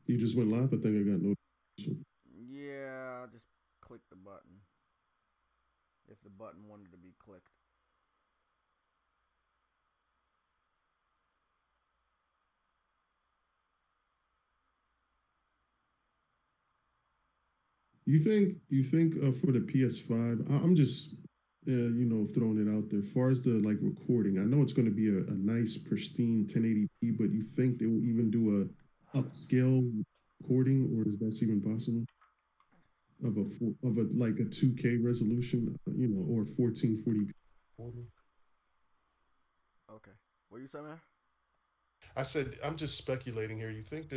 You just went live. I think I got no. Yeah, I just click the button if the button wanted to be clicked. You think for the PS5? I'm just throwing it out there. As far as the like recording, I know it's going to be a nice pristine 1080p, but you think they will even do a upscale recording, or is that even possible of a like a 2K resolution, or 1440p? Okay. What you say, man? I said I'm just speculating here. You think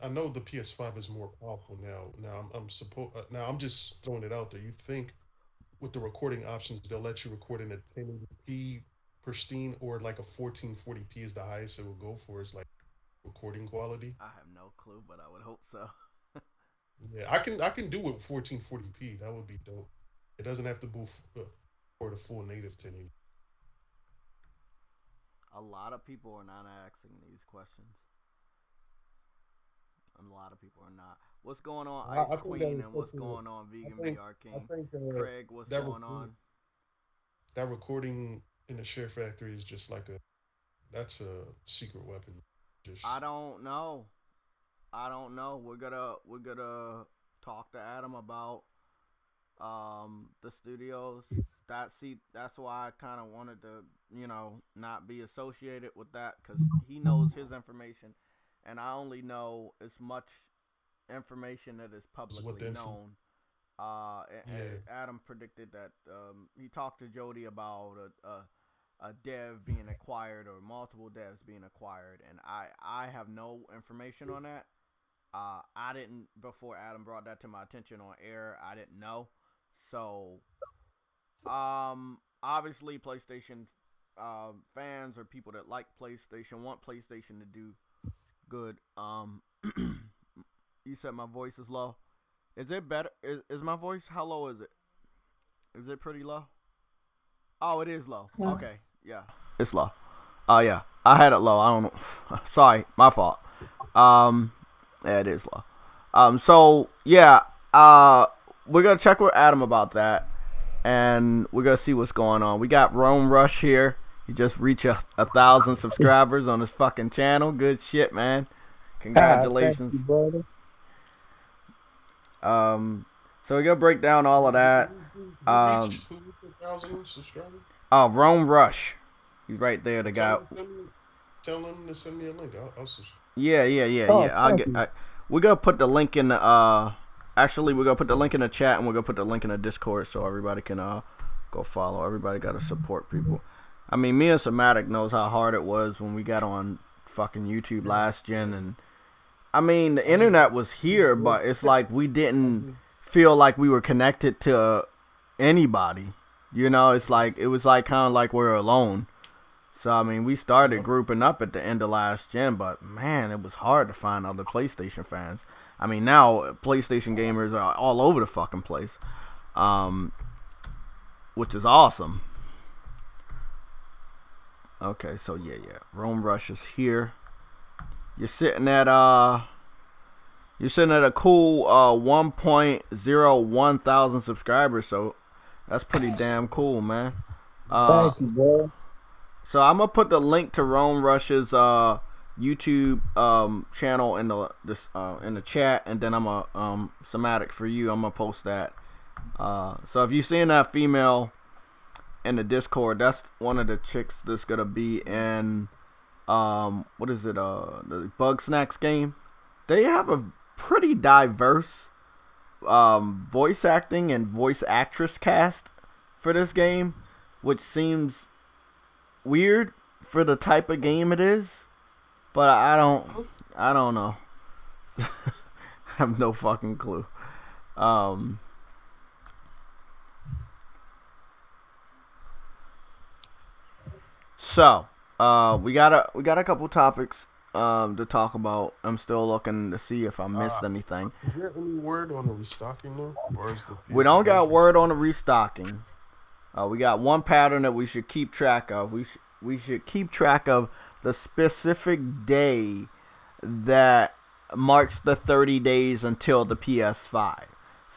I know the PS5 is more powerful now. Now I'm just throwing it out there. You think with the recording options they'll let you record in a 1080p pristine, or like a 1440p is the highest it will go for is like recording quality? I have no clue, but I would hope so. Yeah, I can do it 1440p. That would be dope. It doesn't have to be for the full native 1080. A lot of people are not asking these questions. A lot of people are not. What's going on, Ice I think that Queen, was and such what's a. going on, I Vegan think VR I King? think Craig, what's that going recording on? that recording in the share factory is just like a that's a secret weapon. I Just don't know. I don't know. We're gonna talk to Adam about the studios. That's why I kind of wanted to, not be associated with that because he knows his information, and I only know as much information that is is what publicly the info. known. Yeah, Adam predicted that he talked to Jody about a dev being acquired or multiple devs being acquired, and I have no information on that. I didn't before Adam brought that to my attention on air. I didn't know, so obviously PlayStation fans or people that like PlayStation want PlayStation to do good. You said my voice is low. Is it better? Is my voice? How low is it? Is it pretty low? Oh, it is low. Okay, yeah, it's low. Oh yeah, I had it low. I don't know. Sorry, my fault. Um, yeah, it is low. So yeah, uh, we're gonna check with Adam about that, and we're gonna see what's going on. We got Rome Rush here. He just reached a thousand subscribers on his fucking channel. Good shit, man. Thank Congratulations. you, brother. Um, so we're gonna break down all of that. Um, who reached 1,000 subscribers? Rome Rush. He's right there. The Tell guy. them, tell them to send me a link. I'll subscribe. Yeah, yeah, yeah, Oh, yeah. thank you. We're gonna put the link in the. Actually, we're gonna put the link in the chat, and we're gonna put the link in the Discord so everybody can go follow. Everybody gotta support people. I mean, me and Somatic knows how hard it was when we got on fucking YouTube last gen, Yeah, and I mean the I just internet was here, but it's like we didn't feel like we were connected to anybody. It's like it was like kind of like we're alone. So I mean, we started yeah. grouping up at the end of last gen, but man, it was hard to find other PlayStation fans. I mean, now PlayStation gamers are all over the fucking place, um, which is awesome. Okay, so yeah, yeah, Rome Rush is here. You're sitting at you're sitting at a cool 1.01 thousand subscribers, so that's pretty damn cool, man. Uh, Thank you, bro. So I'm gonna put the link to Rome Rush's YouTube channel in the chat, and then I'm gonna somatic for you. I'm gonna post that. So if you seeing that female in the Discord, that's one of the chicks that's gonna be in what is it, the Bug Snacks game. They have a pretty diverse voice acting and voice actress cast for this game, which seems weird for the type of game it is, but I don't know. I have no fucking clue. Um, so we got a couple topics to talk about. I'm still looking to see if I missed Uh, anything. is there any word on the restocking though, or is the We don't PS4's got word restocking? on the restocking. We got one pattern that we should keep track of. We should keep track of the specific day that marks the 30 days until the PS5.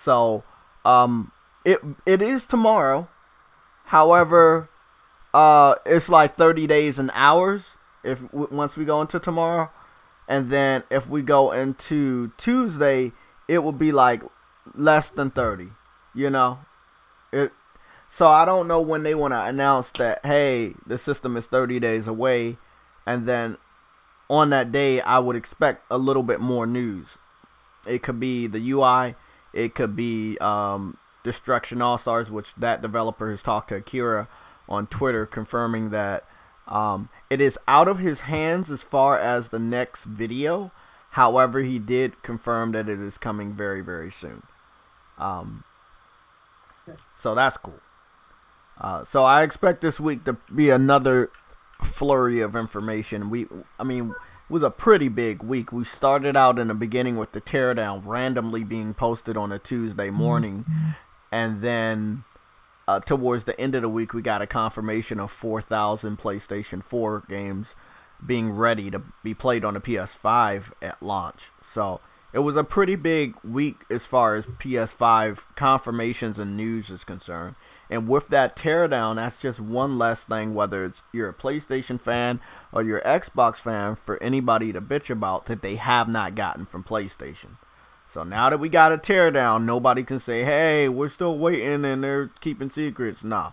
So, it is tomorrow. However, it's like 30 days and hours if once we go into tomorrow, and then if we go into Tuesday, it will be like less than 30. You know, it. So I don't know when they want to announce that. Hey, the system is 30 days away, and then on that day, I would expect a little bit more news. It could be the UI. It could be Destruction All Stars, which that developer has talked to Akira on Twitter, confirming that it is out of his hands as far as the next video. However, he did confirm that it is coming very, very soon. So that's cool. So I expect this week to be another flurry of information. It was a pretty big week. We started out in the beginning with the teardown randomly being posted on a Tuesday morning, and then towards the end of the week, we got a confirmation of 4,000 PlayStation 4 games being ready to be played on the PS5 at launch. So it was a pretty big week as far as PS5 confirmations and news is concerned. And with that teardown, that's just one less thing, whether it's you're a PlayStation fan or you're an Xbox fan, for anybody to bitch about that they have not gotten from PlayStation. So now that we got a teardown, nobody can say, hey, we're still waiting and they're keeping secrets. No.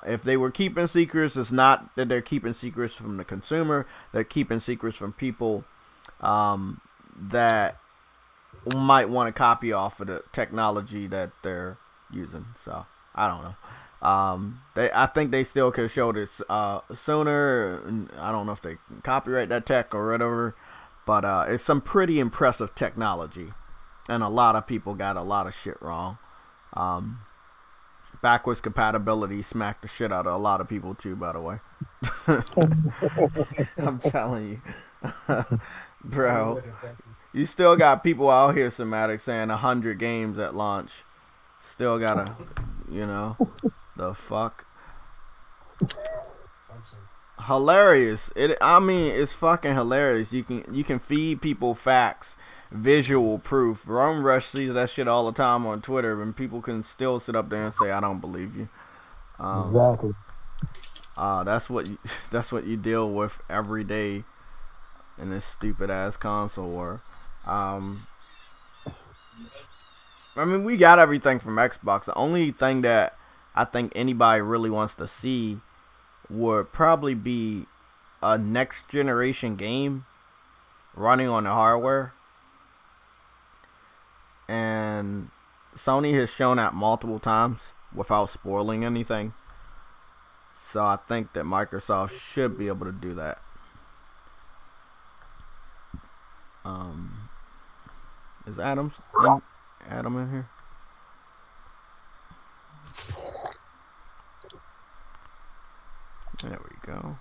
If they were keeping secrets, it's not that they're keeping secrets from the consumer. They're keeping secrets from people that might want to copy off of the technology that they're using. So I don't know. I think they still could show this sooner. I don't know if they can copyright that tech or whatever, but it's some pretty impressive technology, and a lot of people got a lot of shit wrong. Backwards compatibility smacked the shit out of a lot of people too, by the way. I'm telling you. Bro, you still got people out here, Somatic, saying 100 games at launch. Still gotta, the fuck. Hilarious. It's fucking hilarious. You can feed people facts, visual proof. Rome Rush sees that shit all the time on Twitter, and people can still sit up there and say, "I don't believe you." Exactly. That's what you deal with every day in this stupid ass console war. We got everything from Xbox. The only thing that I think anybody really wants to see would probably be a next generation game running on the hardware. And Sony has shown that multiple times without spoiling anything. So I think that Microsoft should be able to do that. Is Adam in here? There we go.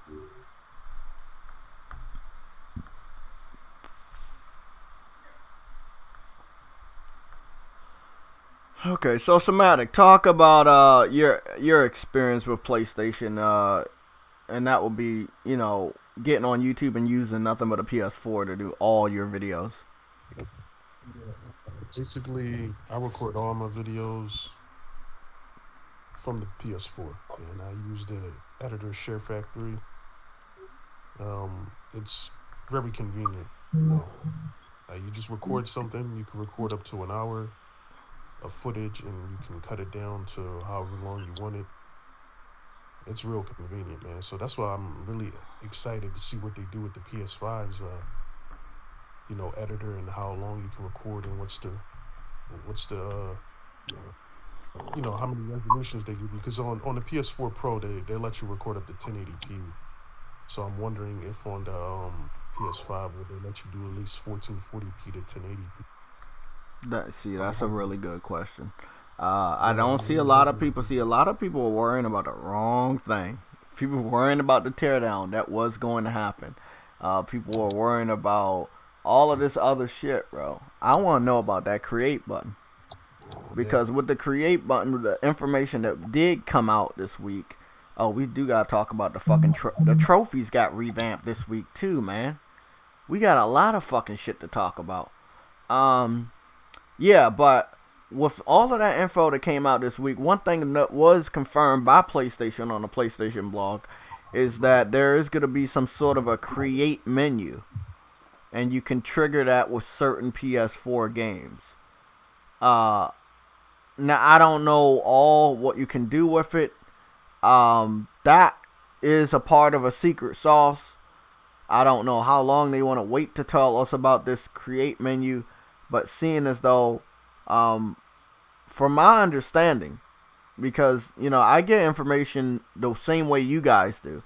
Okay, so Somatic, talk about your experience with PlayStation, and that will be, getting on YouTube and using nothing but a PS4 to do all your videos. Yeah. Basically, I record all my videos from the PS4, and I use the editor Share Factory. It's very convenient. You just record something. You can record up to an hour of footage, and you can cut it down to however long you want it. It's real convenient, man. So that's why I'm really excited to see what they do with the PS5's, editor, and how long you can record, and what's the how many resolutions they give you. Because on the PS4 Pro, they let you record up to 1080p. So I'm wondering if on the PS5 will they let you do at least 1440p to 1080p. That's a really good question. I don't see a lot of people. A lot of people are worrying about the wrong thing. People were worrying about the teardown. That was going to happen. People were worrying about all of this other shit, bro. I want to know about that create button. Because with the create button, the information that did come out this week, Oh, we do gotta talk about the fucking the trophies got revamped this week too, man. We got a lot of fucking shit to talk about. Yeah, but with all of that info that came out this week, one thing that was confirmed by PlayStation on the PlayStation blog is that there is gonna be some sort of a create menu, and you can trigger that with certain PS4 games. Uh, Now I don't know all what you can do with it. That is a part of a secret sauce. I don't know how long they want to wait to tell us about this create menu, but seeing as though, from my understanding, because I get information the same way you guys do.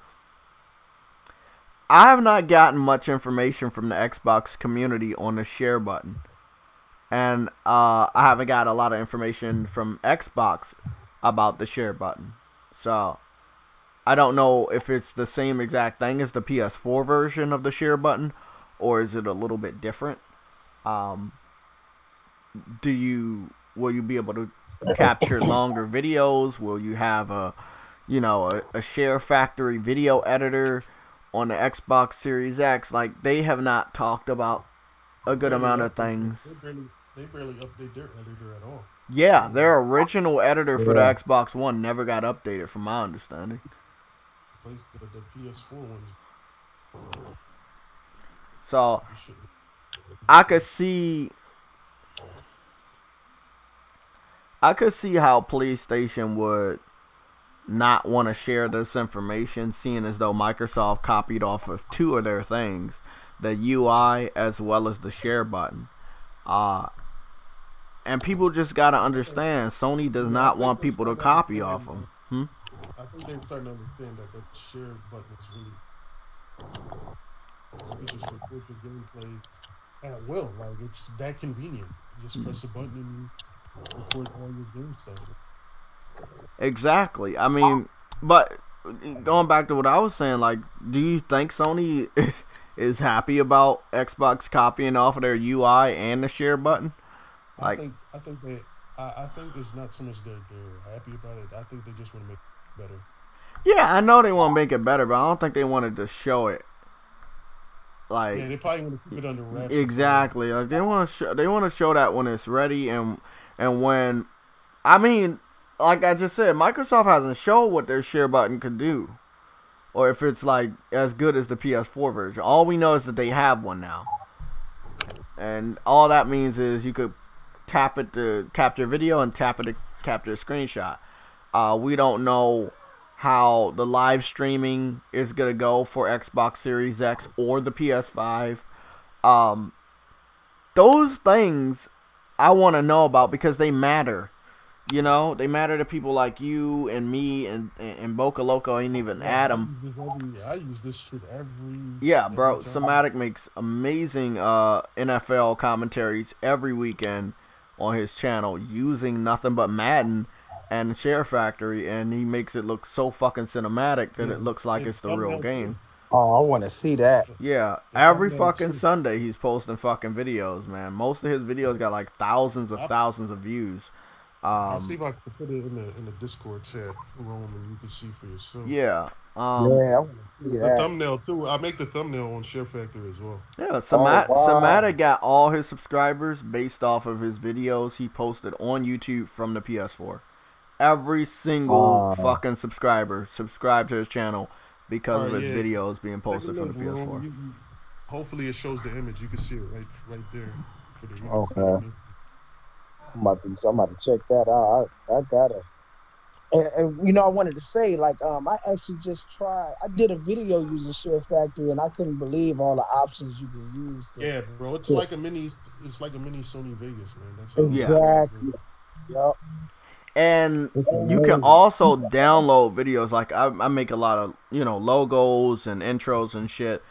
I have not gotten much information from the Xbox community on the share button. And I haven't got a lot of information from Xbox about the share button. So, I don't know if it's the same exact thing as the PS4 version of the share button, or is it a little bit different? Will you be able to capture longer videos? Will you have a share factory video editor on the Xbox Series X? Like, they have not talked about a good amount of things. They barely update their editor at all. Yeah, their original editor for the Xbox One never got updated, from my understanding. The PS4 ones. So, I could see how PlayStation would not want to share this information, seeing as though Microsoft copied off of two of their things, the UI as well as the share button. And people just gotta understand, Sony does not want people to copy off them. I think they're starting to understand that share button is really, you can just record your gameplay at will. Like, it's that convenient. You just press a button and you record all your game stuff. Exactly. I mean, but going back to what I was saying, like, do you think Sony is happy about Xbox copying off of their UI and the share button? Like, I think it's not so much that they're happy about it. I think they just want to make it better. Yeah, I know they want to make it better, but I don't think they wanted to show it. Like, yeah, they probably want to keep it under wraps. Exactly. Like, they want to show that when it's ready, and when, I mean, like I just said, Microsoft hasn't shown what their share button could do, or if it's like as good as the PS4 version. All we know is that they have one now, and all that means is you could tap it to capture video and tap it to capture a screenshot. We don't know how the live streaming is gonna go for Xbox Series X or the PS5. Those things I want to know about because they matter. They matter to people like you and me and Boca Loco, and even Adam. I use this shit every. Yeah, bro. Somatic makes amazing NFL commentaries every weekend on his channel using nothing but Madden and Share Factory, and he makes it look so fucking cinematic that it looks like it's the real game. Oh, I want to see that. Yeah, every fucking Sunday he's posting fucking videos, man. Most of his videos got like thousands of views. I'll see if I can put it in the Discord chat room and you can see for yourself. Yeah. Yeah, I want to see that. The thumbnail too. I make the thumbnail on Share Factory as well. Yeah, Somatic got all his subscribers based off of his videos he posted on YouTube from the PS4. Every single fucking subscriber subscribed to his channel because of his videos being posted from the PS4. Hopefully it shows the image. You can see it right there. For the okay. I'm about to check that out. I gotta. And I wanted to say, like, I actually just tried. I did a video using Share Factory, and I couldn't believe all the options you can use. Yeah, bro, it's like a mini Sony Vegas, man. That's exactly. Yep. And you can also download videos. Like, I make a lot of logos and intros and shit.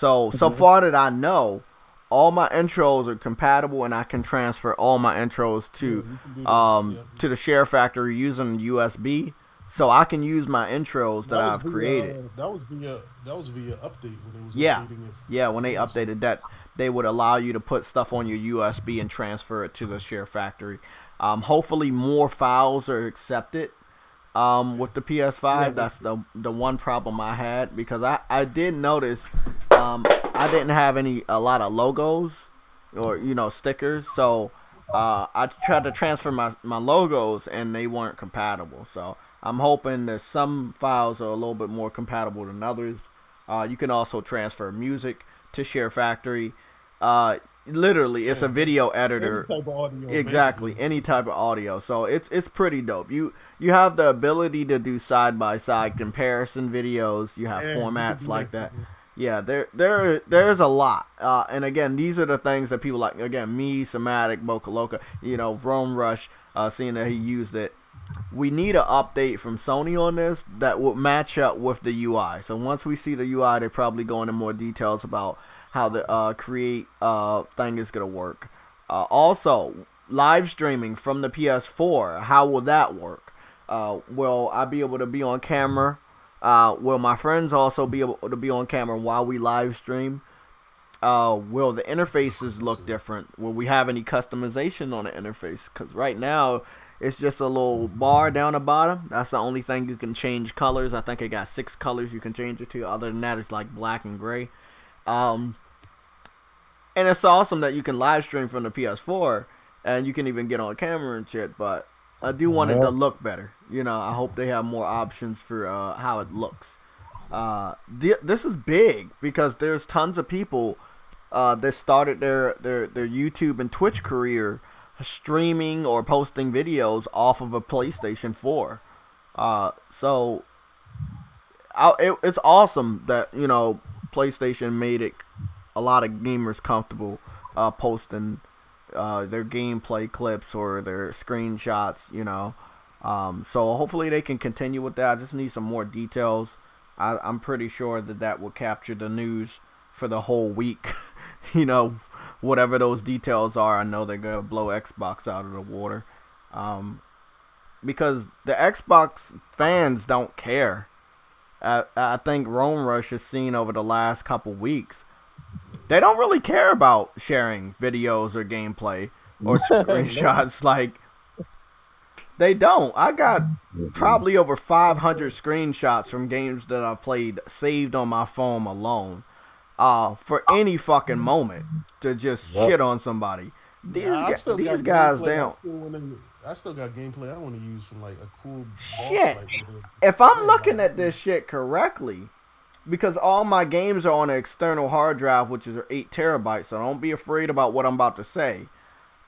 So far that I know, all my intros are compatible, and I can transfer all my intros to the Share Factory using USB. So I can use my intros that I've created. That was via update when they was updating it. Yeah, when they updated that, they would allow you to put stuff on your USB and transfer it to the Share Factory. Hopefully more files are accepted With the Yeah, PS5, but that's the one problem I had because I did notice I didn't have a lot of logos or stickers, so I tried to transfer my logos and they weren't compatible. So I'm hoping that some files are a little bit more compatible than others. You can also transfer music to Share Factory. Literally, it's a video any editor. type of audio, Exactly, basically. any type of audio. So it's pretty dope. You have the ability to do side by side comparison videos. You have Yeah, you could formats do like that. that. Yeah, there's a lot. And again, these are the things that people like. Again, me, Somatic, Boca Loca, Rome Rush, seeing that he used it. We need an update from Sony on this that would match up with the UI. So once we see the UI, they probably go into more details about how the create thing is gonna work. Also, live streaming from the PS4. How will that work? Will I be able to be on camera? Will my friends also be able to be on camera while we live stream? Will the interfaces Let's look see. different? Will we have any customization on the interface? Because right now it's just a little bar down the bottom. That's the only thing you can change colors. I think it got 6 colors you can change it to. Other than that, it's like black and gray. Um, and it's awesome that you can live stream from the PS4 and you can even get on camera and shit. But I do want it Yeah. to look better. I hope they have more options for how it looks. This is big because there's tons of people that started their YouTube and Twitch career streaming or posting videos off of a PlayStation 4. Uh, so it's awesome that PlayStation made it a lot of gamers comfortable posting their gameplay clips or their screenshots. So hopefully they can continue with that. I just need some more details. I'm pretty sure that will capture the news for the whole week. you know, Whatever those details are, I know they're gonna blow Xbox out of the water. Um, because the Xbox fans don't care. I think Rome Rush has seen over the last couple weeks. They don't really care about sharing videos or gameplay or Nope. screenshots. Like they don't. I got probably over 500 screenshots from games that I played saved on my phone alone. For any fucking moment to just Yep. shit on somebody. Nah, I still These got guys, they gameplay. don't. I still got gameplay. I want to use from like a cool boss Shit. fight with him. If I'm Yeah, like looking at this shit correctly, because all my games are on an external hard drive, which is 8 terabytes, so don't be afraid about what I'm about to say.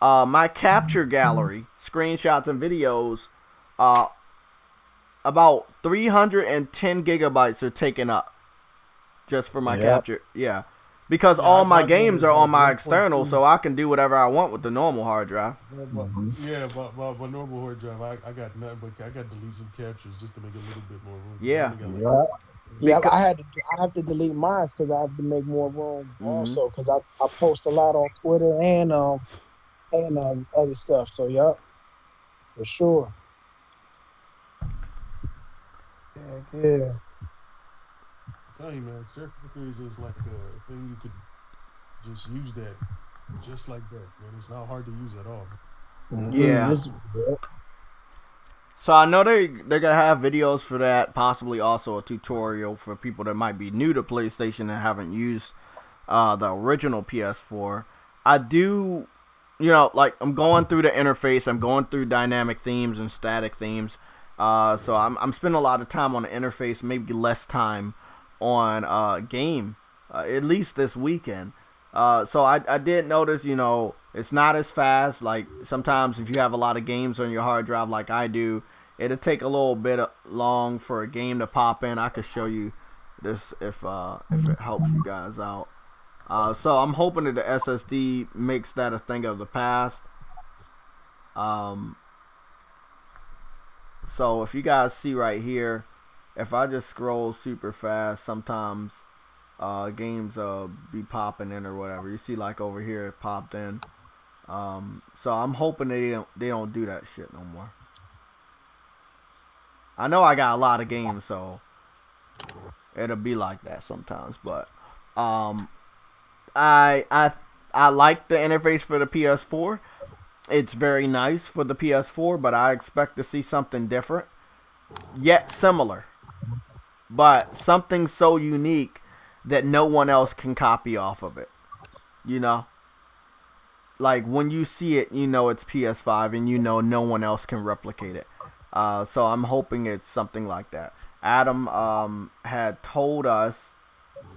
My capture gallery, screenshots and videos, uh, about 310 gigabytes are taken up just for my Yep. capture. Yeah. Because yeah, all my my joint games is are like on my external, 1.2. so I can do whatever I want with the normal hard drive. Mhm. Yeah, but my normal hard drive, I got nothing but I got to delete some captures just to make a little bit more room because I Yeah. only got like Yeah. Yeah, Because. I have to delete mine because I have to make more room Mhm. also because I post a lot on Twitter and other stuff. So yep, for sure. Yeah, yeah. I'm telling you, man, Share Factories is like a thing you could just use that just like that, man. It's not hard to use at all. Yeah. This yeah. So I know they're gonna have videos for that, possibly also a tutorial for people that might be new to PlayStation and haven't used the original PS4. I do, like I'm going through the interface, I'm going through dynamic themes and static themes. So I'm spending a lot of time on the interface, maybe less time on game, at least this weekend. So I did notice, it's not as fast. Like sometimes if you have a lot of games on your hard drive, like I do, it'll take a little bit long for a game to pop in. I could show you this if it helps you guys out. So I'm hoping that the SSD makes that a thing of the past. Um, so if you guys see right here, if I just scroll super fast, sometimes games be popping in or whatever. You see like over here it popped in. So I'm hoping they don't do that shit no more. I know I got a lot of games, so it'll be like that sometimes. But um, I I I like the interface for the PS4. It's very nice for the PS4, but I expect to see something different. yet similar, but something so unique that no one else can copy off of it. You know, like when you see it, you know it's PS5, and you know no one else can replicate it. So I'm hoping it's something like that. Adam had told us,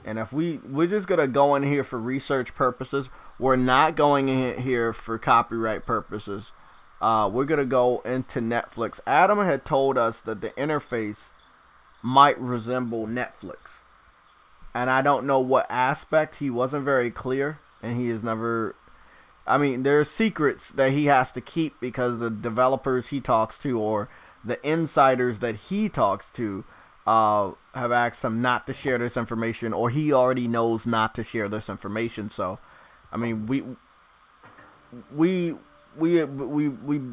and if we're just gonna go in here for research purposes, we're not going in here for copyright purposes. We're gonna go into Netflix. Adam had told us that the interface might resemble Netflix, and I don't know what aspect. He wasn't very clear, and he has never. I mean, there are secrets that he has to keep because the developers he talks to or the insiders that he talks to have asked him not to share this information, or he already knows not to share this information. So, I mean, we we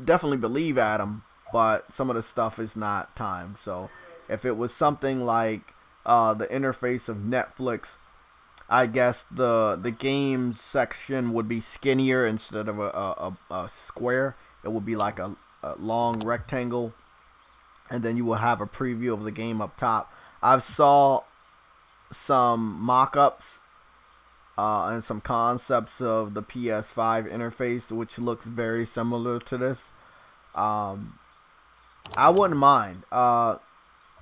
definitely believe Adam, but some of the stuff is not timed. So, if it was something like the interface of Netflix, I guess the games section would be skinnier instead of a square. It would be like a long rectangle, and then you will have a preview of the game up top. I've saw some mock-ups and some concepts of the PS5 interface, which looks very similar to this. Um, I wouldn't mind. I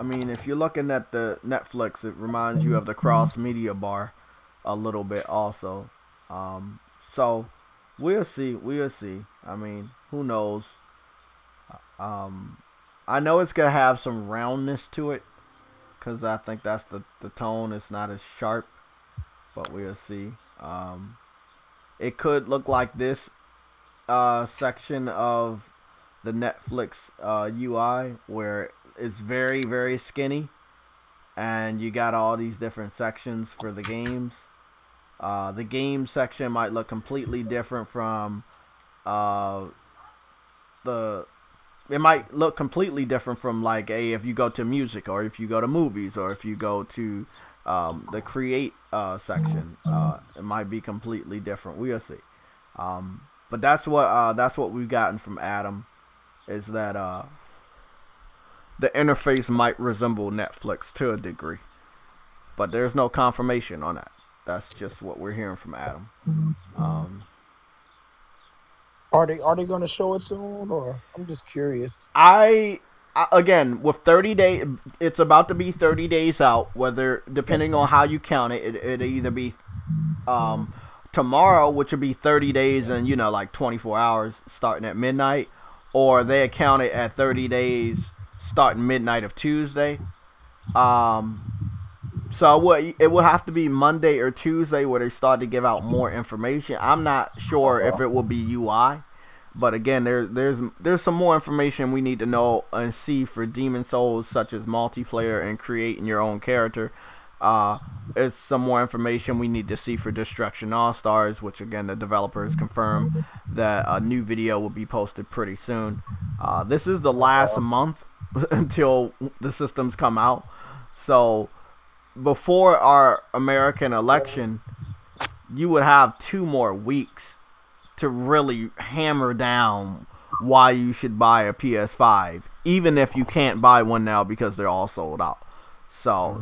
mean, if you're looking at the Netflix, it reminds you of the cross media bar a little bit also. Um, so we'll see. We'll see. I mean, who knows? Um, I know it's gonna have some roundness to it because I think that's the tone. It's not as sharp, but we'll see. It could look like this section of the Netflix UI where it's very very skinny, and you got all these different sections for the games. The game section might look completely different from uh, the. It might look completely different from like if you go to music or if you go to movies or if you go to the create section. It might be completely different. We'll see. But that's what we've gotten from Adam is that the interface might resemble Netflix to a degree, but there's no confirmation on that. That's just what we're hearing from Adam. Um, Are they going to show it soon, or I'm just curious? again with 30 days, it's about to be 30 days out. Whether depending on how you count it, it'll either be um, tomorrow, which would be 30 days and like 24 hours starting at midnight, or they account it at 30 days starting midnight of Tuesday. Um, so it would have to be Monday or Tuesday where they start to give out more information. I'm not sure if it will be UI, but again, there's some more information we need to know and see for Demon Souls, such as multiplayer and creating your own character. It's some more information we need to see for Destruction All Stars, which again the developers confirmed that a new video will be posted pretty soon. This is the last month until the systems come out, so before our American election, you would have 2 more weeks to really hammer down why you should buy a PS5, even if you can't buy one now because they're all sold out. So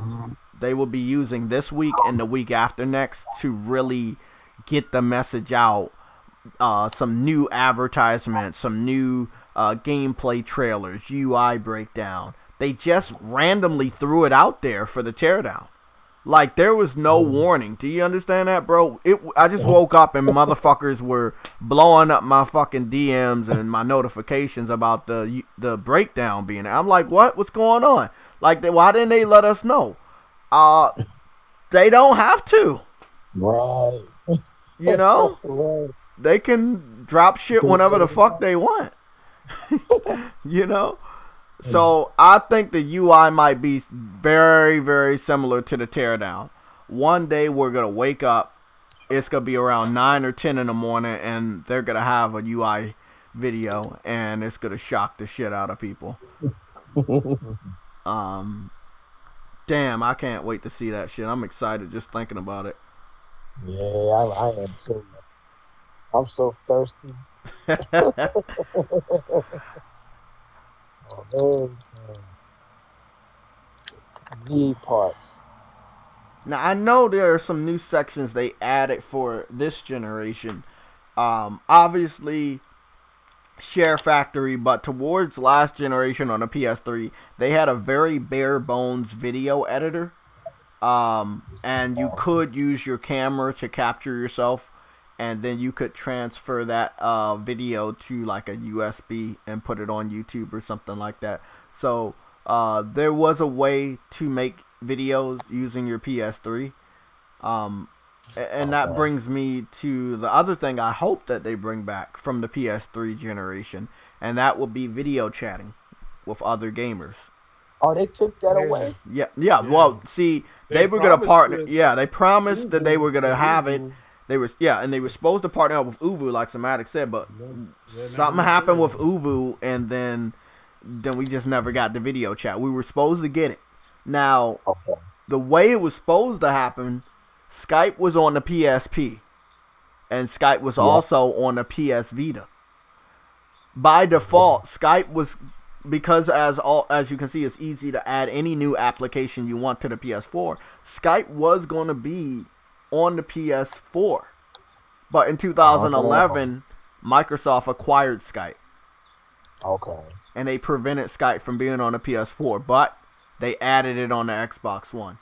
they will be using this week and the week after next to really get the message out. Some new advertisements, some new gameplay trailers, UI breakdown. They just randomly threw it out there for the teardown. Like, there was no warning. Do you understand that, bro? I just woke up and motherfuckers were blowing up my fucking DMs and my notifications about the breakdown being there. I'm like, what? What's going on? Like, why didn't they let us know? They don't have to. Right. You know? Right. They can drop shit whenever the fuck they want. You know? So I think the UI might be very, very similar to the teardown. One day we're gonna wake up, it's gonna be around 9 or 10 in the morning, and they're gonna have a UI video, and it's gonna shock the shit out of people. Damn, I can't wait to see that shit. I'm excited just thinking about it. Yeah, I am too. I'm so thirsty. Oh, man. need parts. Now I know there are some new sections they added for this generation. Obviously Share Factory, but towards last generation on the PS3, they had a very bare bones video editor. And you could use your camera to capture yourself, and then you could transfer that video to like a USB and put it on YouTube or something like that. So there was a way to make videos using your PS3. Um, and that Okay. brings me to the other thing I hope that they bring back from the PS3 generation, and that will be video chatting with other gamers. Oh, they took that Yeah, away? Yeah, yeah. yeah. Well, see, They they were gonna promised partner. to Yeah, they promised that they Ubu, were gonna but have it. Ubu, They was yeah, and they were supposed to partner up with Uvu, like Somatic said, but never something happened with materialized. Uvu, and then we just never got the video chat. We were supposed to get it. Now, Okay. the way it was supposed to happen, Skype was on the PSP, and Skype was Yeah. also on the PS Vita. By Mhm. default, Skype was because as you can see, it's easy to add any new application you want to the PS4. Skype was going to be on the PS4, but in Oh, 2011, Microsoft acquired Skype, okay. and they prevented Skype from being on the PS4, but they added it on the Xbox One.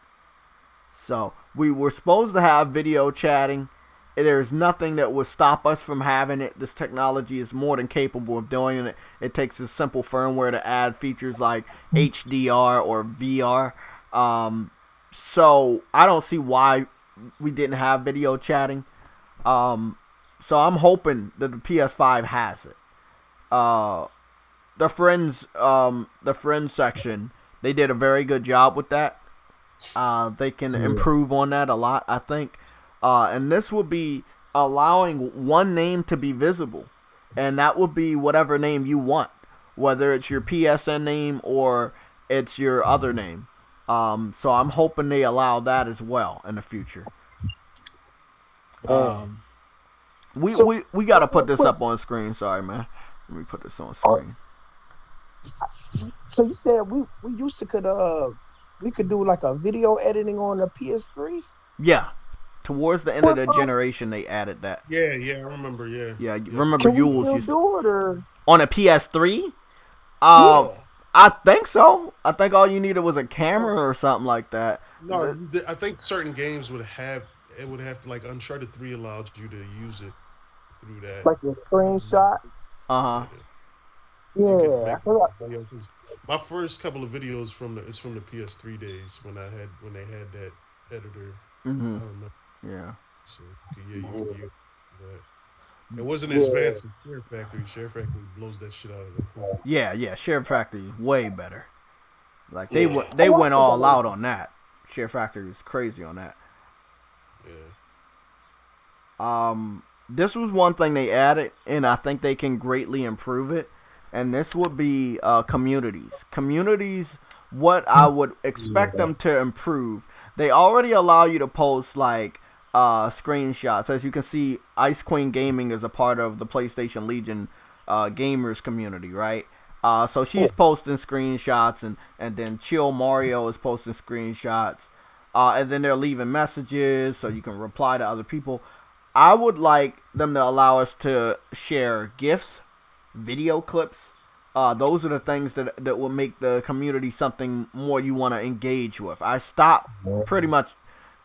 So we were supposed to have video chatting. There's nothing that would stop us from having it. This technology is more than capable of doing it. It takes a simple firmware to add features like HDR or VR. Um, so I don't see why we didn't have video chatting. Um, so I'm hoping that the PS5 has it. Uh, the friends section, they did a very good job with that. They can Yeah. improve on that a lot, I think. And this will be allowing one name to be visible, and that would be whatever name you want, whether it's your PSN name or it's your other name. So I'm hoping they allow that as well in the future. Man. Um, we So, we we gotta put real this quick. up on screen. Sorry, man. Let me put this on uh, screen. So you said we used to could we could do like a video editing on the PS3? Yeah, towards the end of What the generation, they added that. Yeah, yeah, I remember. Yeah, Yeah, yep. remember can we Yules still used to do it or on a PS3. Um, yeah. I think so. I think all you needed was a No, camera or something like that. no, I think certain games would have it would have to like Uncharted 3 allowed you to use it through that. Like a screenshot? Uh huh. Yeah, you could Yeah. make video. 'Cause my first couple of videos from the PS3 days when they had that editor. I Mhm. remember. Yeah. So yeah, you could Yeah. use that. It wasn't as Yeah. advanced as Share Factory. Share Factory blows that shit out of the park. Yeah. Yeah. Share Factory is way better. Like Yeah. they Oh, I went think I all like out on that. Share Factory is crazy on that. Yeah. This was one thing they added, and I think they can greatly improve it. And this would be communities. Communities, what I would expect yeah. them to improve. They already allow you to post like screenshots. As you can see, Ice Queen Gaming is a part of the PlayStation Legion gamers community, right? So Yeah. she's posting screenshots, and then Chill Mario is posting screenshots, and then they're leaving messages so you can reply to other people. I would like them to allow us to share GIFs, video clips. Those are the things that will make the community something more you want to engage with. I stopped pretty much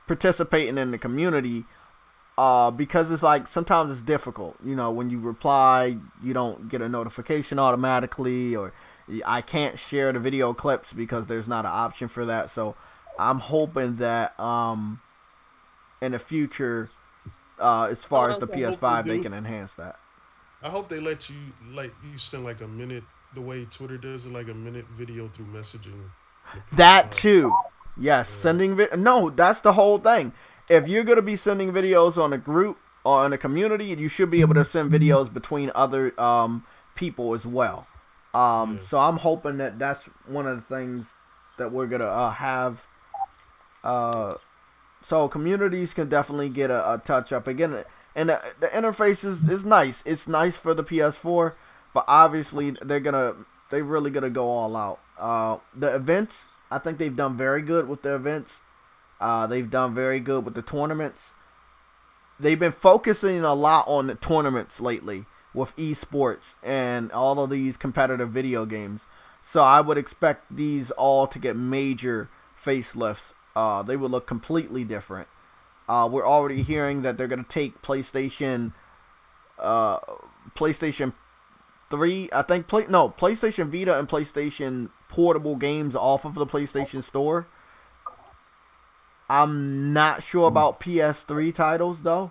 participating in the community because it's like sometimes it's difficult. You know, when you reply, you don't get a notification automatically, or I can't share the video clips because there's not an option for that. So I'm hoping that in the future, as Oh, far as that's the what I hope they PS5, they do. can enhance that. I hope they let you send like a minute the way Twitter does it, like a minute video through messaging the That PS5. too. Yes, Yeah, sending no, that's the whole thing. If you're gonna be sending videos on a group or in a community, you should be able to send videos between other people as well. yeah. So I'm hoping that that's one of the things that we're gonna have. Uh, so communities can definitely get a touch up again, and the interface is nice. It's nice for the PS4, but obviously they really gonna go all out. The events I think they've done very good with the events. They've done very good with the tournaments. They've been focusing a lot on the tournaments lately with esports and all of these competitive video games. So I would expect these all to get major facelifts. They would look completely different. We're already hearing that they're going to take PlayStation 3, I think, PlayStation Vita and PlayStation Portable games off of the PlayStation Store. I'm not sure about PS3 titles, though,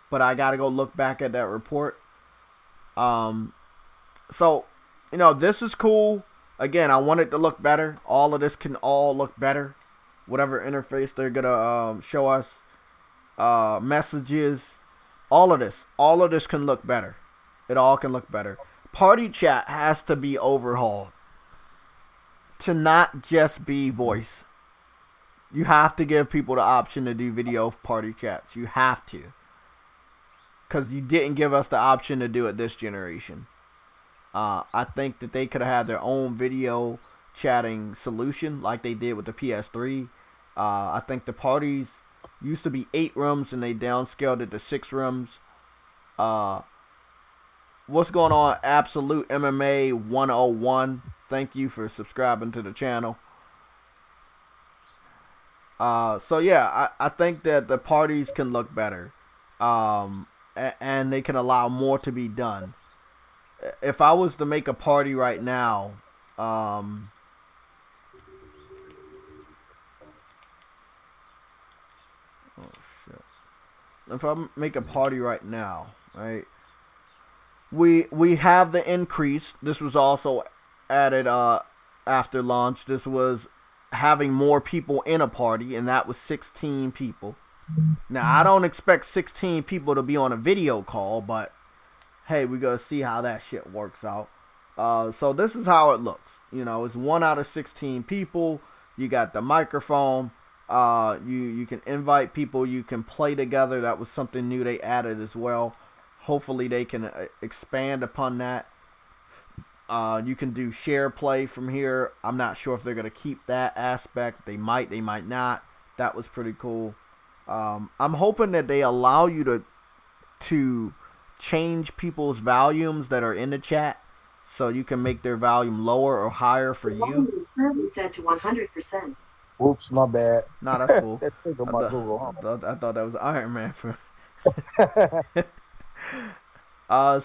but I got to go look back at that report. So, this is cool. Again, I want it to look better. All of this can all look better. Whatever interface they're going to show us, messages, all of this can look better. It all can look better. Party chat has to be overhauled to not just be voice. You have to give people the option to do video party chats. You have to. Because you didn't give us the option to do it this generation. I think that they could have had their own video chatting solution like they did with the PS3. I think the parties used to be 8 rooms and they downscaled it to 6 rooms. What's going on, Absolute MMA 101? Thank you for subscribing to the channel. So yeah, I think that the parties can look better, and they can allow more to be done. If I was to make a party right now, oh shit! If I make a party right now, right? We have the increase. This was also added after launch. This was having more people in a party, and that was 16 people. Now, I don't expect 16 people to be on a video call, but hey, we're going to see how that shit works out. So this is how it looks. It's 1 out of 16 people. You got the microphone. You can invite people. You can play together. That was something new they added as well. Hopefully they can expand upon that. You can do share play from here. I'm not sure if they're going to keep that aspect. They might not. That was pretty cool. I'm hoping that they allow you to change people's volumes that are in the chat, so you can make their volume lower or higher for you. Volume is currently set to 100%. Oops, my bad. Nah, that's cool. I I thought that was Iron Man for.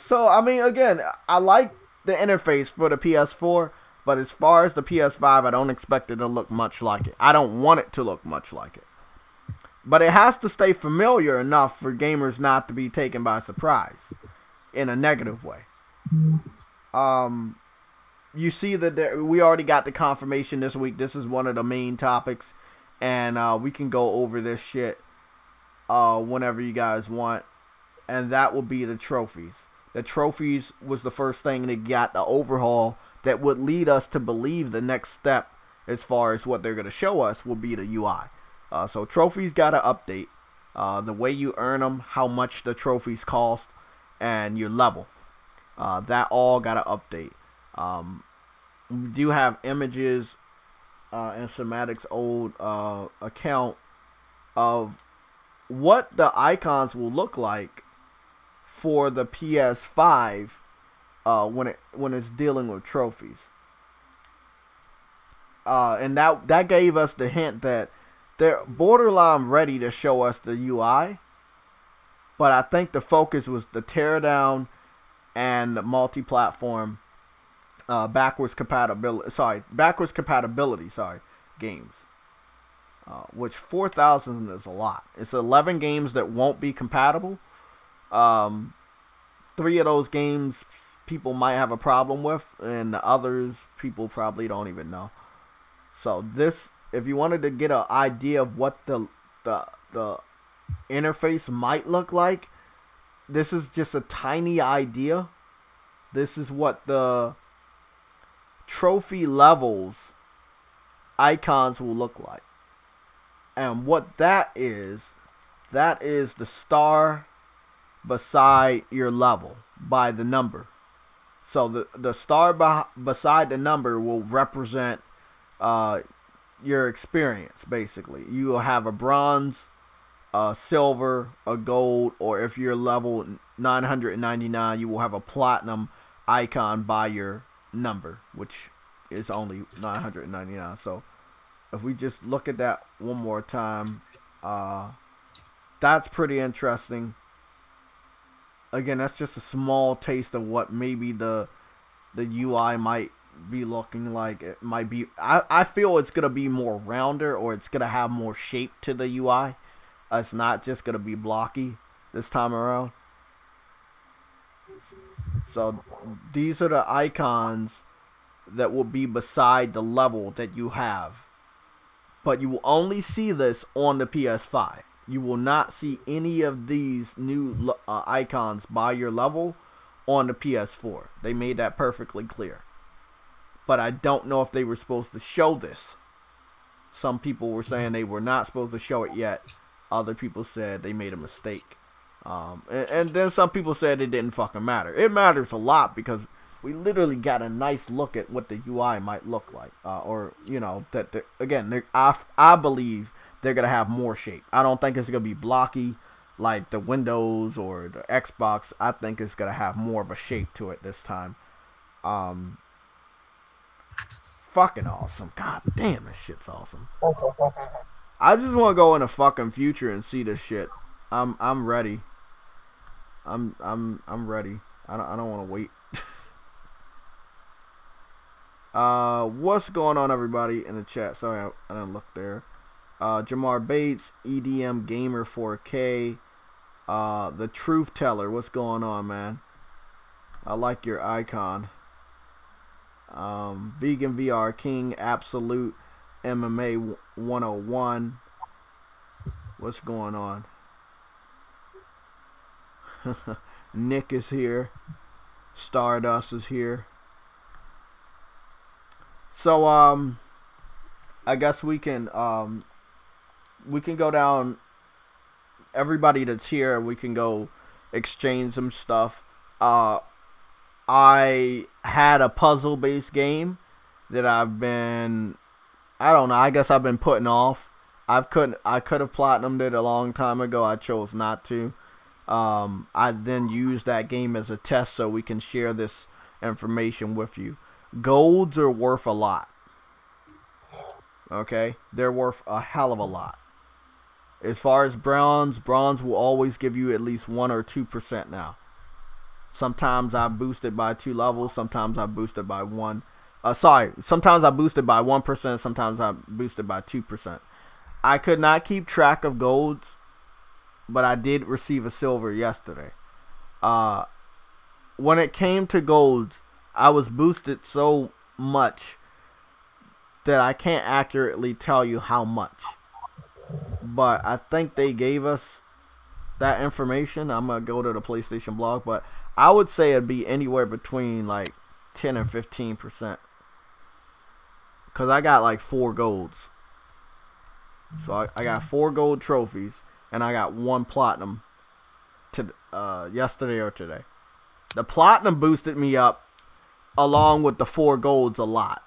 So I mean, again, I like the interface for the PS4, but as far as the PS5, I don't expect it to look much like it. I don't want it to look much like it. But it has to stay familiar enough for gamers not to be taken by surprise in a negative way. You see that we already got the confirmation this week. This is one of the main topics, and we can go over this shit whenever you guys want. And that will be the trophies. The trophies was the first thing that got the overhaul that would lead us to believe the next step as far as what they're going to show us will be the UI. So trophies got to update. The way you earn them, how much the trophies cost, and your level. That all got to update. We do have images in Somatic's old account of what the icons will look like for the PS5 when it's dealing with trophies. And that gave us the hint that they're borderline ready to show us the UI, but I think the focus was the teardown and the multi-platform backwards compatibility games. Which 4,000 is a lot. It's 11 games that won't be compatible. 3 of those games people might have a problem with, and the others people probably don't even know. So this, if you wanted to get an idea of what the interface might look like, this is just a tiny idea. This is what the trophy levels icons will look like. And what that is the star beside your level by the number. So the star beside the number will represent your experience basically. You will have a bronze, a silver, a gold, or if you're level 999, you will have a platinum icon by your number, which is only 999. So if we just look at that one more time, that's pretty interesting. Again, that's just a small taste of what maybe the UI might be looking like. It might be. I feel it's gonna be more rounder, or it's gonna have more shape to the UI. It's not just gonna be blocky this time around. So these are the icons that will be beside the level that you have. But you will only see this on the PS5. You will not see any of these new icons by your level on the PS4. They made that perfectly clear. But I don't know if they were supposed to show this. Some people were saying they were not supposed to show it yet. Other people said they made a mistake. And then some people said it didn't fucking matter. It matters a lot because we literally got a nice look at what the UI might look like. Or, you know, again, I believe they're going to have more shape. I don't think it's going to be blocky like the Windows or the Xbox. I think it's going to have more of a shape to it this time. Fucking awesome. God damn, this shit's awesome. I just want to go in the fucking future and see this shit. I'm ready. I'm ready. I don't want to wait. What's going on, everybody in the chat? Sorry, I didn't look there. Jamar Bates, EDM Gamer 4K, the Truth Teller. What's going on, man? I like your icon. Vegan VR King, Absolute MMA 101. What's going on? Nick is here. Stardust is here. So I guess we can go down. Everybody that's here, we can go exchange some stuff. I had a puzzle-based game that I don't know, I guess I've been putting off. I could have platinumed it a long time ago. I chose not to. I then used that game as a test so we can share this information with you. Golds are worth a lot. Okay? They're worth a hell of a lot. As far as bronze will always give you at least 1 or 2% now. Sometimes I boosted by 2 levels, sometimes I boosted by 1. Sometimes I boosted by 1%, sometimes I boosted by 2%. I could not keep track of golds, but I did receive a silver yesterday. When it came to golds, I was boosted so much that I can't accurately tell you how much. But I think they gave us that information. I'm going to go to the PlayStation blog, but I would say it'd be anywhere between like 10 and 15%. Because I got like 4 golds. So I got 4 gold trophies, and I got 1 platinum yesterday or today. The platinum boosted me up along with the 4 golds a lot.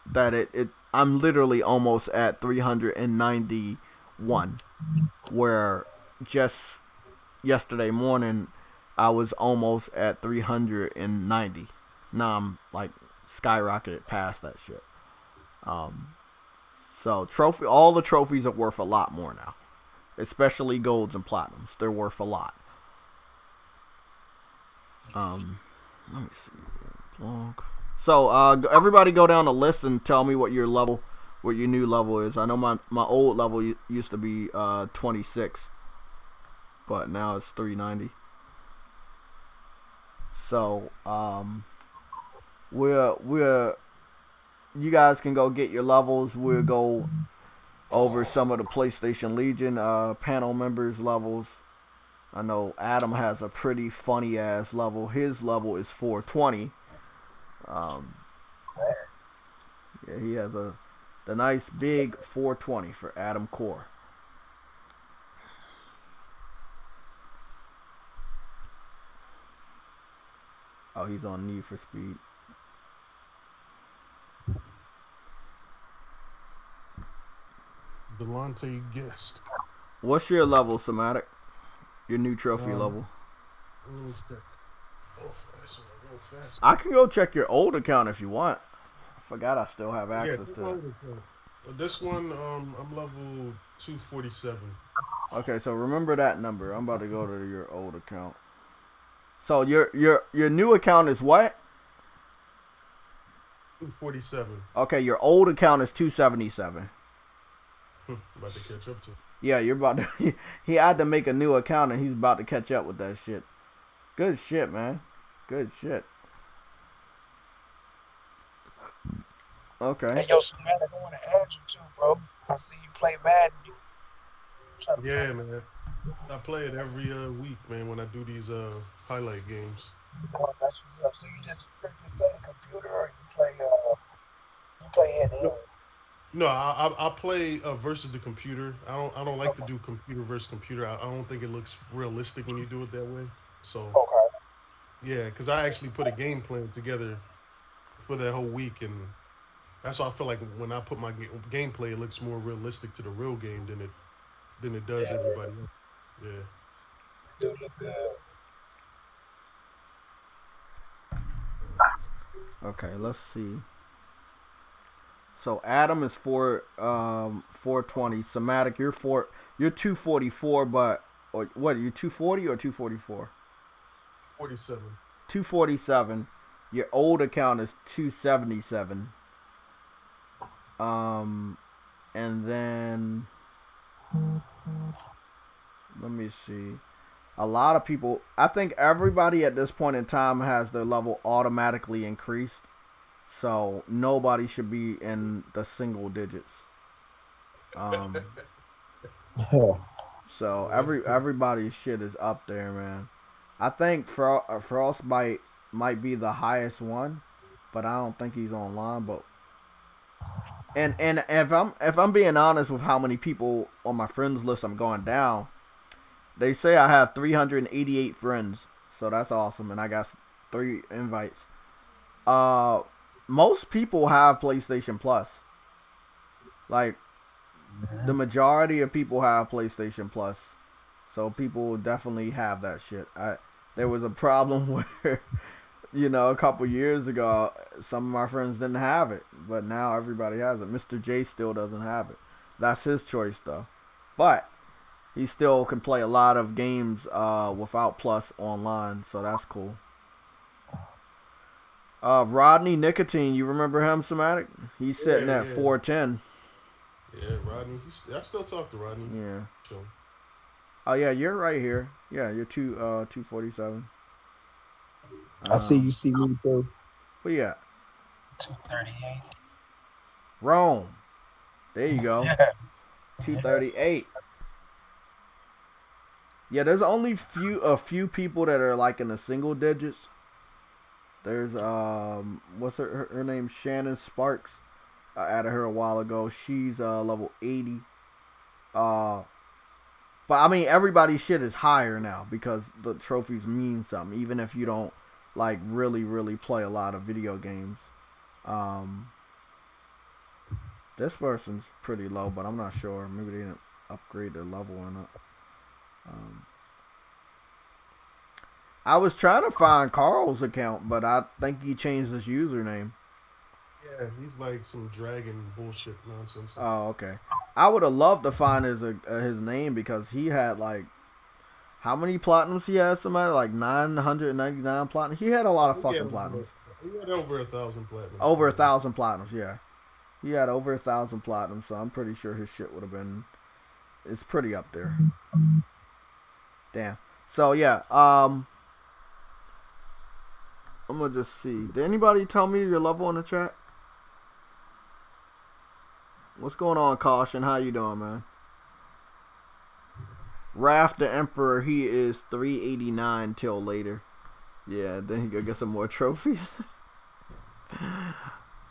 I'm literally almost at 391, where just yesterday morning I was almost at 390. Now I'm like skyrocketed past that shit. So all the trophies are worth a lot more now, especially golds and platinums. They're worth a lot. Let me see. Blog. So everybody go down the list and tell me what your new level is. I know my old level used to be 26, but now it's 390. So you guys can go get your levels. We'll go over some of the PlayStation Legion panel members' levels. I know Adam has a pretty funny ass level. His level is 420. Yeah, he has the nice big 420 for Adam Core. Oh, he's on Need for Speed. Delonte Guest. What's your level, Somatic? Your new trophy Um, level. Let me check. Real fast. I can go check your old account if you want. I forgot I still have Yeah, access to it. this one, I'm level 247. Okay, so remember that number. I'm about to go to your old account. So your new account is what? 247. Okay, your old account is 277. About to catch up to. Yeah, you're about to. He had to make a new account and he's about to catch up with that shit. Good shit, man. Good shit. Okay. Hey, yo, Somatic, I want to add you too, bro. I see you play Madden. Yeah, man. I play it every week, man. When I do these highlight games. Oh, that's what's up. So you just strictly play the computer, or you play hand to No, hand? no, I play versus the computer. I don't like to do computer versus computer. I don't think it looks realistic when you do it that way. So Okay. yeah, because I actually put a game plan together for that whole week, and that's why I feel like when I put my gameplay, it looks more realistic to the real game than it does Yeah, everybody else. Yeah. it do look good. Okay, let's see. So Adam is 420. Somatic, you're 244, but or what? You're 240 or 244? 47. 247. Your old account is 277. And then let me see. A lot of people, I think everybody at this point in time has their level automatically increased. So nobody should be in the single digits. So everybody's shit is up there, man. I think Frostbite might be the highest one, but I don't think he's online. But and if I'm being honest with how many people on my friends list I'm going down, they say I have 388 friends, so that's awesome, and I got 3 invites. Most people have PlayStation Plus. Like the majority of people have PlayStation Plus, so people definitely have that shit. There was a problem where, a couple years ago, some of my friends didn't have it, but now everybody has it. Mr. J still doesn't have it. That's his choice though, but he still can play a lot of games without Plus online, so that's cool. Rodney Nicotine, you remember him, Somatic? He's sitting at 410. Yeah, Rodney. I still talk to Rodney. Yeah. So. Oh yeah, you're right here. Yeah, you're 247. I see you see me too. But yeah. 238. Rome. There you go. Yeah. 238. Yeah, there's only a few people that are like in the single digits. There's what's her name? Shannon Sparks. I added her a while ago. She's level 80. But I mean everybody's shit is higher now because the trophies mean something, even if you don't like really play a lot of video games. This person's pretty low, but I'm not sure. Maybe they didn't upgrade their level or not. I was trying to find Carl's account, but I think he changed his username. Yeah, he's like some dragon bullshit nonsense. Oh, okay. I would have loved to find his name because he had like how many platinums he had? Somebody like 999 platinums. He had a lot of fucking platinums. He had over 1,000 platinums. Over 1,000 platinums, yeah. He had over 1,000 platinums, so I'm pretty sure his shit would have been. It's pretty up there. Damn. So yeah, I'm gonna just see. Did anybody tell me your level in the chat? What's going on, Caution? How you doing, man? Raph the Emperor, he is 389 till later. Yeah, then he go get some more trophies.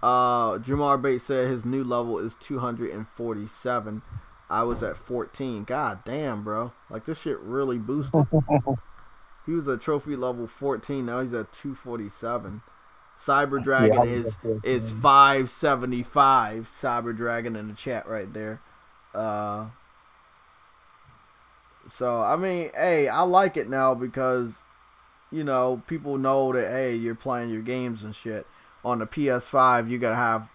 Jamar Bates said his new level is 247. I was at 14. God damn, bro. Like, this shit really boosted. He was at trophy level 14. Now he's at 247. Cyber Dragon is 575. Cyber Dragon in the chat right there. Uh, so I mean, hey, I like it now because people know that hey, you're playing your games and shit. On the PS5, you gotta have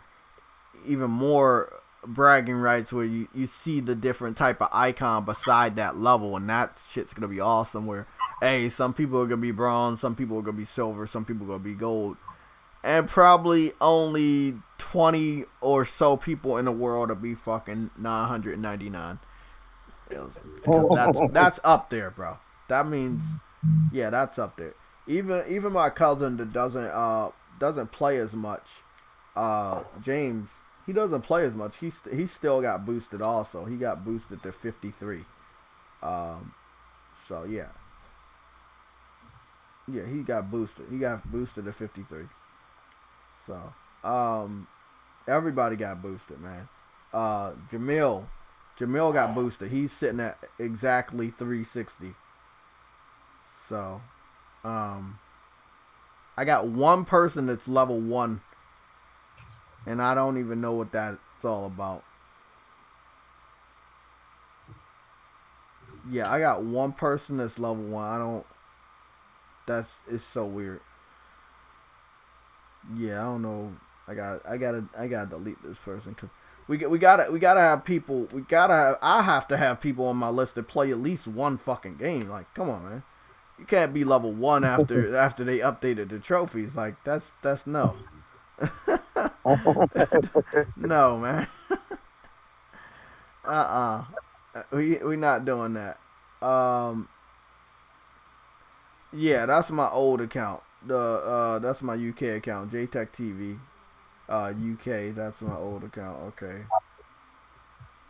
even more bragging rights where you see the different type of icon beside that level, and that shit's gonna be awesome. Where hey, some people are gonna be bronze, some people are gonna be silver, some people are gonna be gold, and probably only 20 or so people in the world will be fucking 999. Because that's up there, bro. That means yeah, that's up there. Even my cousin that doesn't play as much, James, he doesn't play as much. He still got boosted also. He got boosted to 53. So yeah, he got boosted. He got boosted to 53. So everybody got boosted, man. Jamil got boosted. He's sitting at exactly 360. So I got one person that's level 1, and I don't even know what that's all about. Yeah, I got one person that's level 1. I don't. It's so weird. Yeah, I don't know. I gotta delete this person because we gotta have people. I have to have people on my list that play at least one fucking game. Like, come on, man. You can't be level 1 after they updated the trophies. Like, that's no. No, man. We not doing that. Yeah, that's my old account. That's my UK account, JaytechTV. UK, that's my old account. Okay.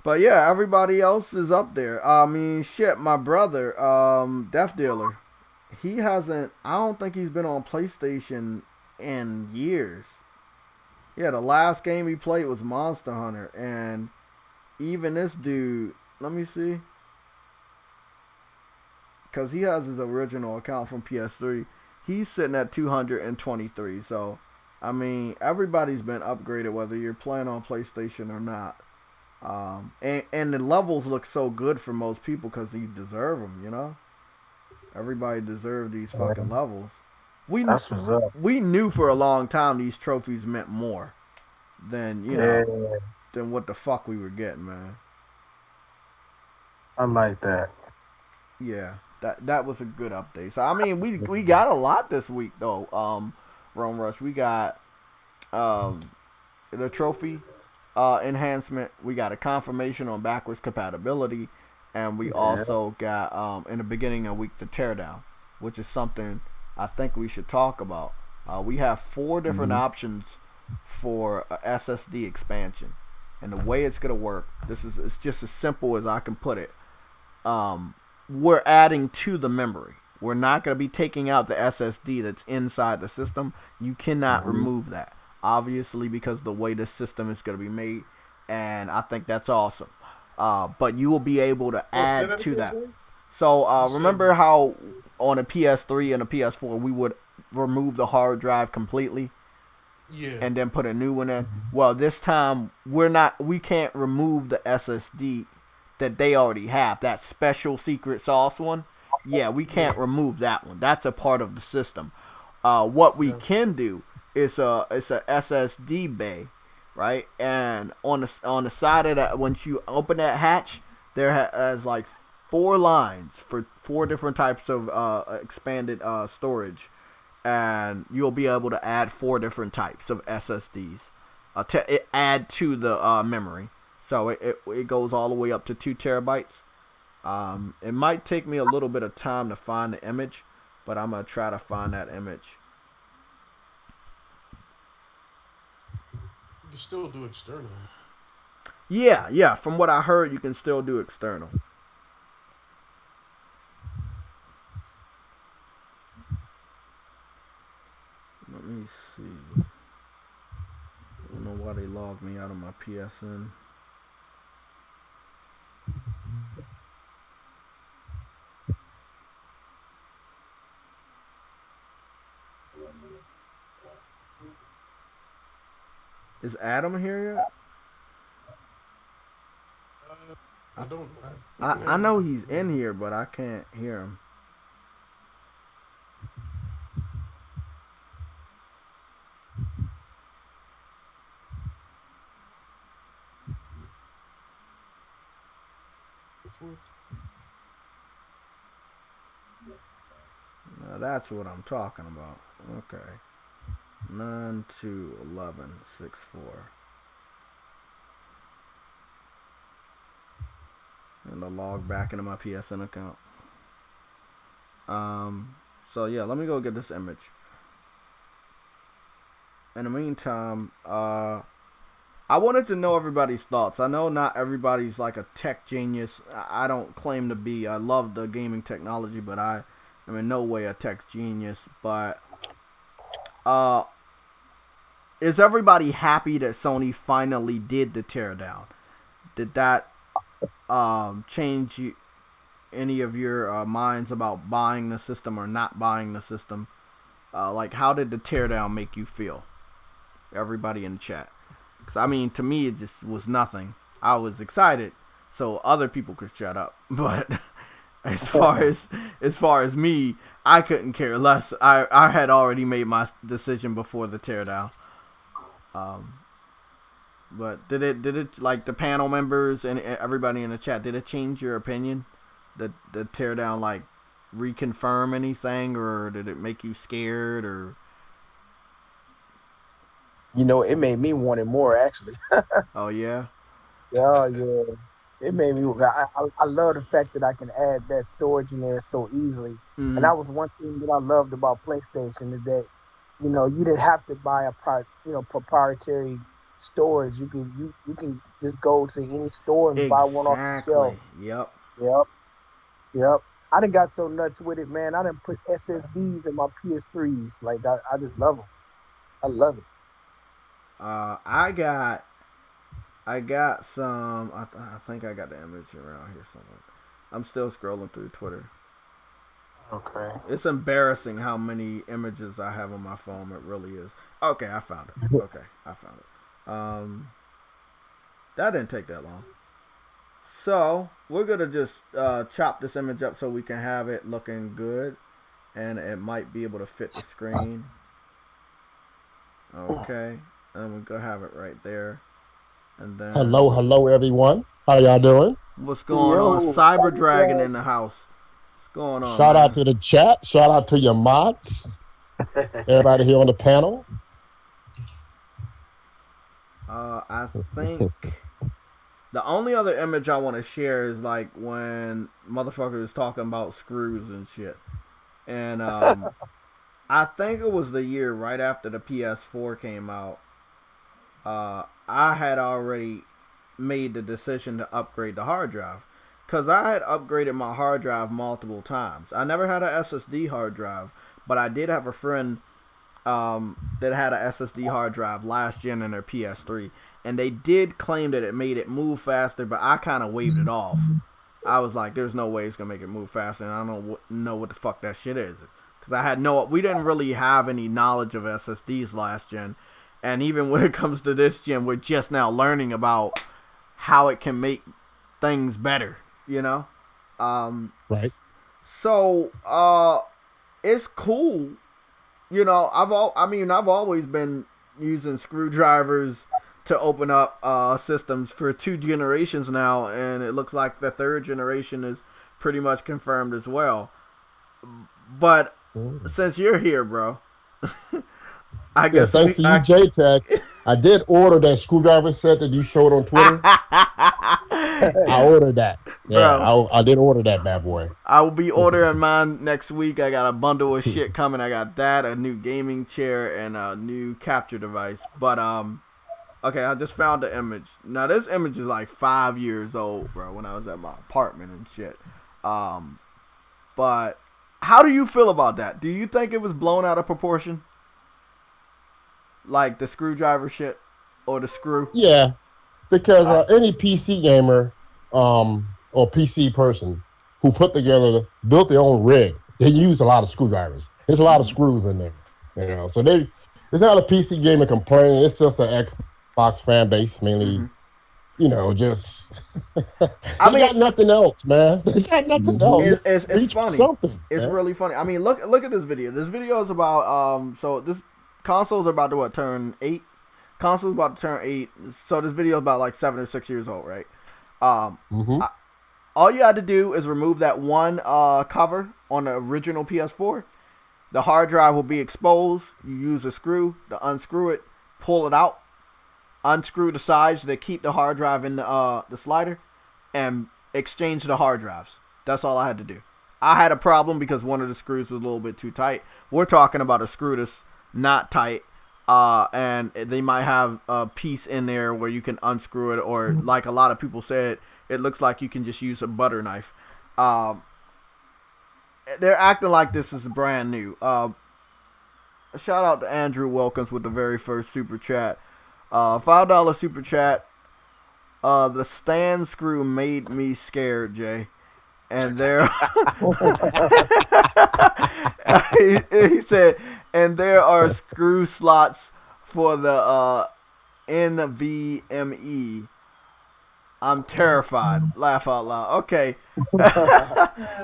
But yeah, everybody else is up there. I mean, shit, my brother, Death Dealer, he hasn't. I don't think he's been on PlayStation in years. Yeah, the last game he played was Monster Hunter, and even this dude, let me see, because he has his original account from PS3. He's sitting at 223. So, I mean, everybody's been upgraded whether you're playing on PlayStation or not. And the levels look so good for most people because you deserve them, you know? Everybody deserves these fucking levels. That's what's up. We knew for a long time these trophies meant more than, Yeah, than what the fuck we were getting, man. I like that. Yeah, that was a good update. So I mean, we got a lot this week though. Rome Rush, we got the trophy enhancement. We got a confirmation on backwards compatibility, and we Yeah. also got in the beginning of the week the teardown, which is something I think we should talk about. We have 4 different Mhm. options for SSD expansion, and the way it's gonna work, it's just as simple as I can put it. We're adding to the memory. We're not going to be taking out the SSD that's inside the system. You cannot Mhm. remove that, obviously, because the way the system is going to be made, and I think that's awesome. But you will be able to Oh, say add that to again, that. Jay? So You said remember how on a PS3 and a PS4 we would remove the hard drive completely yeah. and then put a new one in? Well, this time we can't remove the SSD that they already have, that special secret sauce one. Yeah, we Yeah. can't remove that one. That's a part of the system. What we Yeah. can do is it's a SSD bay, right? And on the side of that, once you open that hatch, has like 4 lines for 4 different types of expanded storage, and you'll be able to add 4 different types of SSDs to add to the memory. So it goes all the way up to 2 terabytes. It might take me a little bit of time to find the image, but I'm gonna try to find that image. You can still do external. Yeah. From what I heard, you can still do external. Let me see. I don't know why they logged me out of my PSN. Is Adam here yet? I don't. I know he's in here, but I can't hear him. Now that's what I'm talking about. Okay. 9-2-11-6-4. And the log back into my PSN account. So yeah, let me go get this image. In the meantime, I wanted to know everybody's thoughts. I know not everybody's like a tech genius. I don't claim to be. I love the gaming technology, but I am in no way a tech genius. But is everybody happy that Sony finally did the teardown? Did that change any of your minds about buying the system or not buying the system? Like, how did the teardown make you feel? Everybody in the chat. Because, I mean, to me, it just was nothing. I was excited, so other people could shut up. But as far as me, I couldn't care less. I had already made my decision before the teardown. But did it like the panel members and everybody in the chat? Did it change your opinion? The teardown like reconfirm anything, or did it make you scared, or? You know, it made me want it more, actually. Oh, yeah? Yeah. It made me. I love the fact that I can add that storage in there so easily. Mm-hmm. And that was one thing that I loved about PlayStation is that, you know, you didn't have to buy proprietary storage. You can just go to any store and buy one off the shelf. Yep. I done got so nuts with it, man. I done put SSDs in my PS3s. Like I just love them. I love it. I got some. I think I got the image around here somewhere. I'm still scrolling through Twitter. Okay. It's embarrassing how many images I have on my phone. It really is. Okay, I found it. Okay, I found it. That didn't take that long. So we're gonna just chop this image up so we can have it looking good, and it might be able to fit the screen. Okay, and we're gonna have it right there. And then hello everyone. How y'all doing? What's going on? Cyber Dragon in the house. What's going on? Shout out to the chat. Shout out to your mods. Everybody here on the panel. I think the only other image I want to share is like when motherfuckers was talking about screws and shit. And I think it was the year right after the PS4 came out. I had already made the decision to upgrade the hard drive. Because I had upgraded my hard drive multiple times. I never had an SSD hard drive, but I did have a friend that had an SSD hard drive last gen in their PS3. And they did claim that it made it move faster, but I kind of waved it off. I was like, there's no way it's going to make it move faster, and I don't know what the fuck that shit is. Because we didn't really have any knowledge of SSDs last gen. And even when it comes to this gen, we're just now learning about how it can make things better, you know? Right. So, it's cool. You know, I've always been using screwdrivers to open up systems for 2 generations now, and it looks like the 3rd generation is pretty much confirmed as well. But since you're here, bro, I guess thanks to you, JayTech. I did order that screwdriver set that you showed on Twitter. I ordered that. Yeah, bro, I did order that bad boy. I will be ordering mine next week. I got a bundle of shit coming. I got that, a new gaming chair, and a new capture device. But okay, I just found the image. Now this image is like 5 years old, bro. When I was at my apartment and shit. But how do you feel about that? Do you think it was blown out of proportion? Like the screwdriver shit or the screw? Yeah, because any PC gamer or PC person who built their own rig, they use a lot of screwdrivers. There's a lot of screws in there, you know. So it's not a PC gamer complaining. It's just an Xbox fan base mainly just I they mean, got nothing else, man. They got nothing else. it's Reach for funny. something. It's man. really funny. I mean, look at this video. This video is about so this console's about to turn 8. Console's about to turn 8. So this video is about like 7 or 6 years old, right? Mhm. All you had to do is remove that one cover on the original PS4. The hard drive will be exposed. You use a screw to unscrew it, pull it out, unscrew the sides that keep the hard drive in the slider, and exchange the hard drives. That's all I had to do. I had a problem because one of the screws was a little bit too tight. We're talking about a screw that's not tight, and they might have a piece in there where you can unscrew it, or like a lot of people said, it looks like you can just use a butter knife. They're acting like this is brand new. Shout out to Andrew Wilkins with the very first super chat. $5 super chat. The stand screw made me scared, Jay. And there, he said, and there are screw slots for the NVMe. I'm terrified. Laugh out loud. Okay.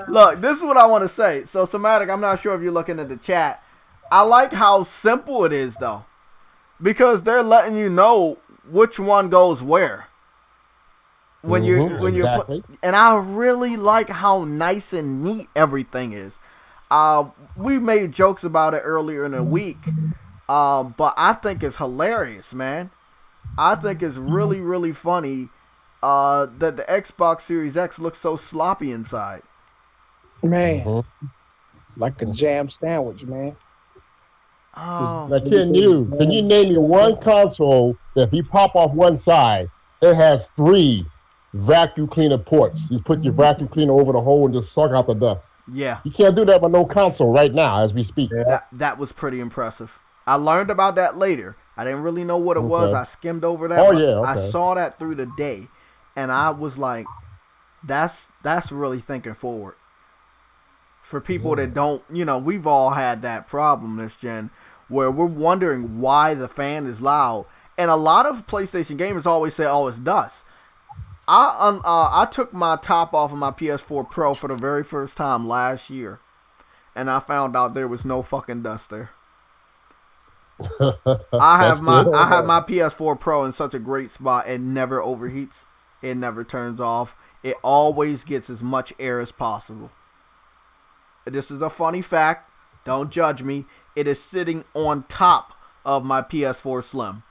Look, this is what I want to say. So, Somatic, I'm not sure if you're looking at the chat. I like how simple it is, though. Because they're letting you know which one goes where. When you're exactly. And I really like how nice and neat everything is. We made jokes about it earlier in the week. But I think it's hilarious, man. I think it's really, really funny. That the Xbox Series X looks so sloppy inside. Man, like a jam sandwich, man. Oh, Now, can you name me one console that if you pop off one side, it has 3 vacuum cleaner ports? You put your vacuum cleaner over the hole and just suck out the dust. yeah. You can't do that with no console right now as we speak. That was pretty impressive. I learned about that later. I didn't really know what it was. I skimmed over that. Oh, yeah, okay. I saw that through the day, and I was like, that's really thinking forward. For people that don't, we've all had that problem this gen, where we're wondering why the fan is loud. And a lot of PlayStation gamers always say, oh, it's dust. I took my top off of my PS4 Pro for the very first time last year, and I found out there was no fucking dust there. I have my PS4 Pro in such a great spot. It never overheats. It never turns off. It always gets as much air as possible. This is a funny fact. Don't judge me. It is sitting on top of my PS4 Slim.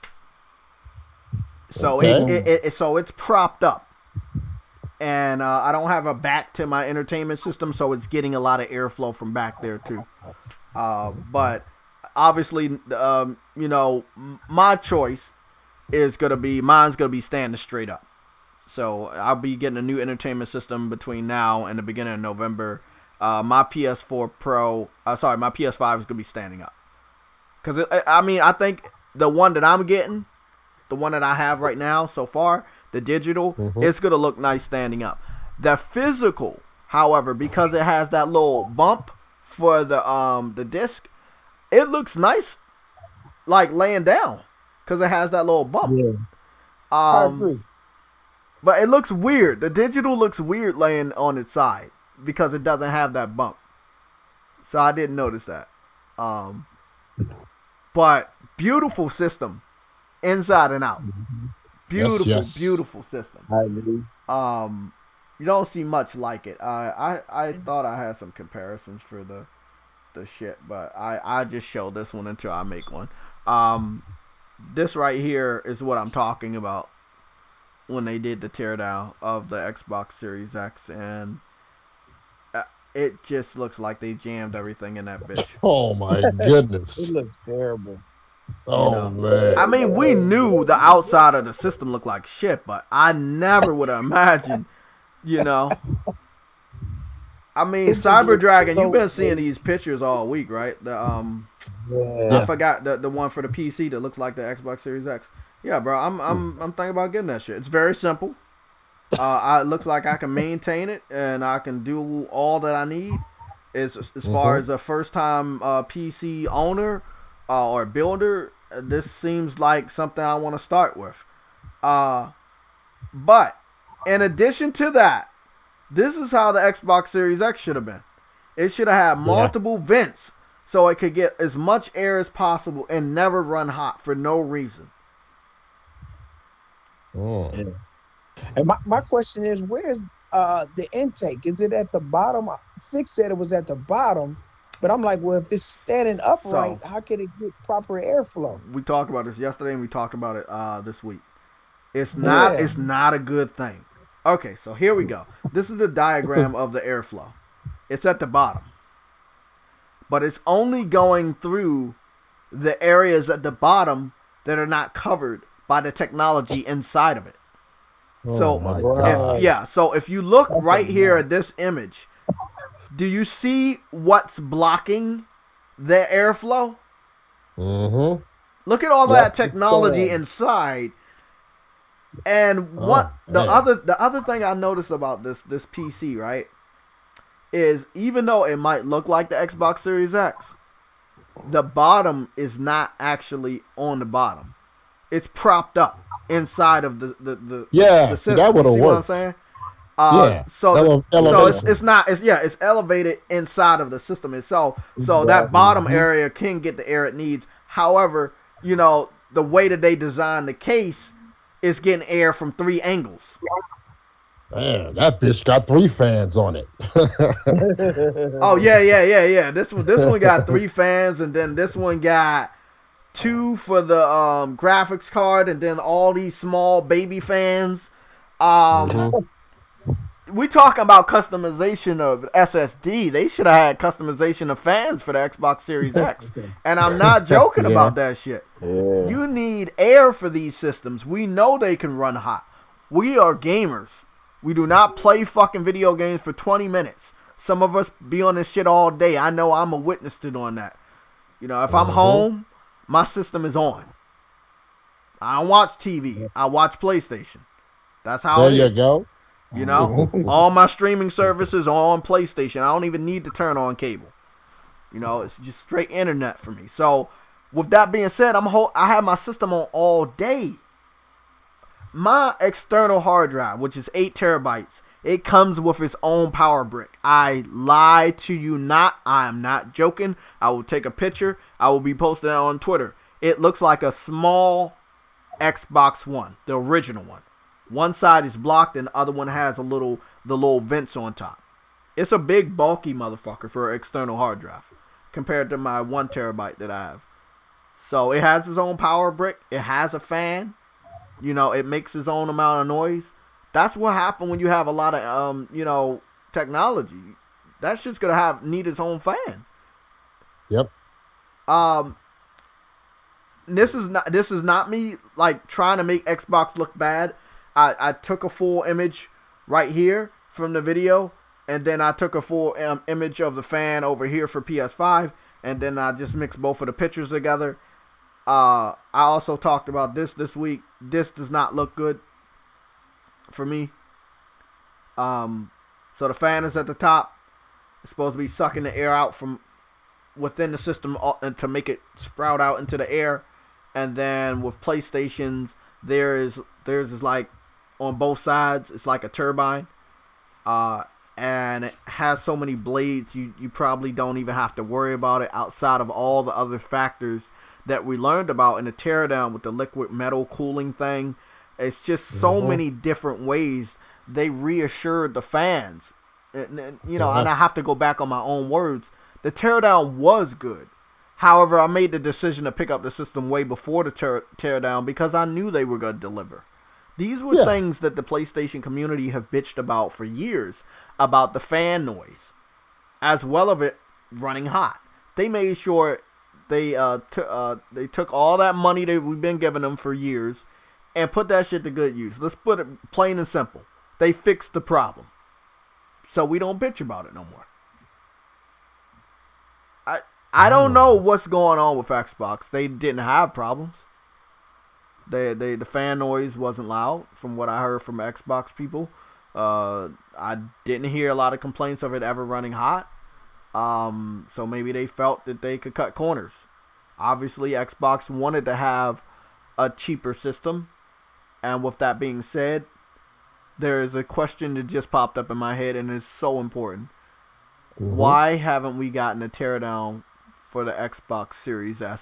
So so it's propped up. And I don't have a back to my entertainment system, so it's getting a lot of airflow from back there too. But obviously, my choice is mine's gonna be standing straight up. So I'll be getting a new entertainment system between now and the beginning of November. My PS4 Pro, my PS5 is gonna be standing up. Cause I think the one that I'm getting, the one that I have right now so far, the digital, it's gonna look nice standing up. The physical, however, because it has that little bump for the disc, it looks nice, like laying down, because it has that little bump. Yeah. I agree. But it looks weird. The digital looks weird laying on its side because it doesn't have that bump. So I didn't notice that. But beautiful system, inside and out. Beautiful, beautiful system. I agree. You don't see much like it. I thought I had some comparisons for the shit, but I just show this one until I make one. This right here is what I'm talking about when they did the teardown of the Xbox Series X, and it just looks like they jammed everything in that bitch. Oh my goodness. It looks terrible. Oh man. I mean, we knew the outside of the system looked like shit, but I never would have imagined, I mean, Cyber Dragon, you've been seeing these pictures all week, right? I forgot the one for the PC that looks like the Xbox Series X. Yeah, bro, I'm thinking about getting that shit. It's very simple. It looks like I can maintain it and I can do all that I need. As far as a first time PC owner or builder, this seems like something I want to start with. But in addition to that, this is how the Xbox Series X should have been. It should have had multiple vents so it could get as much air as possible and never run hot for no reason. Oh. Yeah. And my question is, where's the intake? Is it at the bottom? Six said it was at the bottom, but I'm like, well, if it's standing upright, how can it get proper airflow? We talked about this yesterday, and we talked about it this week. It's not a good thing. Okay, so here we go. This is the diagram of the airflow. It's at the bottom, but it's only going through the areas at the bottom that are not covered by the technology inside of it. Oh my God. So if you look right here at this image, do you see what's blocking the airflow? Mm-hmm. Look at all that technology inside. And the other thing I noticed about this PC, right, is even though it might look like the Xbox Series X, the bottom is not actually on the bottom. It's propped up inside of the system. That would have worked. What I'm saying? So it's elevated inside of the system itself. So that bottom area can get the air it needs. However, the way that they designed the case is getting air from 3 angles. Man, that bitch got 3 fans on it. Oh yeah. This one got 3 fans, and then this one got 2 for the graphics card, and then all these small baby fans. We talking about customization of SSD. They should have had customization of fans for the Xbox Series X. And I'm not joking about that shit. Yeah. You need air for these systems. We know they can run hot. We are gamers. We do not play fucking video games for 20 minutes. Some of us be on this shit all day. I know I'm a witness to doing that. If I'm home, my system is on. I don't watch TV. I watch PlayStation. That's how it is. There you go. All my streaming services are on PlayStation. I don't even need to turn on cable. It's just straight internet for me. So, with that being said, I have my system on all day. My external hard drive, which is 8 terabytes, it comes with its own power brick. I lie to you not. I am not joking. I will take a picture. I will be posting it on Twitter. It looks like a small Xbox One, the original one. One side is blocked and the other one has the little vents on top. It's a big, bulky motherfucker for an external hard drive compared to my 1 terabyte that I have. So it has its own power brick. It has a fan. It makes its own amount of noise. That's what happens when you have a lot of, technology. That shit's going to need its own fan. Yep. This is not me, like, trying to make Xbox look bad. I took a full image right here from the video, and then I took a full image of the fan over here for PS5, and then I just mixed both of the pictures together. I also talked about this week. This does not look good for me. So the fan is at the top. It's supposed to be sucking the air out from within the system and to make it sprout out into the air. And then with PlayStations, theirs is like on both sides. It's like a turbine. And it has so many blades, you probably don't even have to worry about it outside of all the other factors that we learned about in the teardown with the liquid metal cooling thing. It's just so many different ways they reassured the fans. And I have to go back on my own words. The teardown was good. However, I made the decision to pick up the system way before the teardown because I knew they were going to deliver. These were things that the PlayStation community have bitched about for years, about the fan noise, as well as it running hot. They made sure they took all that money that we've been giving them for years and put that shit to good use. Let's put it plain and simple. They fixed the problem. So we don't bitch about it no more. I don't know what's going on with Xbox. They didn't have problems. The fan noise wasn't loud from what I heard from Xbox people. I didn't hear a lot of complaints of it ever running hot. So maybe they felt that they could cut corners. Obviously, Xbox wanted to have a cheaper system. And with that being said, there is a question that just popped up in my head, and it's so important. Mm-hmm. Why haven't we gotten a teardown for the Xbox Series S?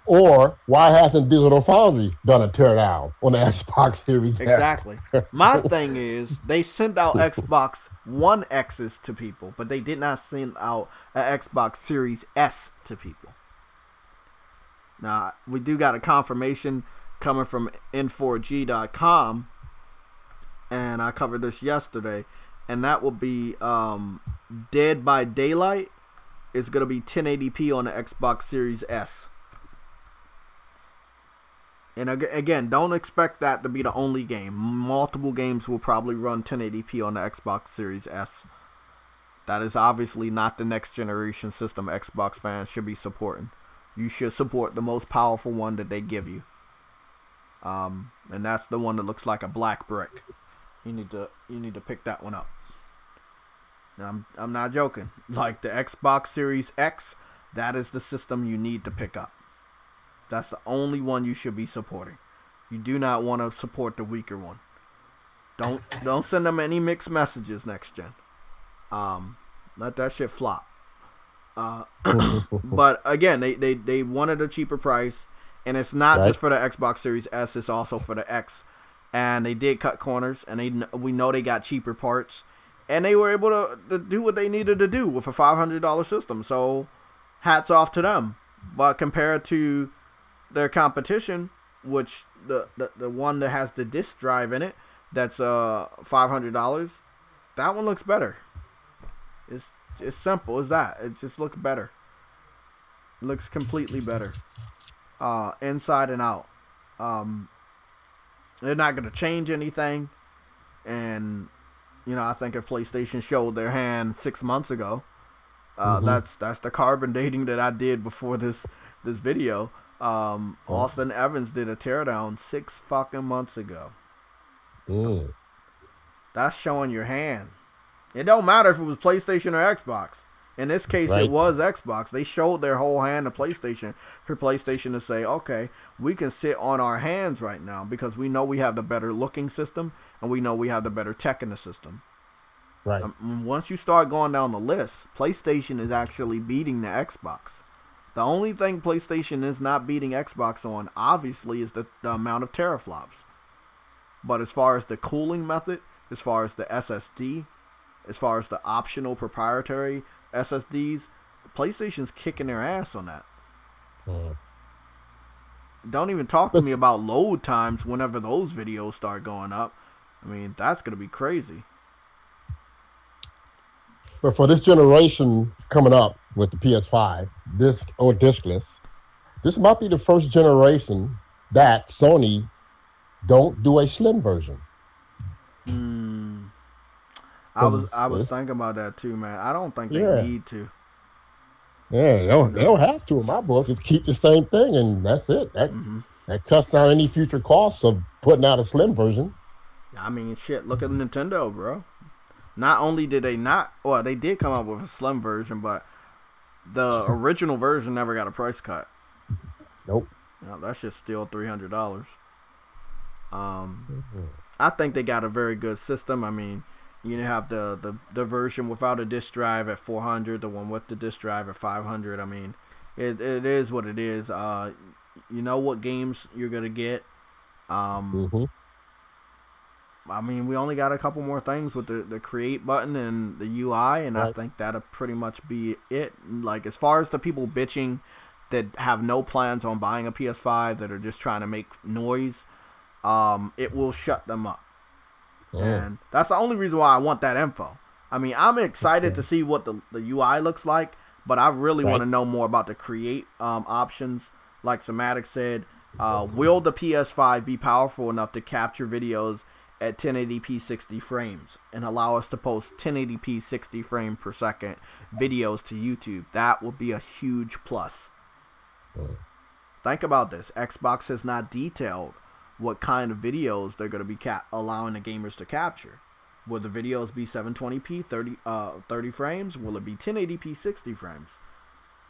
Or why hasn't Digital Foundry done a teardown on the Xbox Series X? Exactly. My thing is, they sent out Xbox One X's to people, but they did not send out an Xbox Series S to people. Now, we do got a confirmation coming from N4G.com, and I covered this yesterday, and that will be Dead by Daylight is going to be 1080p on the Xbox Series S. And again, don't expect that to be the only game. Multiple games will probably run 1080p on the Xbox Series S. That is obviously not the next generation system Xbox fans should be supporting. You should support the most powerful one that they give you. And that's the one that looks like a black brick. You need to pick that one up. Now, I'm not joking. Like the Xbox Series X, that is the system you need to pick up. That's the only one you should be supporting. You do not want to support the weaker one. Don't send them any mixed messages next gen. Let that shit flop. But again, they wanted a cheaper price, and it's not just for the Xbox Series S. It's also for the X. And they did cut corners, and we know they got cheaper parts, and they were able to do what they needed to do with a $500 system. So hats off to them. But compared to their competition, which the one that has the disk drive in it, that's $500. That one looks better. It's simple as that. It just looks better. It looks completely better, inside and out. They're not going to change anything, and I think if PlayStation showed their hand 6 months ago, that's the carbon dating that I did before this video. Austin Evans did a teardown 6 fucking months ago. That's showing your hand. It don't matter if it was PlayStation or Xbox. In this case, it was Xbox. They showed their whole hand to PlayStation for PlayStation to say, okay, we can sit on our hands right now because we know we have the better looking system and we know we have the better tech in the system. Right. Once you start going down the list, PlayStation is actually beating the Xbox. The only thing PlayStation is not beating Xbox on, obviously, is the amount of teraflops. But as far as the cooling method, as far as the SSD, as far as the optional proprietary SSDs, PlayStation's kicking their ass on that. Don't even talk to me about load times whenever those videos start going up. I mean, that's going to be crazy. But for this generation coming up with the PS5, disc or discless, this might be the first generation that Sony don't do a slim version. I was thinking about that too, man. I don't think they need to. Yeah, they don't have to in my book. Just keep the same thing, and that's it. That cuts down any future costs of putting out a slim version. I mean, shit, look at Nintendo, bro. Not only did they they did come up with a slim version, but the original version never got a price cut. Nope. That's just still $300. I think they got a very good system. I mean, you have the version without a disk drive at $400, the one with the disk drive at $500. I mean, it is what it is. You know what games you're gonna get. I mean, we only got a couple more things with the create button and the UI, and I think that'll pretty much be it. Like, as far as the people bitching that have no plans on buying a PS5, that are just trying to make noise, it will shut them up. And that's the only reason why I want that info. I mean, I'm excited to see what the UI looks like, but I really want to know more about the create options. Like Somatic said, will the PS5 be powerful enough to capture videos at 1080p 60 frames and allow us to post 1080p 60 frames per second videos to YouTube? That will be a huge plus. Think about this. Xbox has not detailed what kind of videos they're going to be allowing the gamers to capture. Will the videos be 720p 30 frames? Will it be 1080p 60 frames?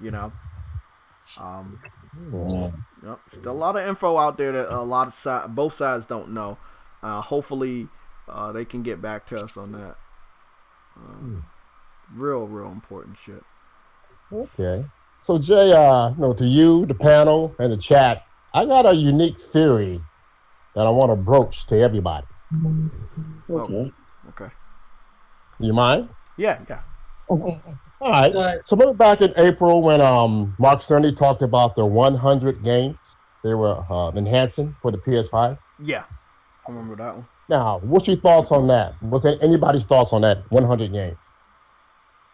Still a lot of info out there that both sides don't know. Hopefully, they can get back to us on that. Real important shit. Okay. So Jay, to you, the panel, and the chat, I got a unique theory that I want to broach to everybody. Okay. Okay. You mind? Yeah. All right. So remember back in April when Mark Cerny talked about the 100 games they were enhancing for the PS5? Yeah. I remember that one. Now, what's your thoughts on that? What's anybody's thoughts on that 100 games?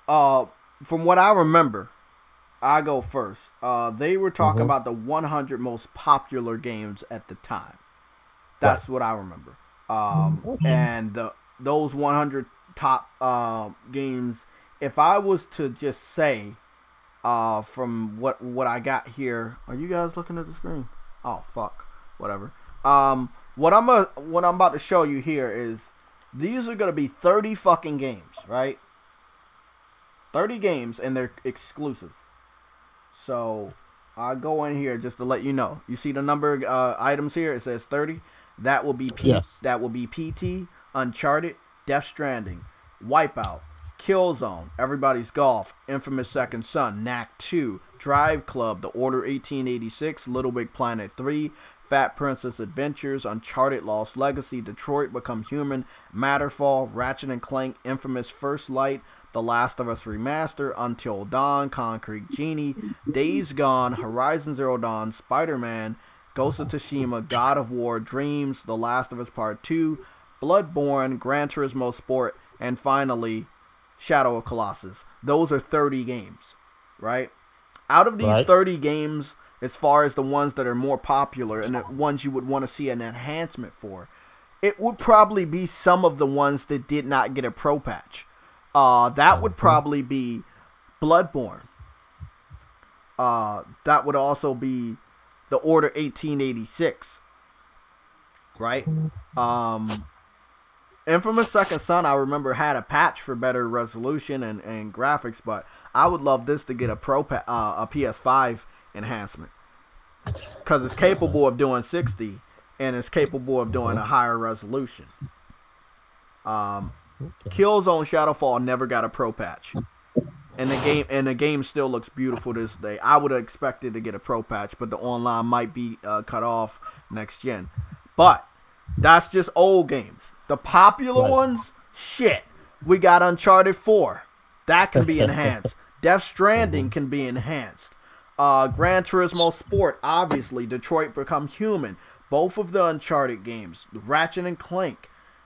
From what I remember, I go first. They were talking about the 100 most popular games at the time. That's what I remember. And those 100 top games, if I was to just say, from what I got here, are you guys looking at the screen? Oh fuck, whatever. What I'm about to show you here is these are gonna be 30 fucking games, right? 30 games, and they're exclusive. So I'll go in here just to let you know. You see the number of items here? It says 30. That will be That will be PT, Uncharted, Death Stranding, Wipeout, Killzone, Everybody's Golf, Infamous Second Son, Knack 2, Drive Club, The Order 1886, Little Big Planet 3, Fat Princess Adventures, Uncharted Lost Legacy, Detroit Become Human, Matterfall, Ratchet and Clank, Infamous First Light, The Last of Us Remaster, Until Dawn, Concrete Genie, Days Gone, Horizon Zero Dawn, Spider-Man, Ghost of Tsushima, God of War, Dreams, The Last of Us Part 2, Bloodborne, Gran Turismo Sport, and finally, Shadow of Colossus. Those are 30 games, right? Out of these 30 games, as far as the ones that are more popular and the ones you would want to see an enhancement for, it would probably be some of the ones that did not get a pro patch. That would probably be Bloodborne. That would also be The Order 1886, right? Infamous Second Son, I remember, had a patch for better resolution and graphics, but I would love this to get a a PS5 enhancement, because it's capable of doing 60 and it's capable of doing a higher resolution. Killzone Shadowfall never got a pro patch, and the game still looks beautiful this day. I would have expected to get a pro patch, but the online might be cut off next gen. But that's just old games. The popular ones, shit. We got Uncharted 4. That can be enhanced. Death Stranding can be enhanced. Gran Turismo Sport, obviously. Detroit Become Human. Both of the Uncharted games. Ratchet and Clank.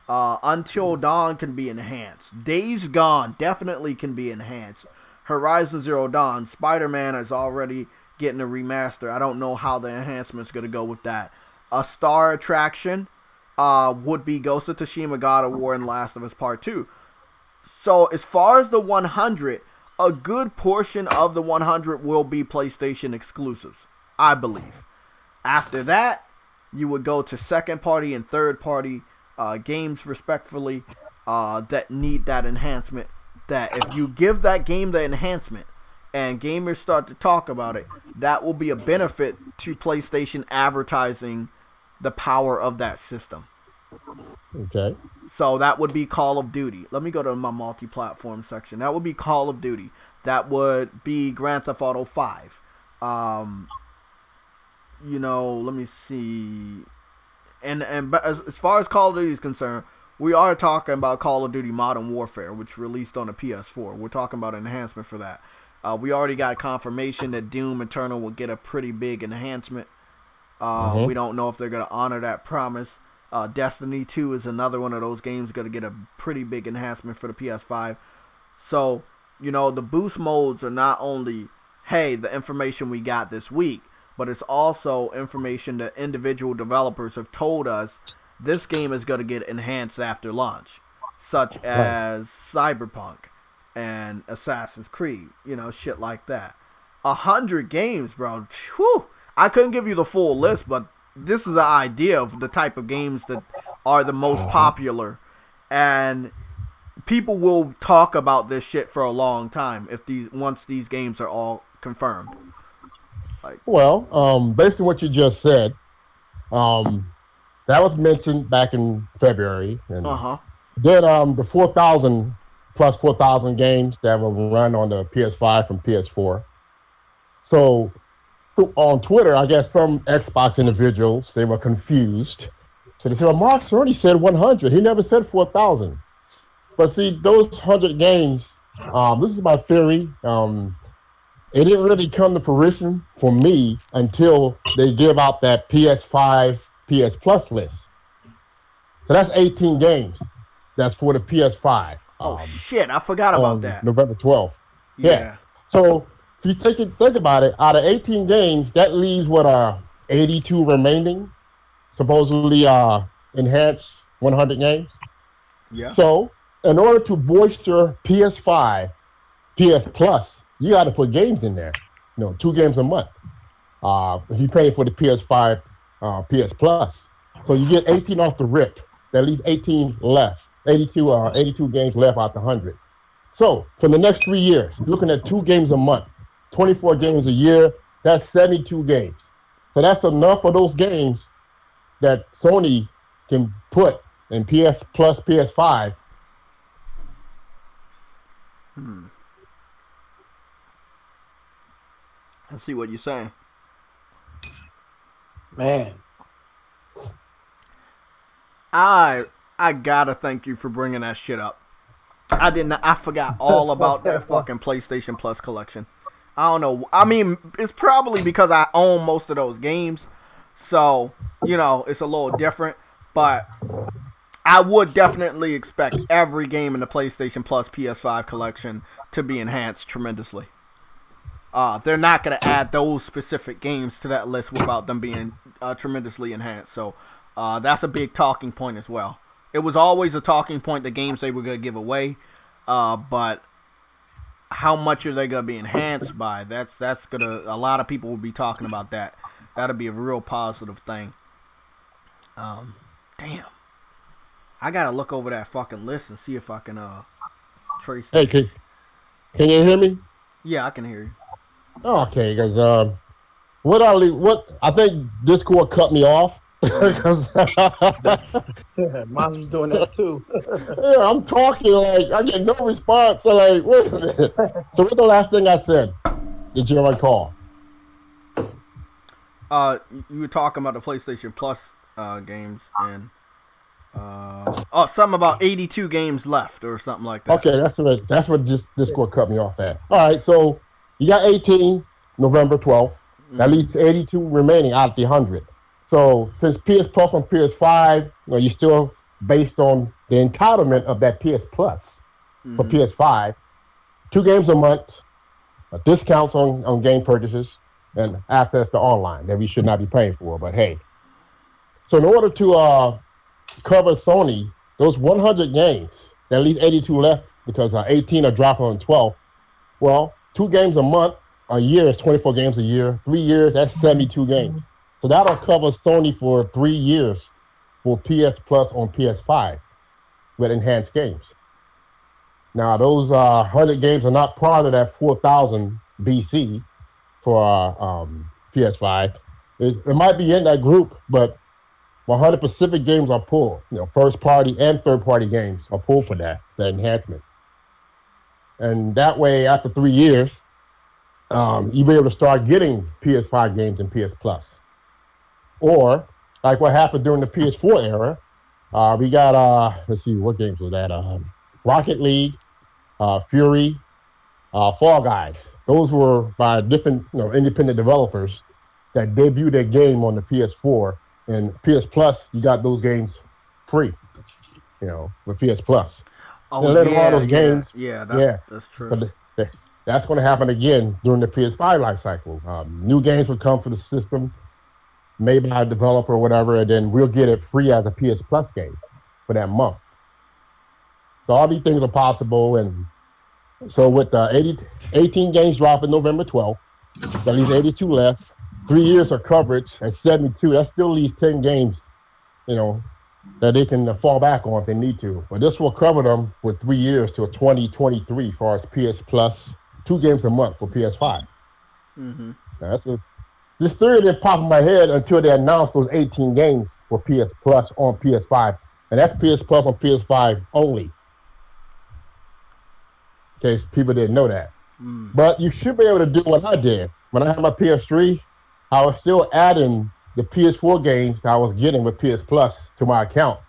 Until Dawn can be enhanced. Days Gone definitely can be enhanced. Horizon Zero Dawn. Spider-Man is already getting a remaster. I don't know how the enhancement's going to go with that. A star attraction would be Ghost of Tsushima, God of War, and Last of Us Part 2. So as far as the 100, a good portion of the 100 will be PlayStation exclusives, I believe. After that, you would go to second-party and third-party games, respectfully, that need that enhancement. That if you give that game the enhancement and gamers start to talk about it, that will be a benefit to PlayStation advertising the power of that system. Okay. So that would be Call of Duty. Let me go to my multi-platform section. That would be Call of Duty. That would be Grand Theft Auto 5. Let me see. But as far as Call of Duty is concerned, we are talking about Call of Duty Modern Warfare, which released on the PS4. We're talking about enhancement for that. We already got confirmation that Doom Eternal will get a pretty big enhancement. We don't know if they're going to honor that promise. Destiny 2 is another one of those games going to get a pretty big enhancement for the PS5. So, the boost modes are not only, hey, the information we got this week, but it's also information that individual developers have told us this game is going to get enhanced after launch, such as Cyberpunk and Assassin's Creed, shit like that. 100 games, bro. Whew. I couldn't give you the full list, but this is an idea of the type of games that are the most popular, and people will talk about this shit for a long time once these games are all confirmed. Based on what you just said, That was mentioned back in February, and Uh-huh. then the 4,000 plus 4,000 games that will run on the PS5 from PS4. So on Twitter, I guess some Xbox individuals, they were confused. So they said, well, Mark Cerny said 100. He never said 4,000. But see, those 100 games, this is my theory. It didn't really come to fruition for me until they give out that PS5, PS Plus list. So that's 18 games. That's for the PS5. Oh shit! I forgot about that. November 12th. Yeah. So if you think about it, out of 18 games, that leaves what are 82 remaining, supposedly enhanced 100 games. Yeah. So in order to bolster PS5, PS Plus, you got to put games in there. 2 games a month. If you pay for the PS5, PS Plus, so you get 18 off the rip. That leaves 18 left. 82 games left out the 100. So for the next 3 years, you're looking at 2 games a month, 24 games a year. That's 72 games. So that's enough of those games that Sony can put in PS Plus, PS5. I see what you're saying. Man. I gotta thank you for bringing that shit up. I forgot all about that fucking PlayStation Plus collection. I don't know. I mean, it's probably because I own most of those games, so it's a little different. But I would definitely expect every game in the PlayStation Plus PS5 collection to be enhanced tremendously. They're not gonna add those specific games to that list without them being tremendously enhanced. So that's a big talking point as well. It was always a talking point, the games they were going to give away, but how much are they going to be enhanced by? That's going to, a lot of people will be talking about that. That'll be a real positive thing. Damn. I got to look over that fucking list and see if I can trace it. Hey, can you hear me? Yeah, I can hear you. Okay, because I think Discord cut me off. Mine was doing that too. Yeah, I'm talking like I get no response. So like, wait a minute. So what's the last thing I said? Did you recall? You were talking about the PlayStation Plus games and something about 82 games left or something like that. Okay, that's what Discord cut me off at. All right, so you got 18 November 12th. At least 82 remaining out of the 100. So since PS Plus on PS5, you're still based on the entitlement of that PS Plus for PS5. 2 games a month, discounts on game purchases, and access to online that we should not be paying for. But hey, so in order to cover Sony, those 100 games, at least 82 left because 18 are dropping on 12. Well, 2 games a month, a year is 24 games a year. 3 years, that's 72 games. So that'll cover Sony for 3 years for PS Plus on PS5 with enhanced games. Now, those 100 games are not part of that 4,000 BC for PS5. It might be in that group, but 100 Pacific games are pulled. First party and third party games are pulled for that enhancement. And that way, after 3 years, you'll be able to start getting PS5 games in PS Plus. Or, like what happened during the PS4 era, we got, let's see, what games was that? Rocket League, Fury, Fall Guys. Those were by different independent developers that debuted their game on the PS4. And PS Plus, you got those games free, with PS Plus. Oh, and later on, those games, that's true. But that's going to happen again during the PS5 life cycle. New games will come to the system, made by a developer or whatever, and then we'll get it free as a PS Plus game for that month. So all these things are possible, and so with the 18 games dropping November 12th, that leaves 82 left. 3 years of coverage at 72. That still leaves 10 games, that they can fall back on if they need to. But this will cover them for 3 years till 2023 as far as PS Plus, 2 games a month for PS5. Mm-hmm. Now, this theory didn't pop in my head until they announced those 18 games for PS Plus on PS5, and that's PS Plus on PS5 only. In case people didn't know that. But you should be able to do what I did. When I had my PS3, I was still adding the PS4 games that I was getting with PS Plus to my account.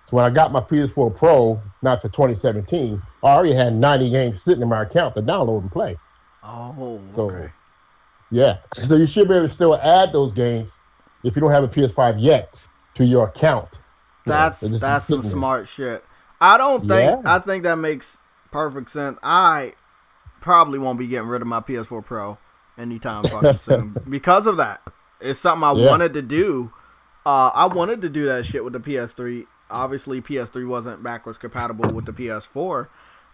So when I got my PS4 Pro, not to 2017, I already had 90 games sitting in my account to download and play. Oh, so, okay. Yeah. So you should be able to still add those games if you don't have a PS5 yet to your account. That's some smart shit. I think that makes perfect sense. I probably won't be getting rid of my PS4 Pro anytime fucking soon because of that. It's something I wanted to do. I wanted to do that shit with the PS3. Obviously, PS3 wasn't backwards compatible with the PS4,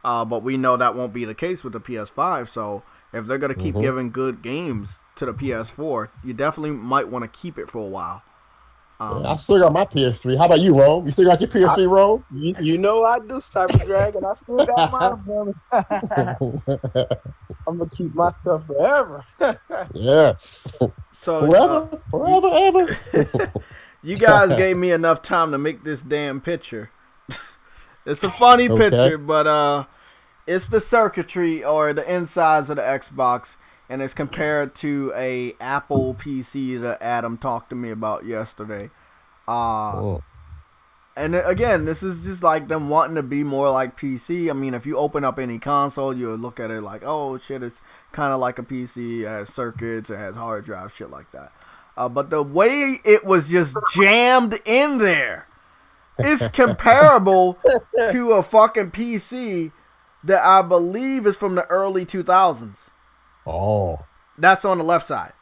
but we know that won't be the case with the PS5. So if they're gonna keep giving good games to the PS4, you definitely might want to keep it for a while. I still got my PS3. How about you, Ro? You still got your PS3, Ro? You know I do, Cyber Dragon. I still got mine, brother. I'm gonna keep my stuff forever. Yes. So forever, ever. You guys gave me enough time to make this damn picture. It's a funny picture, but it's the circuitry or the insides of the Xbox, and it's compared to a Apple PC that Adam talked to me about yesterday. And again, this is just like them wanting to be more like PC. I mean, if you open up any console, you'll look at it like, oh shit, it's kind of like a PC. It has circuits, it has hard drive, shit like that. But the way it was just jammed in there is comparable to a fucking PC that I believe is from the early 2000s. Oh. That's on the left side.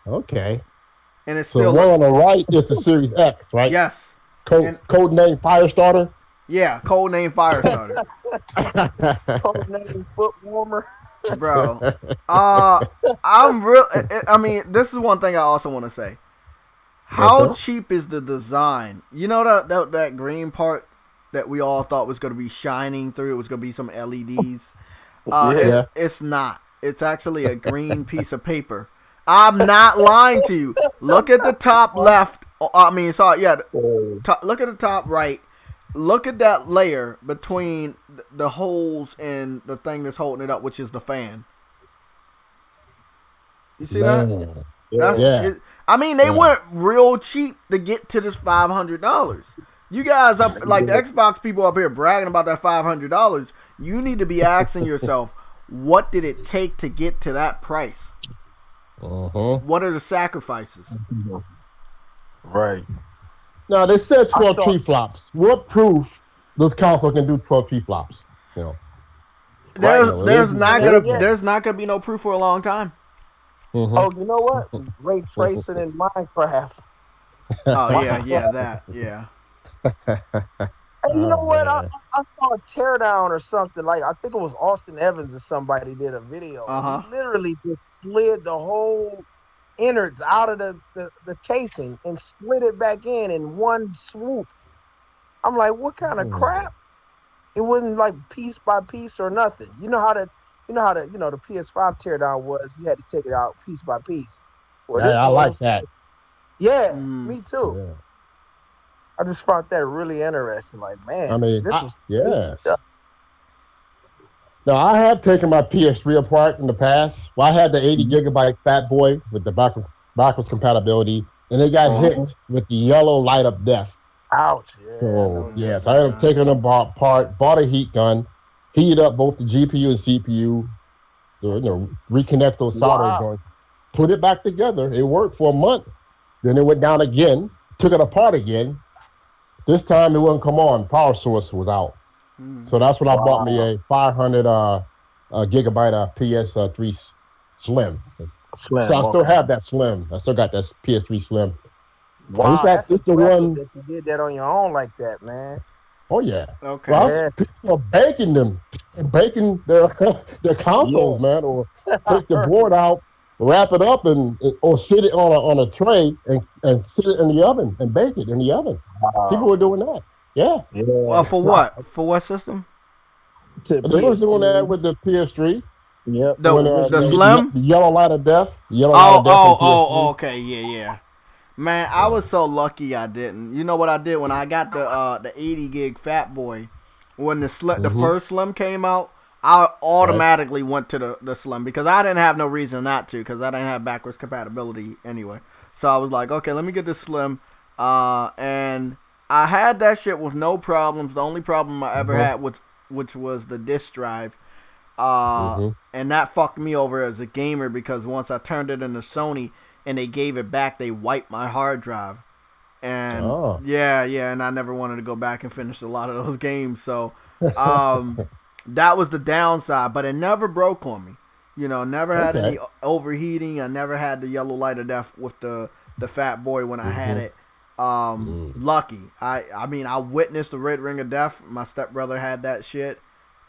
Okay. And it's so still one on the right is the Series X, right? Yes. Code name Firestarter? Yeah, code name Firestarter. Code name Foot Warmer. Bro. I mean, this is one thing I also want to say. How cheap is the design? You know that green part that we all thought was going to be shining through? It was going to be some LEDs. It's not. It's actually a green piece of paper. I'm not lying to you. Look at the top left. Look at the top right. Look at that layer between the holes and the thing that's holding it up, which is the fan. You see that? Yeah. I mean, they went real cheap to get to this $500. You guys up like the Xbox people up here bragging about that $500. You need to be asking yourself, what did it take to get to that price? What are the sacrifices? Right. Now they said 12 tree flops. What proof this console can do 12 tree flops? You know. There's not gonna be no proof for a long time. Oh, you know what? Ray tracing in Minecraft. Oh yeah. And you know what? I saw a teardown or something. Like I think it was Austin Evans or somebody did a video. He literally just slid the whole innards out of the casing and slid it back in one swoop. I'm like, what kind of crap? It wasn't like piece by piece or nothing. You know how the PS5 teardown was. You had to take it out piece by piece. Well, I like that. Yeah, me too. Yeah. I just found that really interesting. Like, man, this was stuff. Now, I have taken my PS3 apart in the past. Well, I had the 80 gigabyte Fat Boy with the backwards compatibility, and it got hit with the yellow light up death. Ouch. So I ended up taking them apart, bought a heat gun, heated up both the GPU and CPU, so, reconnect those solder joints, put it back together. It worked for a month. Then it went down again, took it apart again. This time it wouldn't come on. Power source was out. So that's when I bought me a 500 gigabyte PS3 Slim. So I still have that Slim. I still got that PS3 Slim. Wow, that's the one that you did that on your own like that, man. Oh yeah. Okay. Well, people are baking their consoles, man, or take the board out, wrap it up, or sit it on a tray and sit it in the oven and bake it in the oven. Wow. People were doing that. Yeah. Well, for what? For what system? They were doing that with the PS3. Yep. The When the you get Slim. the yellow light of death, the yellow light of death in PS3. Okay, yeah. Man, I was so lucky I didn't. You know what I did when I got the 80 gig Fat Boy? When the first Slim came out, I automatically went to the Slim because I didn't have no reason not to because I didn't have backwards compatibility anyway. So I was like, okay, let me get this Slim. And I had that shit with no problems. The only problem I ever had which was the disk drive. And that fucked me over as a gamer because once I turned it into Sony and they gave it back, they wiped my hard drive. And yeah, and I never wanted to go back and finish a lot of those games. So that was the downside, but it never broke on me. You know, never had any overheating. I never had the yellow light of death with the Fat Boy when I had it. Lucky. I mean, I witnessed the Red Ring of Death. My stepbrother had that shit.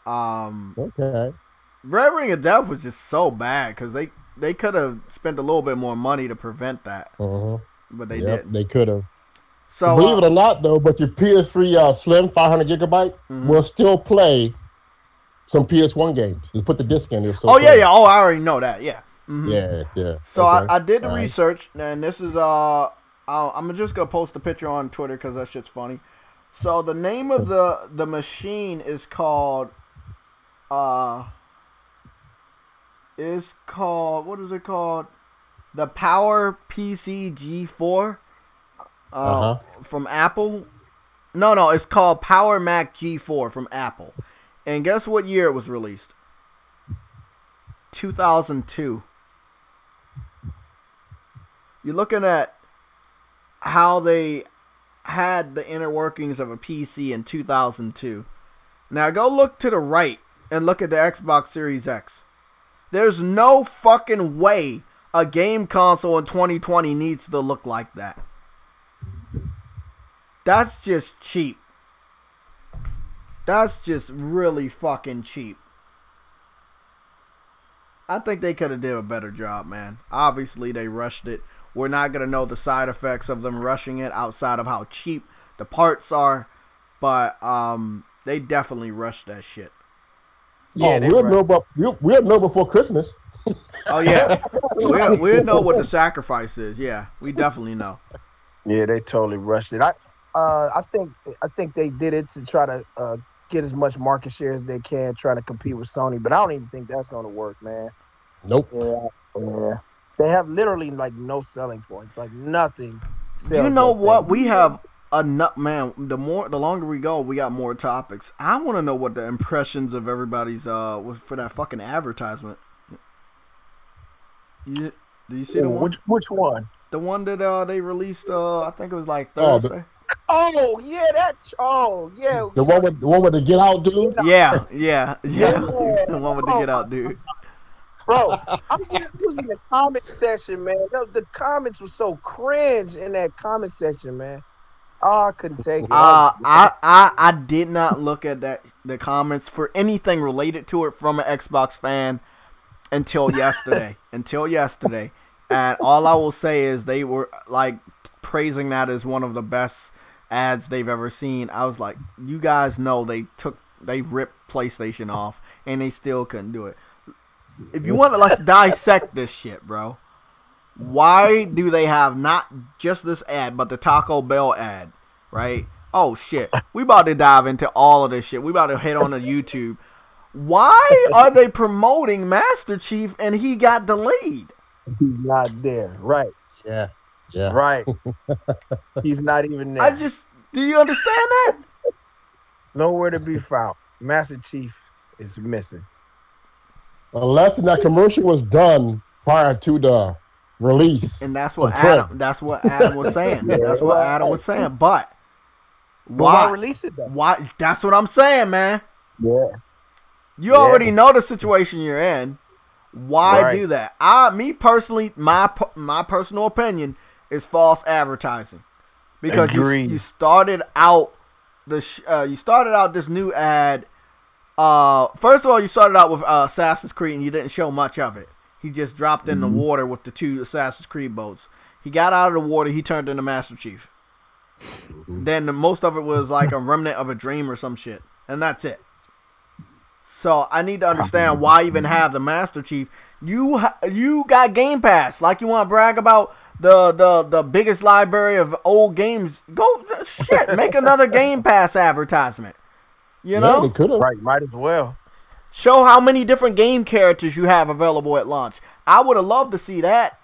Red Ring of Death was just so bad because they could have spent a little bit more money to prevent that, but they didn't. They could have. So believe it or not, though, but your PS3 Slim 500 gigabyte will still play some PS1 games. Just put the disc in there. Oh yeah. Oh, I already know that. Yeah. Yeah. So I did the research, and this is I'm just gonna post a picture on Twitter because that shit's funny. So the name of the machine is called what is it called? The Power PC G4 from Apple. No, it's called Power Mac G4 from Apple. And guess what year it was released? 2002. You're looking at how they had the inner workings of a PC in 2002. Now go look to the right and look at the Xbox Series X. There's no fucking way a game console in 2020 needs to look like that. That's just cheap. That's just really fucking cheap. I think they could have did a better job, man. Obviously, they rushed it. We're not going to know the side effects of them rushing it outside of how cheap the parts are. But they definitely rushed that shit. Yeah, we'll know before Christmas. Oh, yeah. We'll know what the sacrifice is. Yeah, we definitely know. Yeah, they totally rushed it. I think they did it to try to get as much market share as they can, try to compete with Sony. But I don't even think that's going to work, man. Nope. Yeah. They have literally like no selling points, like nothing sells. You know what? We have enough, man. The longer we go, we got more topics. I want to know what the impressions of everybody's was for that fucking advertisement. Do you see the one? Which one? The one that they released. I think it was like Thursday. The one with the Get Out dude. Yeah. The one with the Get Out dude. Bro, I was in the comment section, man. The comments were so cringe in that comment section, man. Oh, I couldn't take it. I did not look at the comments for anything related to it from an Xbox fan until yesterday. And all I will say is they were like praising that as one of the best ads they've ever seen. I was like, you guys know they ripped PlayStation off and they still couldn't do it. If you want to like dissect this shit, bro, why do they have not just this ad, but the Taco Bell ad, right? Oh shit, we about to dive into all of this shit. We about to hit on the YouTube. Why are they promoting Master Chief and he got delayed? He's not there, right? Yeah. Right. He's not even there. Do you understand that? Nowhere to be found. Master Chief is missing. Unless that commercial was done prior to the release. And that's what Adam was saying. That's what Adam was saying. But why release it though? Why? That's what I'm saying, man. Yeah. You already know the situation you're in. Why do that? Me personally, my personal opinion is false advertising. Because you started out this new ad. First of all, you started out with Assassin's Creed and you didn't show much of it. He just dropped in the water with the 2 Assassin's Creed boats. He got out of the water, he turned into Master Chief. Then most of it was like a remnant of a dream or some shit. And that's it. So I need to understand why even have the Master Chief. You got Game Pass. Like you want to brag about the biggest library of old games. Go shit. Make another Game Pass advertisement. You know? They could have. Right, might as well. Show how many different game characters you have available at launch. I would have loved to see that.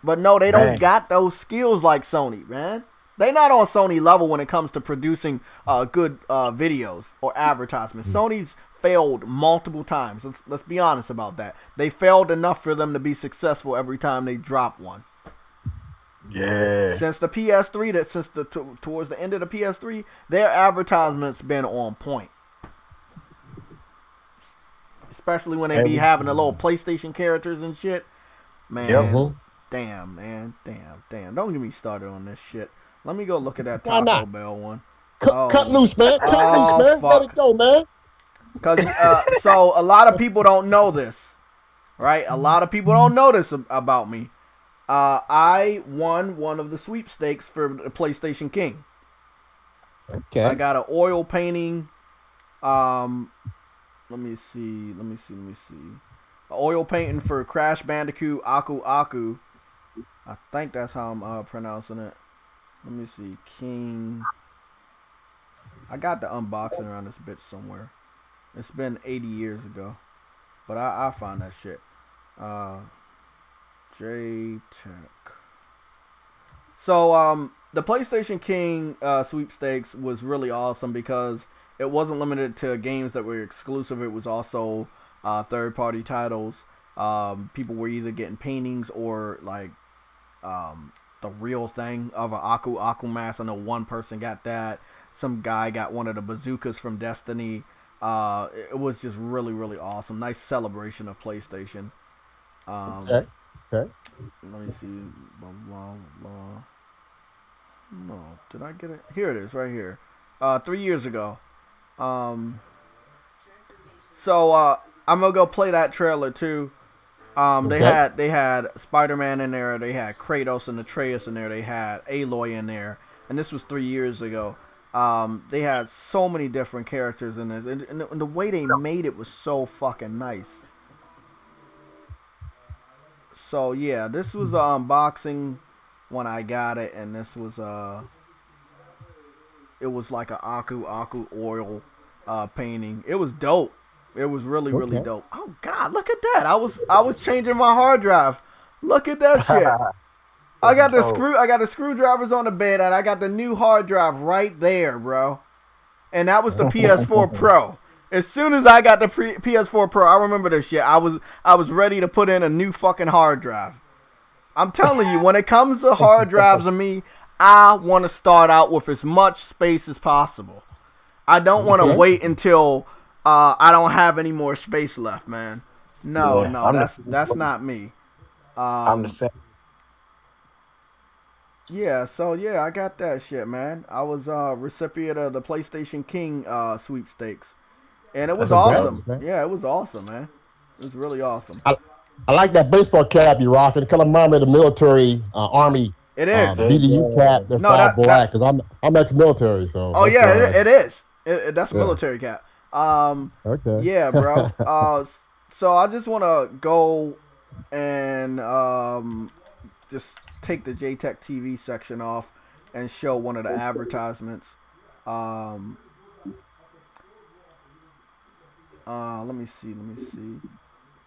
But no, they don't got those skills like Sony, man. They not on Sony level when it comes to producing good videos or advertisements. Sony's failed multiple times. Let's be honest about that. They failed enough for them to be successful every time they drop one. Yeah. Since the PS3, towards the end of the PS3, their advertisements been on point. Especially when they be having the little PlayStation characters and shit. Man, damn, man, damn. Don't get me started on this shit. Let me go look at that Taco Bell one. Cut loose, man. Cut loose, man. Fuck. Let it go, man. Cause so a lot of people don't know this, right? A lot of people don't know this about me. I won one of the sweepstakes for the PlayStation King. Okay. I got an oil painting. Let me see. An oil painting for Crash Bandicoot Aku Aku. I think that's how I'm pronouncing it. Let me see. King. I got the unboxing around this bitch somewhere. It's been 80 years ago. But I'll find that shit. JayTech. So, the PlayStation King sweepstakes was really awesome because it wasn't limited to games that were exclusive. It was also third-party titles. People were either getting paintings or, like, the real thing of an Aku Aku mask. I know one person got that. Some guy got one of the bazookas from Destiny. It was just really, really awesome. Nice celebration of PlayStation. Okay. Let me see. No, did I get it? Here it is, right here. 3 years ago. So I'm gonna go play that trailer too. They had Spider-Man in there. They had Kratos and Atreus in there. They had Aloy in there, and this was 3 years ago. They had so many different characters in this, and the way they made it was so fucking nice. So yeah, this was unboxing when I got it, and this was it was like a Aku Aku oil painting. It was dope. It was really, really dope. Oh God, look at that! I was changing my hard drive. Look at that shit. I got the screwdrivers on the bed, and I got the new hard drive right there, bro. And that was the PS4 Pro. As soon as I got the PS4 Pro, I remember this shit. I was ready to put in a new fucking hard drive. I'm telling you, when it comes to hard drives and me, I want to start out with as much space as possible. I don't want to wait until I don't have any more space left, man. No, that's not me. I'm the same. Yeah, so yeah, I got that shit, man. I was recipient of the PlayStation King sweepstakes, and it was awesome. Yeah, it was awesome, man. It was really awesome. I like that baseball cap you rocking. It kind of reminds me of the military Army. It is BDU cap that's all black because I'm ex-military, so. Oh yeah, it is. That's a military cap. Okay. Yeah, bro. So I just want to go and just take the JaytechTV section off and show one of the advertisements. Let me see.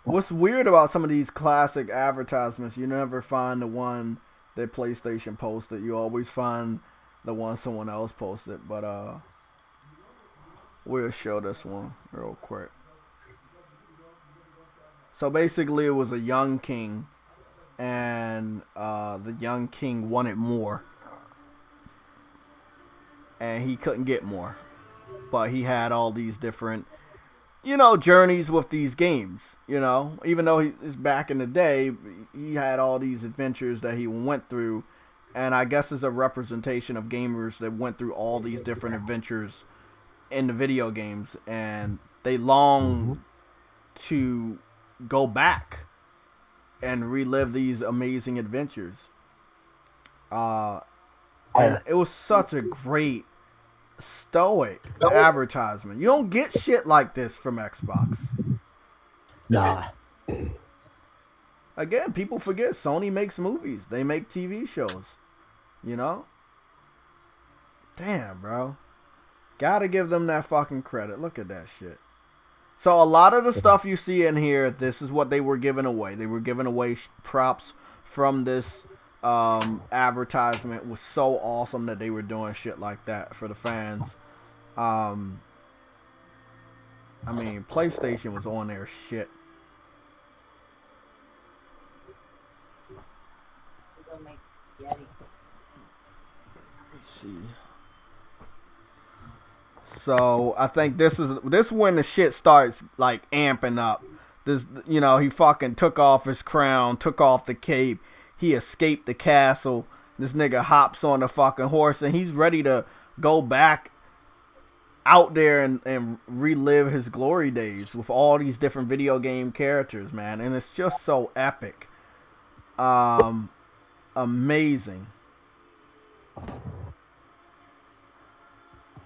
What's weird about some of these classic advertisements, you never find the one that PlayStation posted. You always find the one someone else posted. But we'll show this one real quick. So basically it was a young king, and the young king wanted more, and he couldn't get more, but he had all these different, journeys with these games. Even though he's back in the day, he had all these adventures that he went through, and I guess it's a representation of gamers that went through all these different adventures in the video games, and they long to go back and relive these amazing adventures. And it was such a great stoic advertisement. You don't get shit like this from Xbox. Nah. Again, people forget Sony makes movies. They make TV shows. You know? Damn, bro. Gotta give them that fucking credit. Look at that shit. So a lot of the stuff you see in here, this is what they were giving away. They were giving away props from this advertisement. It was so awesome that they were doing shit like that for the fans. I mean, PlayStation was on their shit. Let's see. So I think this is when the shit starts like amping up. This, you know, he fucking took off his crown, took off the cape, he escaped the castle. This nigga hops on the fucking horse and he's ready to go back out there and relive his glory days with all these different video game characters, man. And it's just so epic. Amazing.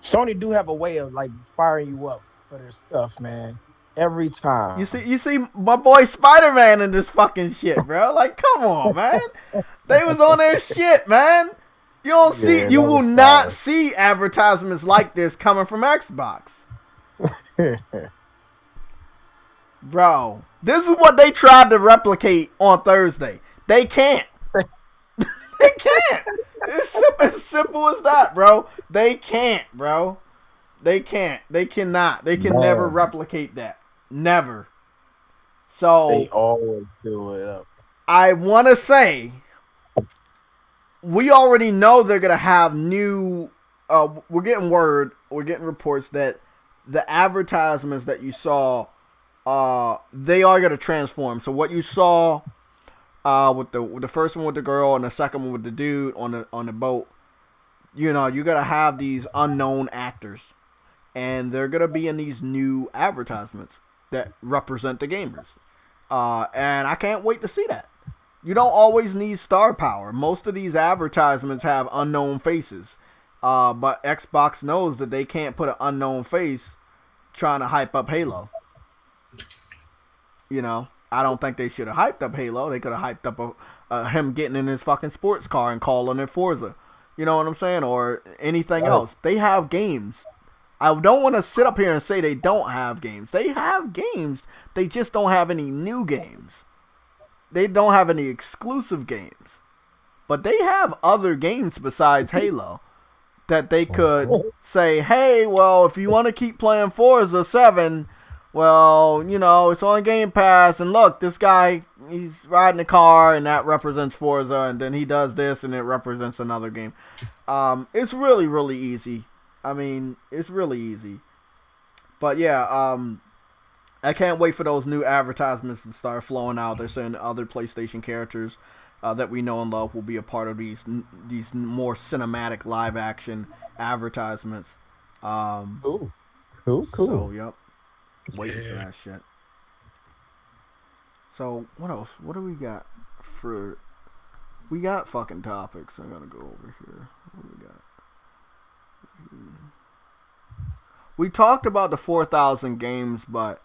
Sony do have a way of like firing you up for their stuff, man. Every time. You see my boy Spider-Man in this fucking shit, bro. Like, come on, man. They was on their shit, man. You don't see, you will not see advertisements like this coming from Xbox. Bro, this is what they tried to replicate on Thursday. They can't. They can't. It's as simple as that, bro. They can't, bro. They can't. They cannot. They can never replicate that. Never. So they always do it up. I want to say we already know they're gonna have new. We're getting reports that the advertisements that you saw, they are gonna transform. So what you saw. With the first one with the girl and the second one with the dude on the boat, you know, you gotta have these unknown actors, and they're gonna be in these new advertisements that represent the gamers, and I can't wait to see that. You don't always need star power. Most of these advertisements have unknown faces, but Xbox knows that they can't put an unknown face trying to hype up Halo. You know. I don't think they should have hyped up Halo. They could have hyped up him getting in his fucking sports car and calling it Forza. You know what I'm saying? Or anything else. They have games. I don't want to sit up here and say they don't have games. They have games. They just don't have any new games. They don't have any exclusive games. But they have other games besides Halo that they could say, hey, well, if you want to keep playing Forza 7... well, you know, it's on Game Pass, and look, this guy, he's riding a car, and that represents Forza, and then he does this, and it represents another game. It's really, really easy. I mean, it's really easy. But, yeah, I can't wait for those new advertisements to start flowing out. They're saying other PlayStation characters that we know and love will be a part of these more cinematic live-action advertisements. Cool. So, yep. Waiting for that shit. So, what else? What do we got for... we got fucking topics. I gotta go over here. What do we got? We talked about the 4,000 games, but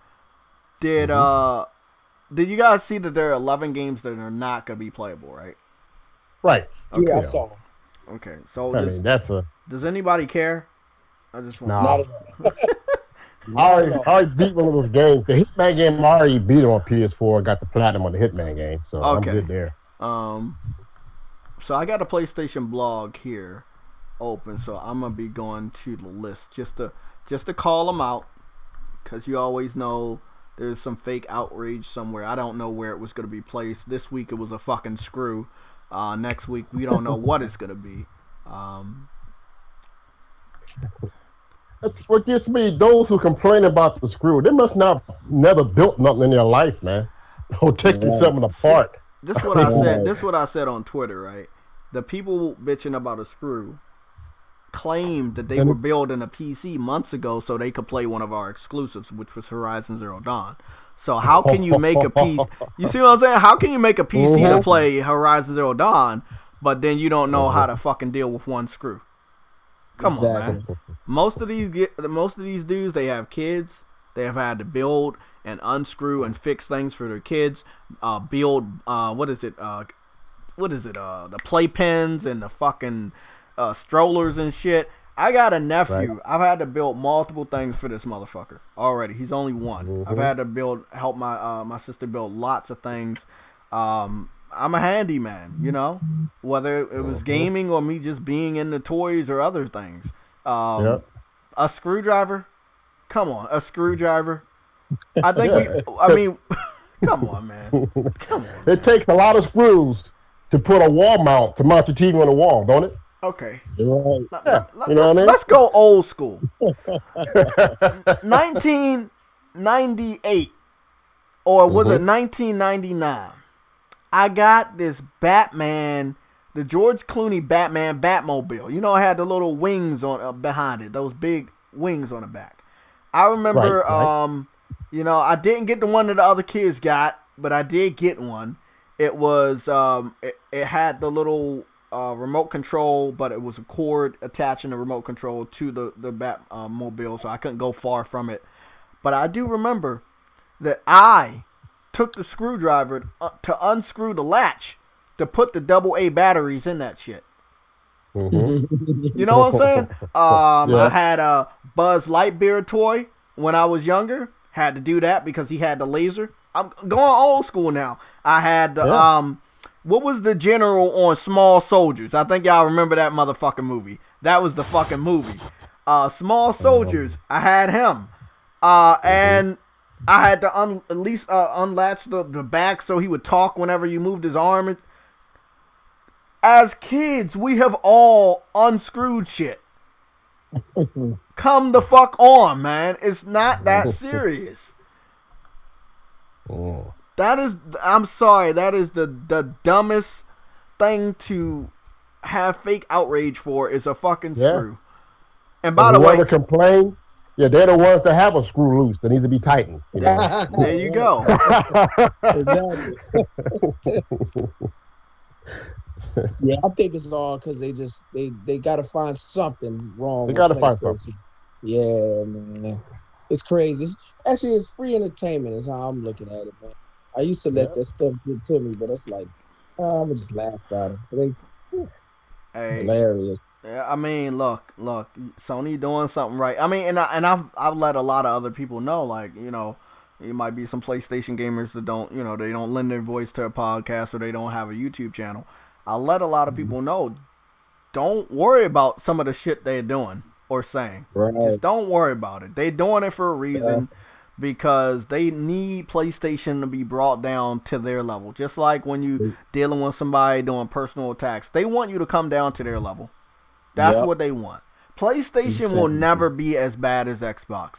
did you guys see that there are 11 games that are not gonna be playable, right? Right. Okay. Yeah, I saw. Okay, so I mean, that's a... does anybody care? I just want Not at all. I already beat one of those games. The Hitman game, I already beat it on PS4. Got the platinum on the Hitman game, so I'm good there. So I got a PlayStation blog here open, so I'm gonna be going to the list just to call them out, because you always know there's some fake outrage somewhere. I don't know where it was gonna be placed. This week it was a fucking screw. Next week we don't know what it's gonna be. That's what gets me. Those who complain about the screw, they must not never built nothing in their life, man. Don't take something apart. This is what I said. This is what I said on Twitter, right? The people bitching about a screw claimed that they were building a PC months ago so they could play one of our exclusives, which was Horizon Zero Dawn. So how can you make a PC? You see what I'm saying? How can you make a PC to play Horizon Zero Dawn, but then you don't know how to fucking deal with one screw? Come on, Exactly. man. Most of these dudes, they have kids. They have had to build and unscrew and fix things for their kids. Build what is it? The playpens and the fucking strollers and shit. I got a nephew. Right. I've had to build multiple things for this motherfucker already. He's only one. Mhm. I've had to help my sister build lots of things. I'm a handyman, you know, whether it was gaming or me just being into toys or other things. Yep. A screwdriver? Come on, a screwdriver. I think I mean, come on, man. Come on. It takes a lot of screws to put a wall mount to mount your TV on the wall, don't it? Okay. Right. Yeah. You know what I mean? Let's go old school. 1998, or was it 1999? I got this Batman, the George Clooney Batman Batmobile. You know, it had the little wings on behind it, those big wings on the back. I remember, Right. you know, I didn't get the one that the other kids got, but I did get one. It was, it had the little remote control, but it was a cord attaching the remote control to the Batmobile, so I couldn't go far from it. But I do remember that I took the screwdriver to unscrew the latch to put the AA batteries in that shit. Mhm. You know what I'm saying? Yeah. I had a Buzz Lightyear toy when I was younger. Had to do that because he had the laser. I'm going old school now. I had the what was the general on Small Soldiers? I think y'all remember that motherfucking movie. That was the fucking movie. Small Soldiers. I had him. And I had to at least unlatch the back so he would talk whenever you moved his arm. As kids, we have all unscrewed shit. Come the fuck on, man. It's not that serious. Oh. That is, I'm sorry, that is the dumbest thing to have fake outrage for is a fucking screw. And by the way, whoever complain, yeah, they're the ones that have a screw loose that needs to be tightened. You know? there you go. Exactly. Yeah, I think it's all because they got to find something wrong. They with got to find PlayStation. something. Yeah, man, it's crazy. It's free entertainment. Is how I'm looking at it, man. I used to let that stuff get to me, but it's like I'm gonna just laugh at it. They hilarious. Yeah, I mean, look, Sony doing something right. I mean, and I've let a lot of other people know, like, you know, you might be some PlayStation gamers that don't, you know, they don't lend their voice to a podcast or they don't have a YouTube channel. I let a lot of people know, don't worry about some of the shit they're doing or saying. Right. Just don't worry about it. They're doing it for a reason. Because they need PlayStation to be brought down to their level. Just like when you dealing with somebody doing personal attacks. They want you to come down to their level. That's what they want. PlayStation will never be as bad as Xbox.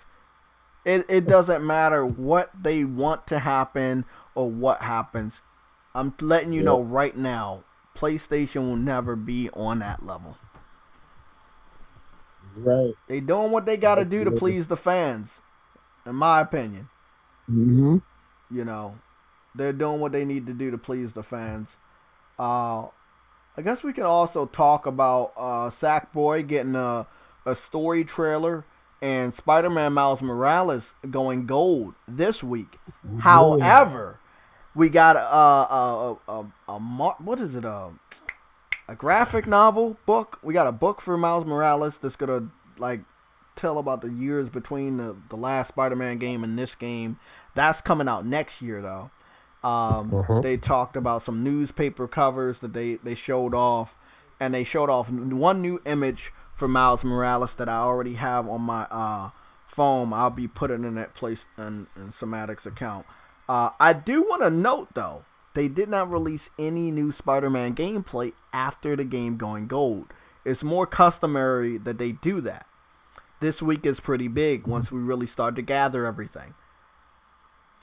It doesn't matter what they want to happen or what happens. I'm letting you know right now, PlayStation will never be on that level. Right. They doing what they got to do to please the fans. In my opinion, Mm-hmm. you know, they're doing what they need to do to please the fans. I guess we can also talk about Sackboy getting a story trailer and Spider-Man Miles Morales going gold this week. Yeah. However, we got what is it? A graphic novel book. We got a book for Miles Morales that's gonna like tell about the years between the last Spider-Man game and this game. That's coming out next year, though. They talked about some newspaper covers that they showed off, and they showed off one new image for Miles Morales that I already have on my phone. I'll be putting in that place in Somatic's account. I do want to note, though, they did not release any new Spider-Man gameplay after the game going gold. It's more customary that they do that. This week is pretty big once we really start to gather everything.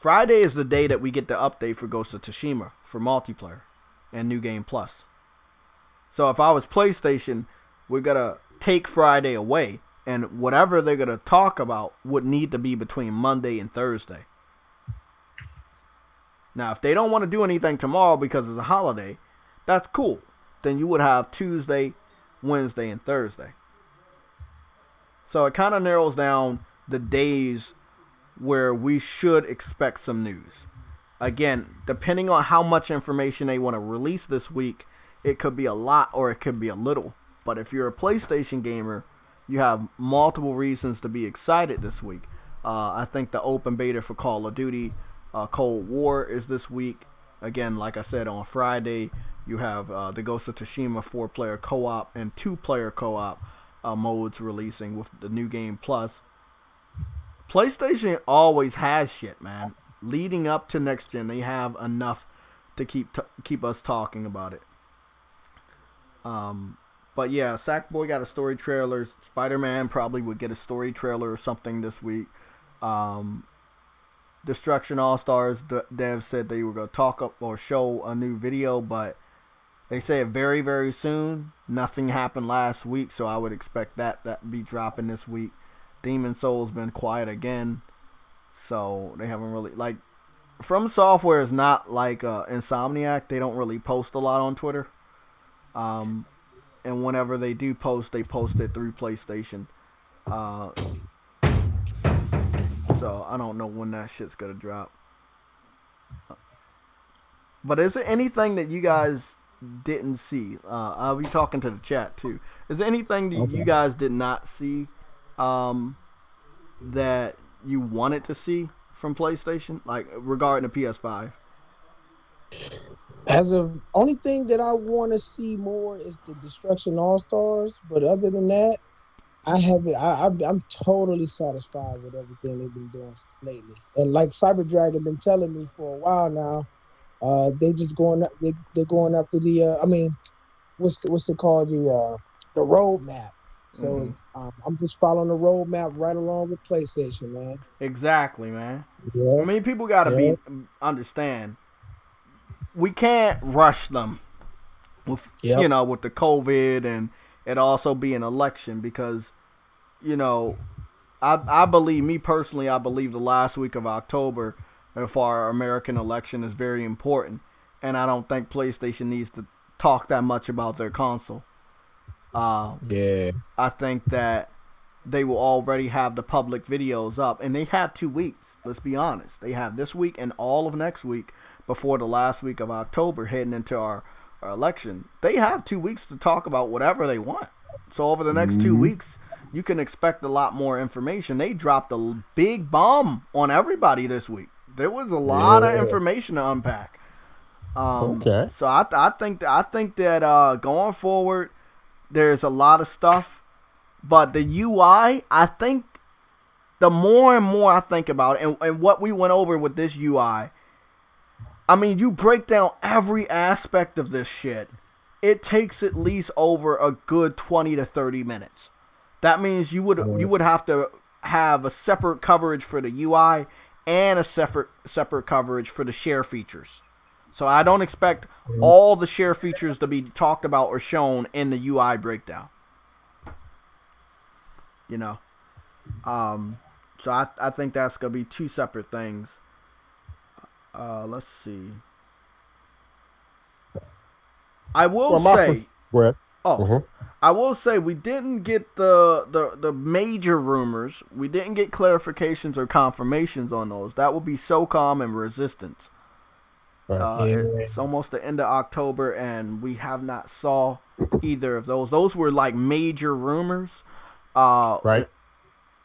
Friday is the day that we get the update for Ghost of Tsushima for multiplayer and New Game Plus. So if I was PlayStation, we're going to take Friday away, and whatever they're going to talk about would need to be between Monday and Thursday. Now, if they don't want to do anything tomorrow because it's a holiday, that's cool. Then you would have Tuesday, Wednesday, and Thursday. So it kind of narrows down the days where we should expect some news. Again, depending on how much information they want to release this week, it could be a lot or it could be a little. But if you're a PlayStation gamer, you have multiple reasons to be excited this week. I think the open beta for Call of Duty Cold War is this week. Again, like I said, on Friday, you have the Ghost of Tsushima 4-player co-op and 2-player co-op modes releasing with the New Game Plus. PlayStation always has shit, man. Leading up to next gen, they have enough to keep us talking about it. But yeah, Sackboy got a story trailer. Spider-Man probably would get a story trailer or something this week. Destruction All-Stars devs said they were going to talk up or show a new video, but they say it very, very soon. Nothing happened last week, so I would expect that to be dropping this week. Demon Soul's been quiet again, so they haven't really, like, From Software is not like Insomniac. They don't really post a lot on Twitter. And whenever they do post, they post it through PlayStation. So I don't know when that shit's gonna drop. But is there anything that you guys didn't see? I'll be talking to the chat too. Is there anything that you guys did not see that you wanted to see from PlayStation, like regarding the PS5? As of only thing that I want to see more is the Destruction All Stars, but other than that, I'm totally satisfied with everything they've been doing lately. And like Cyber Dragon been telling me for a while now, they just going they're going after the what's it called, the roadmap. So I'm just following the roadmap right along with PlayStation, man. Exactly, man. Yeah. I mean, people gotta understand. We can't rush them with with the COVID and it also be an election, because I believe, me personally, I believe the last week of October for our American election is very important, and I don't think PlayStation needs to talk that much about their console. I think that they will already have the public videos up, and they have 2 weeks. Let's be honest. They have this week and all of next week before the last week of October heading into our election. They have 2 weeks to talk about whatever they want. So over the next 2 weeks, you can expect a lot more information. They dropped a big bomb on everybody this week. There was a lot of information to unpack. So I think that going forward, there's a lot of stuff. But the UI, I think the more and more I think about it, and what we went over with this UI, I mean, you break down every aspect of this shit, it takes at least over a good 20 to 30 minutes. That means you would have to have a separate coverage for the UI and a separate coverage for the share features. So I don't expect all the share features to be talked about or shown in the UI breakdown. So I think that's going to be two separate things. Let's see. I will say. I will say we didn't get the major rumors. We didn't get clarifications or confirmations on those. That would be SOCOM and Resistance. It's almost the end of October, and we have not saw either of those. Those were like major rumors. Right.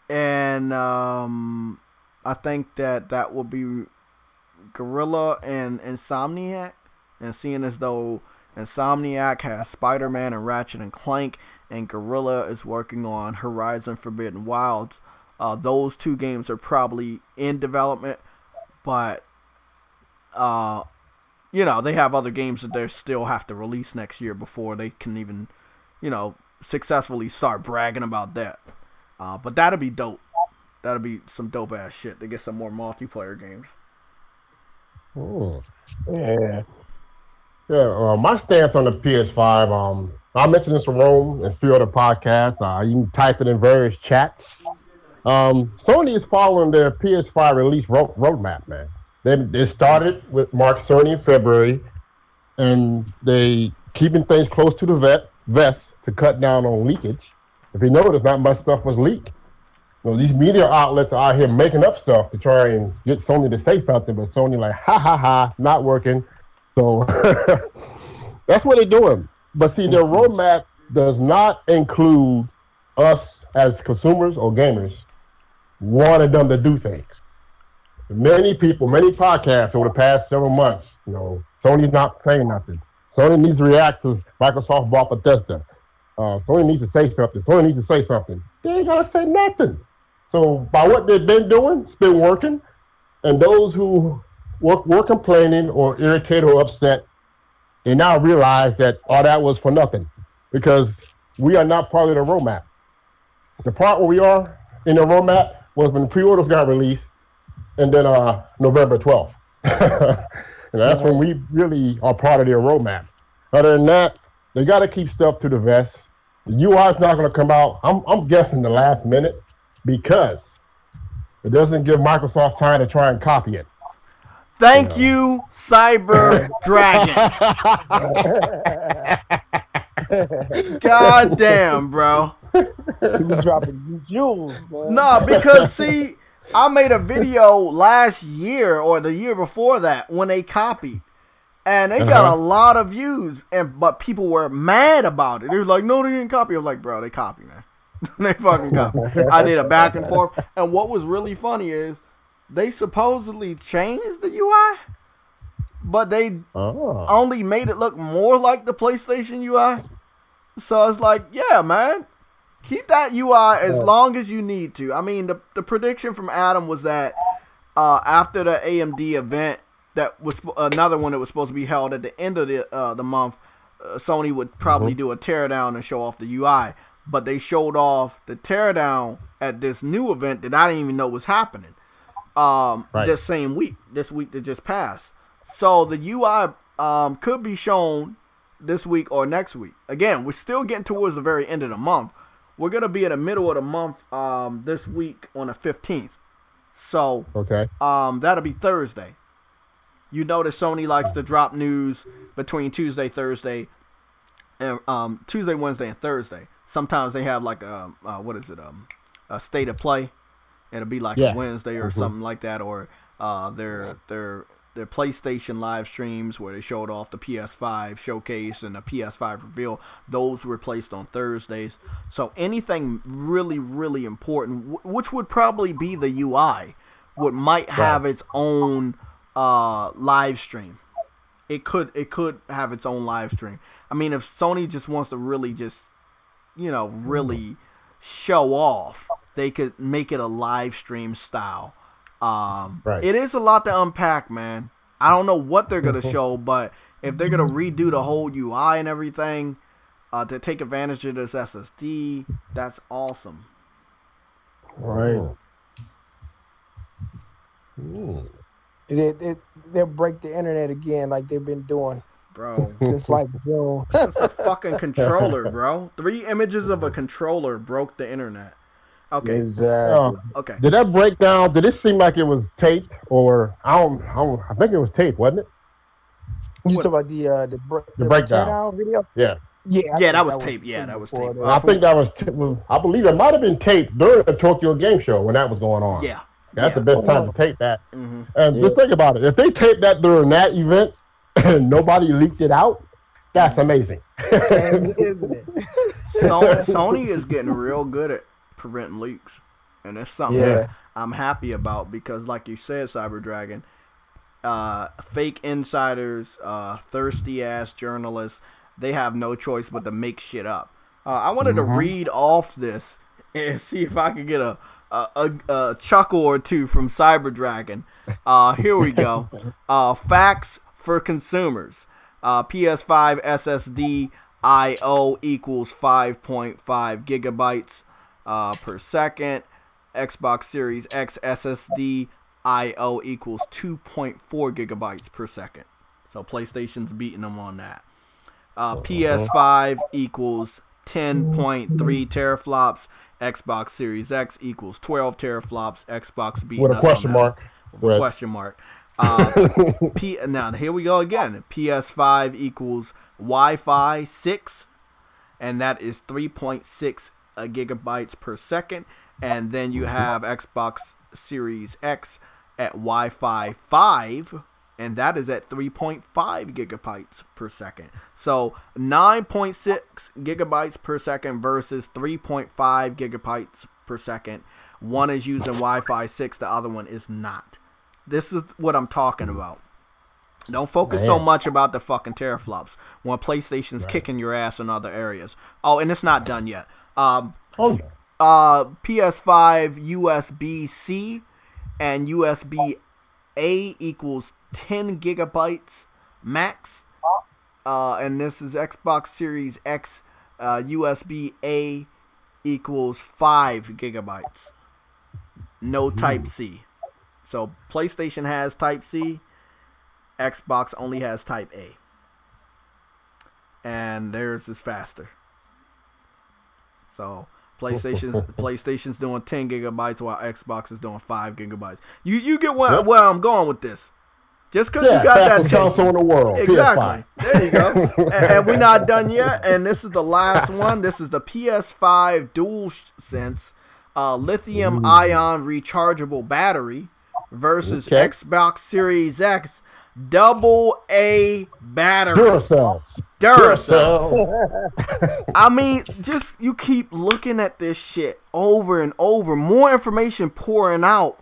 And I think that will be Guerrilla and Insomniac. And seeing as though Insomniac has Spider-Man and Ratchet and Clank, and Guerrilla is working on Horizon Forbidden Wilds, those two games are probably in development, but they have other games that they still have to release next year before they can even, successfully start bragging about that. But that'll be dope. That'll be some dope ass shit to get some more multiplayer games. Oh. Yeah. Yeah, my stance on the PS5, I mentioned this to Rome and a few other podcasts. You can type it in various chats. Sony is following their PS5 release roadmap, man. They started with Mark Cerny in February, and they keeping things close to the vest to cut down on leakage. If you notice, not much stuff was leaked these media outlets are out here making up stuff to try and get Sony to say something, but Sony like, ha ha ha, not working. So that's what they're doing. But see, their roadmap does not include us as consumers or gamers wanting them to do things. Many people, many podcasts over the past several months, Sony's not saying nothing. Sony needs to react to Microsoft bought Bethesda. Sony needs to say something. Sony needs to say something. They ain't gotta say nothing. So by what they've been doing, it's been working. And those who were complaining or irritated or upset, they now realize that all that was for nothing, because we are not part of the roadmap. The part where we are in the roadmap was when the pre-orders got released, and then November 12th. And that's when we really are part of their roadmap. Other than that, they got to keep stuff to the vest. The UI is not going to come out, I'm guessing, the last minute, because it doesn't give Microsoft time to try and copy it. Thank you, Cyber Dragon. God damn, bro. You dropping jewels, man. No, because see, I made a video last year or the year before that when they copied, and they got a lot of views, but people were mad about it. They were like, "No, they didn't copy." I was like, "Bro, they copied, man. They fucking copied." I did a back and forth, and what was really funny is they supposedly changed the UI, but they only made it look more like the PlayStation UI. So it's like, yeah, man. Keep that UI as long as you need to. I mean, the prediction from Adam was that after the AMD event, that was another one that was supposed to be held at the end of the month, Sony would probably do a teardown and show off the UI. But they showed off the teardown at this new event that I didn't even know was happening this same week, this week that just passed. So the UI could be shown this week or next week. Again, we're still getting towards the very end of the month. We're going to be in the middle of the month this week on the 15th. So that'll be Thursday. You know that Sony likes to drop news between Tuesday, Thursday, and Tuesday, Wednesday, and Thursday. Sometimes they have like a state of play. It'll be like a Wednesday or something like that, or their PlayStation live streams where they showed off the PS5 showcase and the PS5 reveal. Those were placed on Thursdays. So anything really, really important, which would probably be the UI, might have its own live stream. It could have its own live stream. I mean, if Sony just wants to really really show off, they could make it a live stream style. It is a lot to unpack, man. I don't know what they're going to show, but if they're going to redo the whole UI and everything to take advantage of this SSD, that's awesome. Right. They'll break the internet again like they've been doing. Bro. Since like June. A fucking controller, bro. 3 images of a controller broke the internet. Okay. Exactly. Okay. Did that breakdown? Did it seem like it was taped, or I think it was taped, wasn't it? You talking about the breakdown video? Yeah. Yeah, that was taped. Yeah, that was taped. I think that was. I believe it might have been taped during the Tokyo Game Show when that was going on. Yeah. That's the best time to tape that. And just think about it. If they taped that during that event and nobody leaked it out, that's amazing. Isn't it? Sony is getting real good at preventing leaks, and that's something I'm happy about, because like you said, Cyber Dragon, fake insiders, thirsty ass journalists, they have no choice but to make shit up. I wanted to read off this and see if I could get a chuckle or two from Cyber Dragon. Here we go. Facts for consumers. PS5 SSD I/O equals 5.5 gigabytes per second. Xbox Series X SSD I/O equals 2.4 gigabytes per second. So PlayStation's beating them on that. PS5 equals 10.3 teraflops. Xbox Series X equals 12 teraflops. Xbox beating with a question mark. With a question mark. Now here we go again. PS5 equals Wi-Fi 6, and that is 3.6 gigabytes per second. And then you have Xbox Series X at Wi-Fi 5, and that is at 3.5 gigabytes per second. So 9.6 gigabytes per second versus 3.5 gigabytes per second. One is using Wi-Fi 6, the other one is not. This is what I'm talking about. Don't focus so much about the fucking teraflops when PlayStation's kicking your ass in other areas. Oh, and it's not done yet. PS5 USB-C and USB-A equals 10 gigabytes max. And this is Xbox Series X USB-A equals 5 gigabytes. No Type-C. So PlayStation has Type-C. Xbox only has Type-A. And theirs is faster. So PlayStation's doing 10 gigabytes while Xbox is doing 5 gigabytes. You get where I'm going with this. Just because you got that console in the world. Exactly. PS5. There you go. and we're not done yet. And this is the last one. This is the PS5 DualSense lithium-ion rechargeable battery versus Xbox Series X AA battery. Duracell. I mean, just you keep looking at this shit over and over. More information pouring out.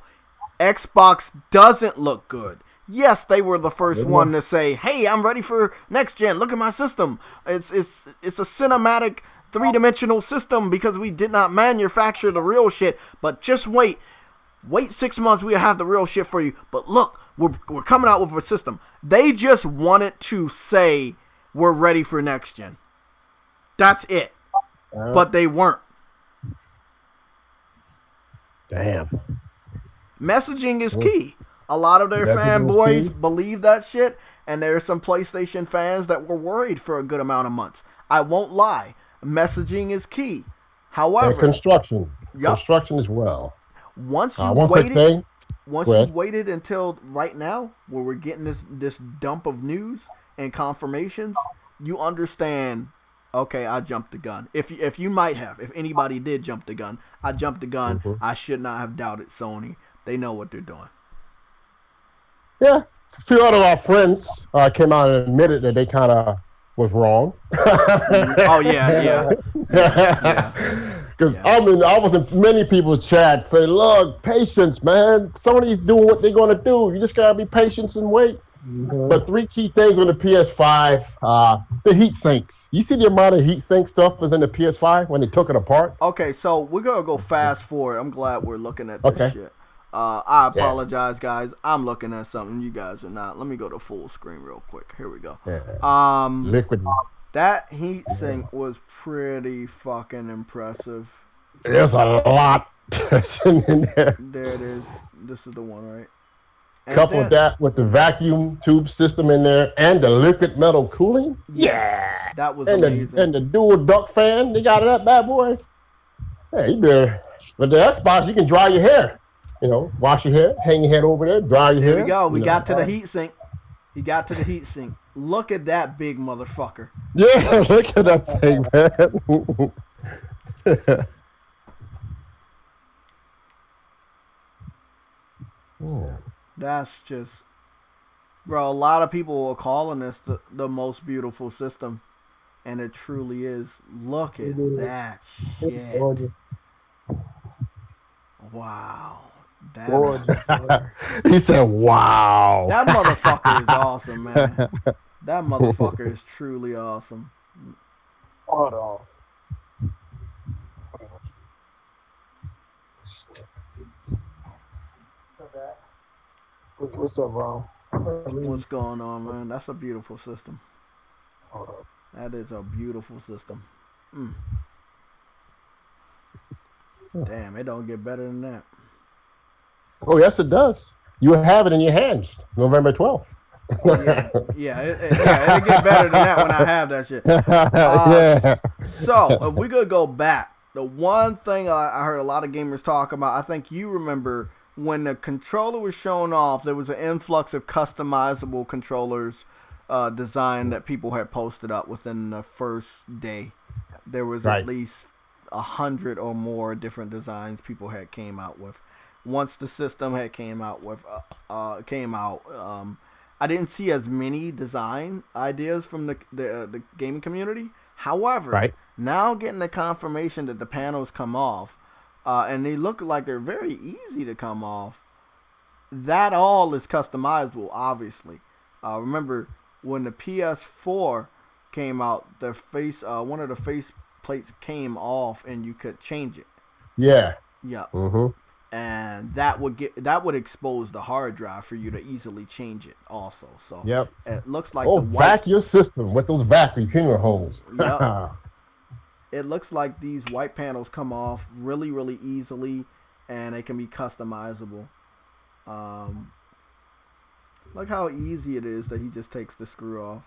Xbox doesn't look good. Yes, they were the first one to say, "Hey, I'm ready for next gen. Look at my system. It's a cinematic 3-dimensional system because we did not manufacture the real shit. But just wait 6 months, we'll have the real shit for you. But look, we're coming out with a system." They just wanted to say we're ready for next gen. That's it. But they weren't. Damn. Messaging is key. A lot of their fanboys believe that shit, and there are some PlayStation fans that were worried for a good amount of months. I won't lie. Messaging is key. However, and construction. Construction as well. Once you waited until right now, where we're getting this dump of news and confirmations, you understand. Okay, I jumped the gun. If anybody did jump the gun, I jumped the gun. I should not have doubted Sony. They know what they're doing. Yeah, a few other our friends came out and admitted that they kind of was wrong. Oh yeah. Because I was in many people's chats say, "Look, patience, man. Sony's doing what they're gonna do. You just gotta be patient and wait." But 3 key things on the PS5: the heat sinks. You see the amount of heat sink stuff was in the PS5 when they took it apart. Okay, so we're gonna go fast forward. I'm glad we're looking at this shit. I apologize, guys. I'm looking at something you guys are not. Let me go to full screen real quick. Here we go. Liquid. That heat sink was pretty fucking impressive. There's a lot in there. There it is. This is the one, right? And couple of that with the vacuum tube system in there and the liquid metal cooling. Yeah. That was amazing. And the dual duct fan. They got that bad boy. Hey, you better. But the Xbox, you can dry your hair. You know, wash your hair, hang your head over there, dry your hair. Here we go. We got to the heat sink. He got to the heat sink. Look at that big motherfucker. Yeah, look at that thing, man. That's just, bro. A lot of people are calling this the most beautiful system, and it truly is. Look at that shit. Wow. He said, "Wow." That motherfucker is awesome, man. That motherfucker is truly awesome. Hold on. What's up, bro? What's going on, man? That's a beautiful system. Hold on. That is a beautiful system. Damn, it don't get better than that. Oh, yes, it does. You have it in your hands, November 12th. Yeah, it'll get better than that when I have that shit. So, if we could go back, the one thing I heard a lot of gamers talk about, I think you remember, when the controller was shown off, there was an influx of customizable controllers design that people had posted up within the first day. There was at least 100 or more different designs people had came out with. Once the system had came out, I didn't see as many design ideas from the gaming community. However, Right. now getting the confirmation that the panels come off, and they look like they're very easy to come off. That all is customizable, obviously. Remember when the PS4 came out, one of the face plates came off, and you could change it. Yeah. Yeah. Mm-hmm. And that would expose the hard drive for you to easily change it also. So Yep. it looks like Oh, the white. vac your system with those vacuum cleaner holes. Yep. It looks like these white panels come off really, really easily, and they can be customizable. Look how easy it is that he just takes the screw off.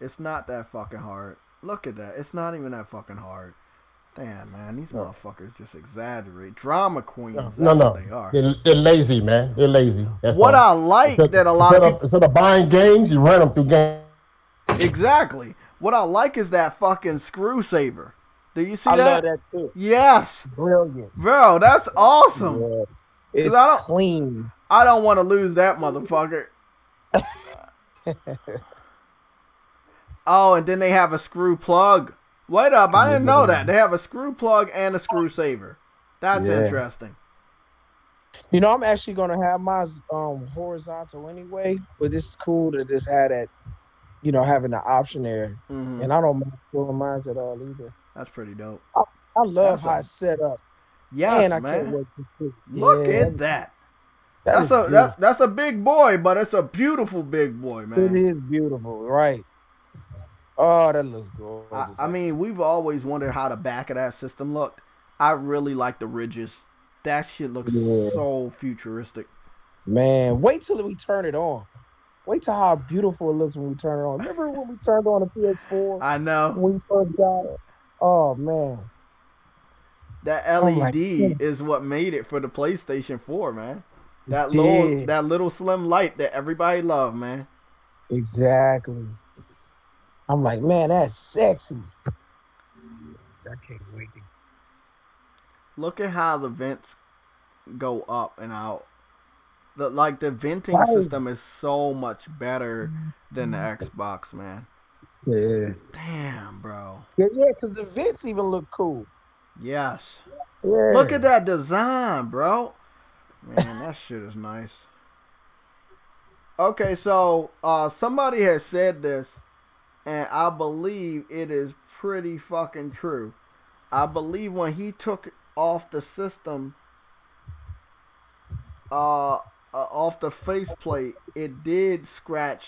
It's not that fucking hard. Look at that. It's not even that fucking hard. Damn, man, these motherfuckers just exaggerate. Drama queens. No. What they are. They're lazy, man. They're lazy. That's what all. I like that a lot of people... Instead of buying games, you run them through games. Exactly. What I like is that fucking screw saver. Do you see that? I love that too. Yes. Brilliant. Bro, that's awesome. Yeah. It's clean. I don't want to lose that motherfucker. Oh, and then they have a screw plug. Wait up, I didn't know that. They have a screw plug and a screw saver. That's interesting. You know, I'm actually going to have mine horizontal anyway, but it's cool to just have that, you know, having the option there. Mm-hmm. And I don't mind doing mine at all either. That's pretty dope. I love how it's set up. Yeah, and I man. can't wait to see. Look at that. That's a big boy, but it's a beautiful big boy, man. It is beautiful, right? Oh, that looks gorgeous. I mean, we've always wondered how the back of that system looked. I really like the ridges. That shit looks so futuristic. Man, wait till we turn it on. Wait till how beautiful it looks when we turn it on. Remember when we turned on the PS4? I know. When we first got it? Oh, man. That LED is what made it for the PlayStation 4, man. That little slim light that everybody loved, man. Exactly. I'm like, man, that's sexy. I can't wait to... Look at how the vents go up and out. The venting system is so much better than the Xbox, man. Yeah. Damn, bro. Yeah, because the vents even look cool. Yes. Yeah. Look at that design, bro. Man, that shit is nice. Okay, so somebody has said this, and I believe it is pretty fucking true. I believe when he took off the system, off the faceplate, it did scratch.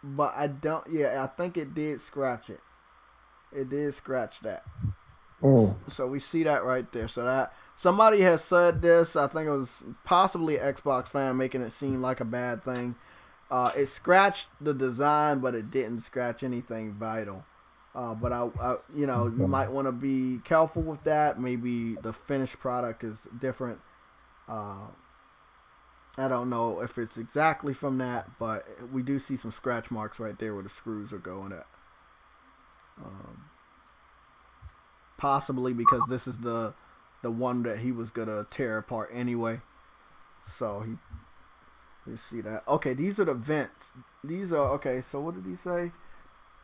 But I think it did scratch it. It did scratch that. So we see that right there. So that somebody has said this. I think it was possibly an Xbox fan making it seem like a bad thing. It scratched the design, but it didn't scratch anything vital. But you might want to be careful with that. Maybe the finished product is different. I don't know if it's exactly from that, but we do see some scratch marks right there where the screws are going at. Possibly because this is the one that he was gonna tear apart anyway. So you see that. Okay, these are the vents. These are okay. So what did he say?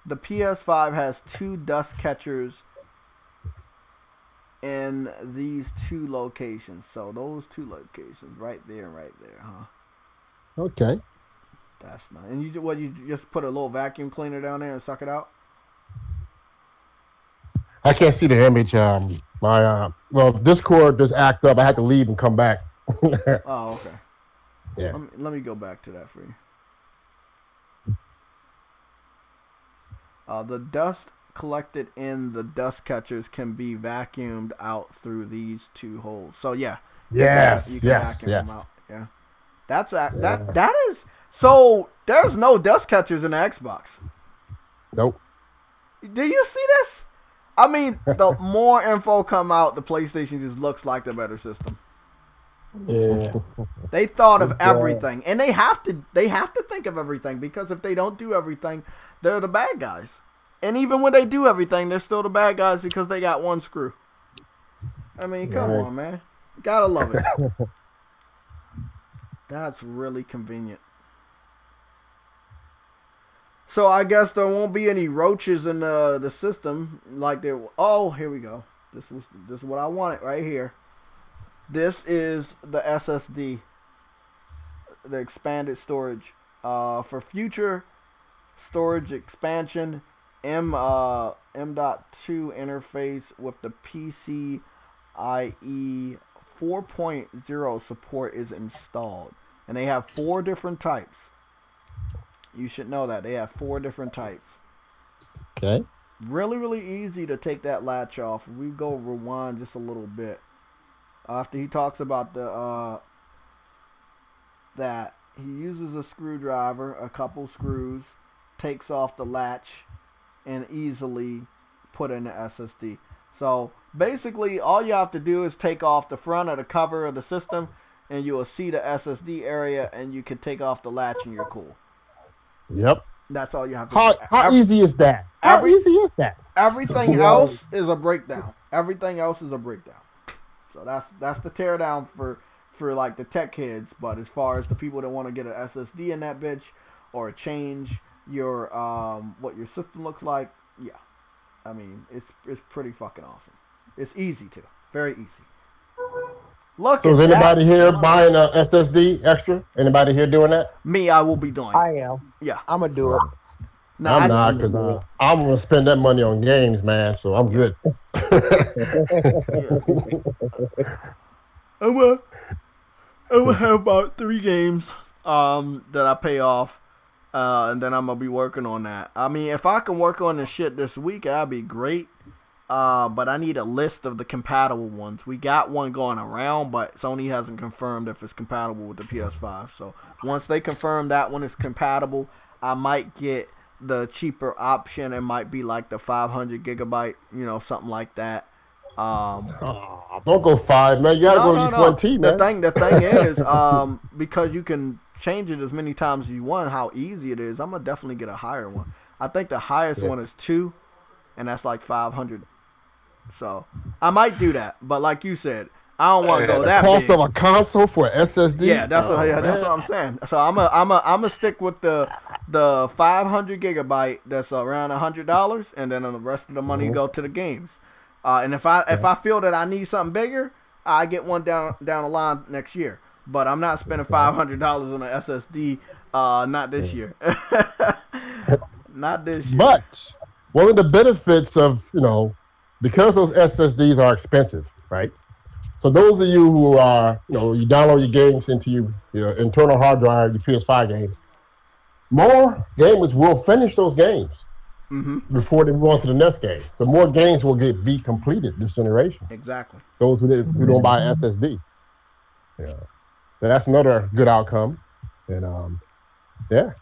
The PS5 has 2 dust catchers in these 2 locations. So those 2 locations, right there and right there, huh? Okay. That's nice. And you just put a little vacuum cleaner down there and suck it out? I can't see the image. My Discord just act up. I had to leave and come back. Oh, okay. Yeah. Let me go back to that for you. The dust collected in the dust catchers can be vacuumed out through these 2 holes. So yeah. Yes. You can vacuum them out. Yeah. That is. So there's no dust catchers in the Xbox. Nope. Do you see this? I mean, the more info come out, the PlayStation just looks like the better system. Yeah. They thought of everything, and they have to think of everything, because if they don't do everything, they're the bad guys. And even when they do everything, they're still the bad guys because they got one screw. I mean, come on, man. Gotta love it. That's really convenient. So I guess there won't be any roaches in the system like there. Oh, here we go. This is what I wanted right here. This is the SSD, the expanded storage. For future storage expansion, M.2 interface with the PCIe 4.0 support is installed, and they have 4 different types. You should know that they have 4 different types. Okay. Really, really easy to take that latch off. We go rewind just a little bit. After he talks about that he uses a screwdriver, a couple screws, takes off the latch, and easily put in the SSD. So basically, all you have to do is take off the front of the cover of the system, and you will see the SSD area, and you can take off the latch, and you're cool. Yep. That's all you have to do. How easy is that? How easy is that? Everything else is a breakdown. Everything else is a breakdown. So that's the teardown for like the tech kids. But as far as the people that want to get an SSD in that bitch or change your what your system looks like, yeah. I mean, it's pretty fucking awesome. It's easy too. Very easy. Look. So is anybody here buying a SSD extra? Anybody here doing that? Me, I will be doing it. I am. Yeah. I'm gonna do it. No, I'm not, because I'm gonna spend that money on games, man. So I'm good. I will have about 3 games that I pay off, and then I'm gonna be working on that. I mean, if I can work on this shit this week, that'd be great. But I need a list of the compatible ones. We got one going around, but Sony hasn't confirmed if it's compatible with the PS5. So once they confirm that one is compatible, I might get the cheaper option. It might be like the 500 gigabyte, something like that. Don't go 5, man. You gotta go at least 1 T, man. The thing is, because you can change it as many times as you want, how easy it is, I'm gonna definitely get a higher one. I think the highest one is 2, and that's like 500. So I might do that, but like you said, I don't want to go that big. The cost of a console for SSD? Yeah, that's what I'm saying. So I'm a stick with the 500 gigabyte that's around $100, and then the rest of the money go to the games. And if I feel that I need something bigger, I get one down the line next year. But I'm not spending $500 on an SSD. Not this year. Not this year. But one of the benefits of because those SSDs are expensive, right? So those of you who are, you download your games into your internal hard drive, your PS5 games, more gamers will finish those games before they move on to the next game. So more games will get completed this generation. Exactly. Those who don't buy SSD. Yeah. So that's another good outcome. And yeah.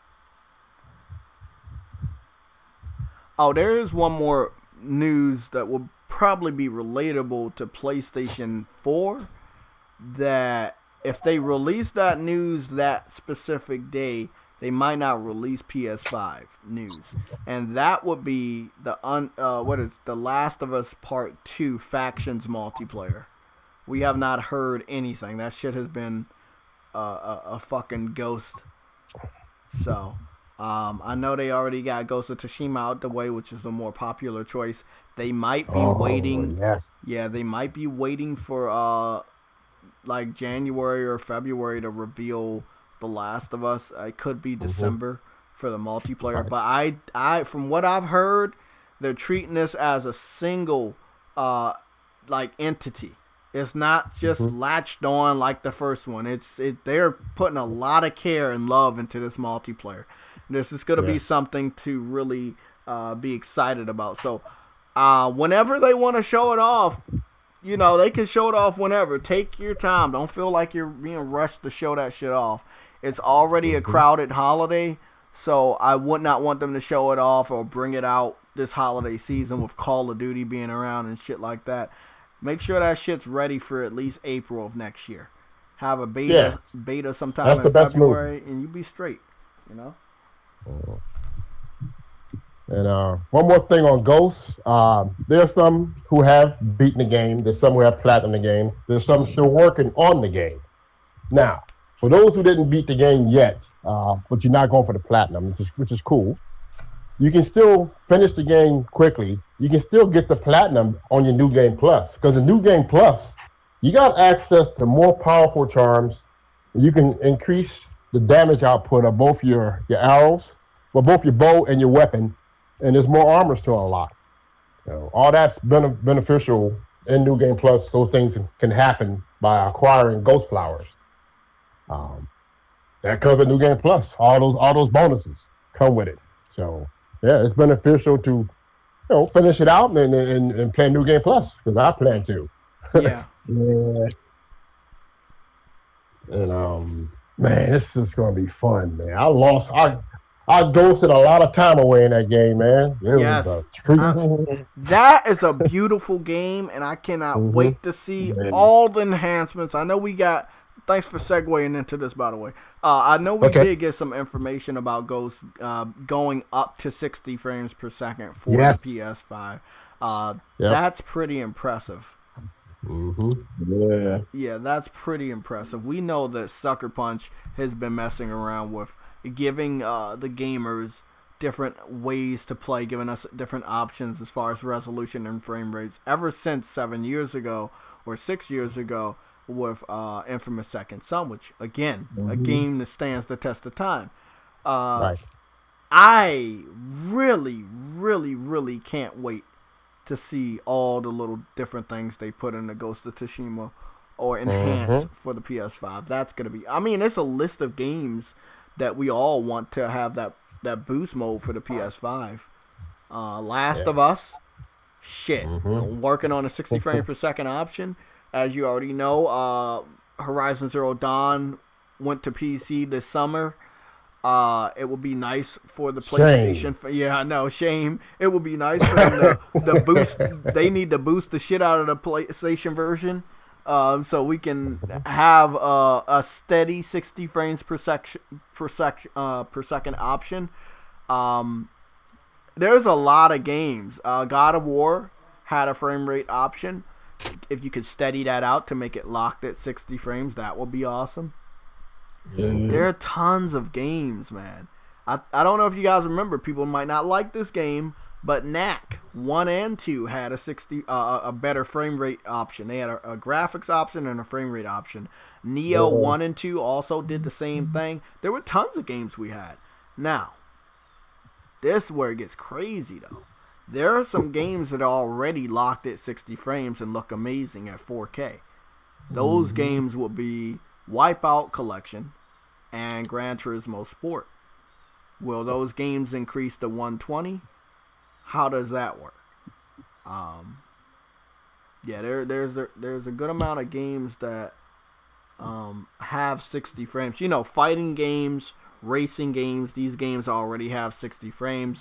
Oh, there is one more news that will probably be relatable to PlayStation 4, that if they release that news that specific day, they might not release PS5 news, and that would be the The Last of Us Part 2 Factions multiplayer. We have not heard anything. That shit has been a fucking ghost. So I know they already got Ghost of Tsushima out the way, which is a more popular choice. They might be waiting. Yes. Yeah, they might be waiting for like January or February to reveal The Last of Us. It could be December for the multiplayer. But I from what I've heard, they're treating this as a single like entity. It's not just latched on like the first one. They're putting a lot of care and love into this multiplayer. This is going to be something to really be excited about. So whenever they want to show it off, they can show it off whenever. Take your time. Don't feel like you're being rushed to show that shit off. It's already a crowded holiday, so I would not want them to show it off or bring it out this holiday season with Call of Duty being around and shit like that. Make sure that shit's ready for at least April of next year. Have a beta sometime in February, and you be straight, And one more thing on Ghosts. There are some who have beaten the game. There's some who have platinum the game. There's some still working on the game. Now, for those who didn't beat the game yet, but you're not going for the platinum, which is cool, you can still finish the game quickly. You can still get the platinum on your New Game Plus. Because the New Game Plus, you got access to more powerful charms. You can increase the damage output of both your arrows, well, both your bow and your weapon, and there's more armors to unlock. All that's beneficial in New Game Plus. Those things can happen by acquiring Ghost Flowers. That comes with New Game Plus. All those bonuses come with it. So yeah, it's beneficial to finish it out and play New Game Plus because I plan to. Yeah. Yeah. And man, this is gonna be fun, man. I ghosted a lot of time away in that game, man. It Yes. was a treat. That is a beautiful game, and I cannot wait to see all the enhancements. I know we got. Thanks for segueing into this, by the way. I know we did get some information about Ghost going up to 60 frames per second for the PS5. That's pretty impressive. Yeah. Yeah, that's pretty impressive. We know that Sucker Punch has been messing around with giving the gamers different ways to play, giving us different options as far as resolution and frame rates ever since 7 years ago or 6 years ago with Infamous Second Son, which, again, a game that stands the test of time. Right. I really, really, really can't wait to see all the little different things they put in the Ghost of Tsushima or enhanced for the PS5. That's going to be... I mean, it's a list of games that we all want to have that boost mode for the PS5. Last of Us, shit. Working on a 60 frame per second option. As you already know, Horizon Zero Dawn went to PC this summer. It would be nice for the PlayStation. Yeah, I know, shame. It would be nice for them to boost. They need to boost the shit out of the PlayStation version, so we can have a steady 60 frames per second option. There's a lot of games. God of War had a frame rate option. If you could steady that out to make it locked at 60 frames, that would be awesome. There are tons of games, man. I don't know if you guys remember. People might not like this game, but Knack 1 and 2 had a better frame rate option. They had a graphics option and a frame rate option. Neo 1 and 2 also did the same thing. There were tons of games we had. Now, this is where it gets crazy, though. There are some games that are already locked at 60 frames and look amazing at 4K. Those games will be Wipeout Collection and Gran Turismo Sport. Will those games increase to 120? How does that work? Yeah, there's a good amount of games that have 60 frames. You know, fighting games, racing games, these games already have 60 frames.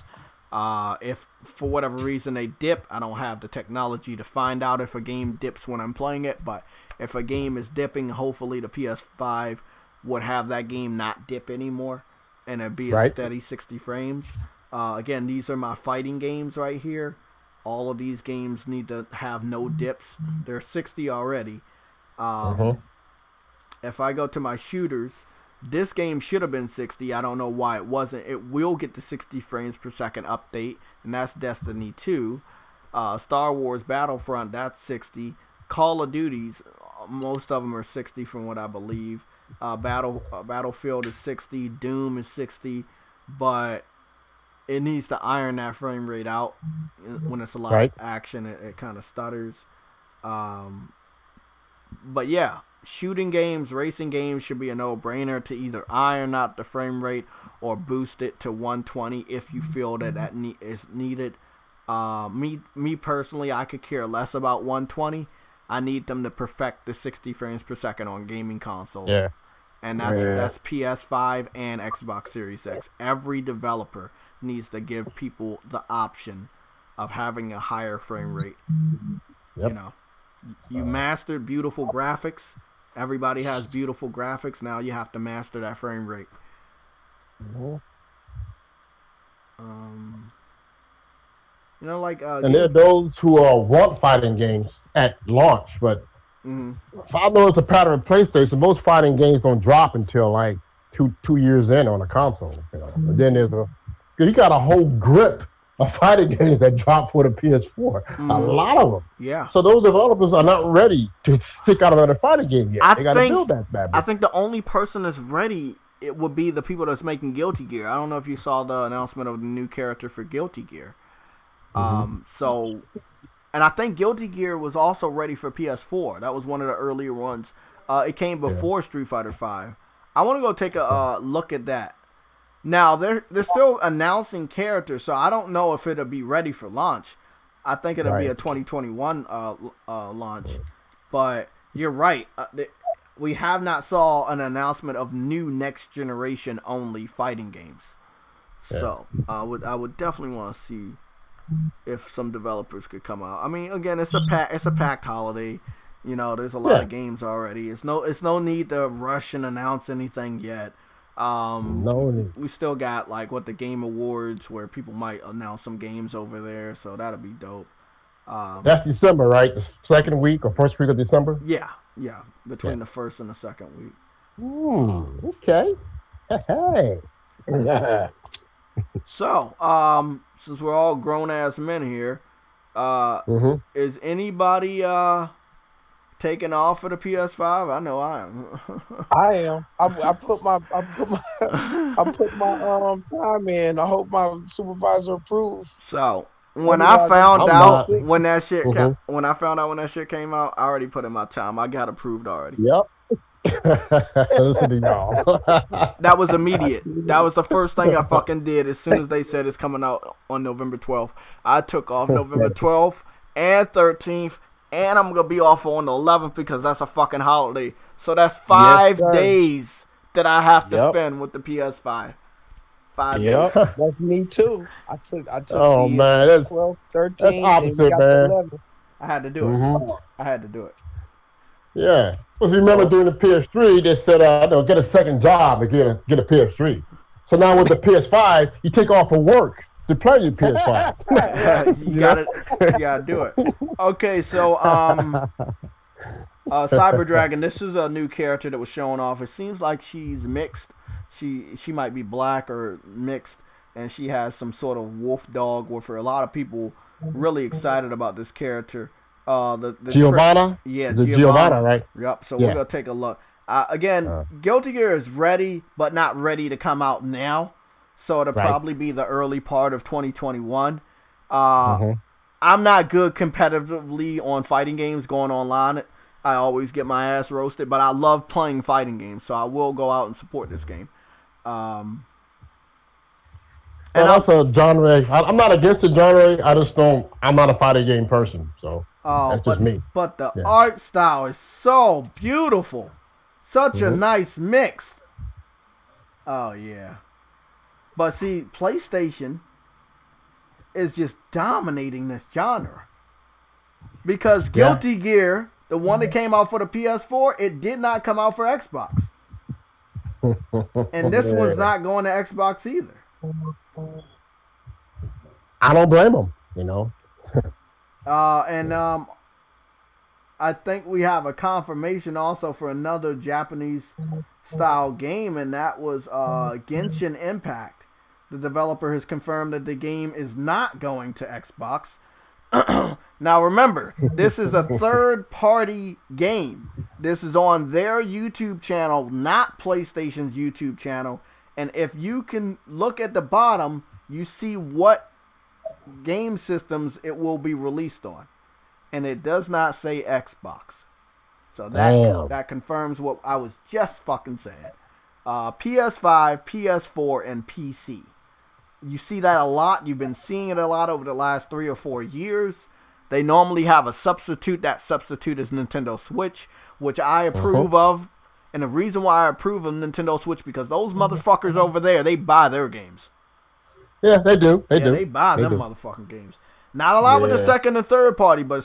If for whatever reason they dip, I don't have the technology to find out if a game dips when I'm playing it, but if a game is dipping, hopefully the PS5 would have that game not dip anymore, and it'd be a steady 60 frames. Again, these are my fighting games right here. All of these games need to have no dips. They're 60 already. If I go to my shooters, this game should have been 60. I don't know why it wasn't. It will get the 60 frames per second update, and that's Destiny 2. Star Wars Battlefront, that's 60. Call of Duties, most of them are 60 from what I believe. Battlefield is 60. Doom is 60. But it needs to iron that frame rate out. When it's a lot of action, it kind of stutters. But yeah, shooting games, racing games should be a no-brainer to either iron out the frame rate or boost it to 120 if you feel that is needed. Me personally, I could care less about 120. I need them to perfect the 60 frames per second on gaming consoles. Yeah. And that's PS5 and Xbox Series X. Every developer needs to give people the option of having a higher frame rate. Yep. You know, you mastered beautiful graphics. Everybody has beautiful graphics. Now you have to master that frame rate. You know, like And there are those who want fighting games at launch, but if I know it's a pattern of PlayStation, most fighting games don't drop until like two years in on a console. You know, and then you got a whole grip of fighting games that drop for the PS4. A lot of them. Yeah. So those developers are not ready to stick out another fighting game yet. They got to build that bad boy. I think the only person that's ready it would be the people that's making Guilty Gear. I don't know if you saw the announcement of the new character for Guilty Gear. So, and I think Guilty Gear was also ready for PS4. That was one of the earlier ones. It came before Street Fighter V. I want to go take a look at that. Now, they're still announcing characters, so I don't know if it'll be ready for launch. I think it'll be a 2021 launch. But you're right. We have not saw an announcement of new next generation only fighting games. Yeah. So I would definitely want to see if some developers could come out. I mean, again, it's a packed holiday. You know, there's a lot of games already. It's no need to rush and announce anything yet. No need. We still got like the Game Awards where people might announce some games over there, so that'll be dope. That's December, right? The second week or first week of December? Yeah, between the first and the second week. Okay. Hey. So, since we're all grown ass men here, is anybody taking off for the PS5? I know I am. I am. I put my time in. I hope my supervisor approves. So when I found out when that shit came out, I already put in my time. I got approved already. Yep. Listen to y'all. That was immediate. That was the first thing I fucking did as soon as they said it's coming out on November 12th. I took off November 12th and 13th, and I'm gonna be off on the 11th because that's a fucking holiday. So that's 5 days that I have to spend with the PS5. 5 days. That's me too. I took oh, man, that's 12, 13, that's opposite, and man. 11. I had to do it. I had to do it. Yeah. Because remember during the PS3, they said, get a second job to get a PS3. So now with the PS5, you take off of work to play your PS5. You gotta do it. Okay, so Cyber Dragon, this is a new character that was showing off. It seems like she's mixed. She might be black or mixed, and she has some sort of wolf dog with her. A lot of people really excited about this character. Giovanna? Yeah, Giovanna, right? Yep, so we're going to take a look. Again, Guilty Gear is ready, but not ready to come out now. So it'll probably be the early part of 2021. I'm not good competitively on fighting games going online. I always get my ass roasted, but I love playing fighting games, so I will go out and support this game. And that's a genre. I'm not against the genre. I'm not a fighting game person, so that's just me. But the art style is so beautiful. Such a nice mix. Oh, yeah. But see, PlayStation is just dominating this genre. Because Guilty Gear, the one that came out for the PS4, it did not come out for Xbox. And this one's not going to Xbox either. I don't blame them, you know. I think we have a confirmation also for another Japanese style game, and that was Genshin Impact. The developer has confirmed that the game is not going to Xbox. Now remember, this is a third-party game. This is on their YouTube channel, not PlayStation's YouTube channel. And if you can look at the bottom, you see what game systems it will be released on. And it does not say Xbox. So that confirms what I was just fucking saying. PS5, PS4, and PC. You see that a lot. You've been seeing it a lot over the last 3 or 4 years. They normally have a substitute. That substitute is Nintendo Switch, which I approve of. And the reason why I approve of Nintendo Switch, because those motherfuckers over there, they buy their games. Yeah, they do. They buy them motherfucking games. Not a lot with the second and third party, but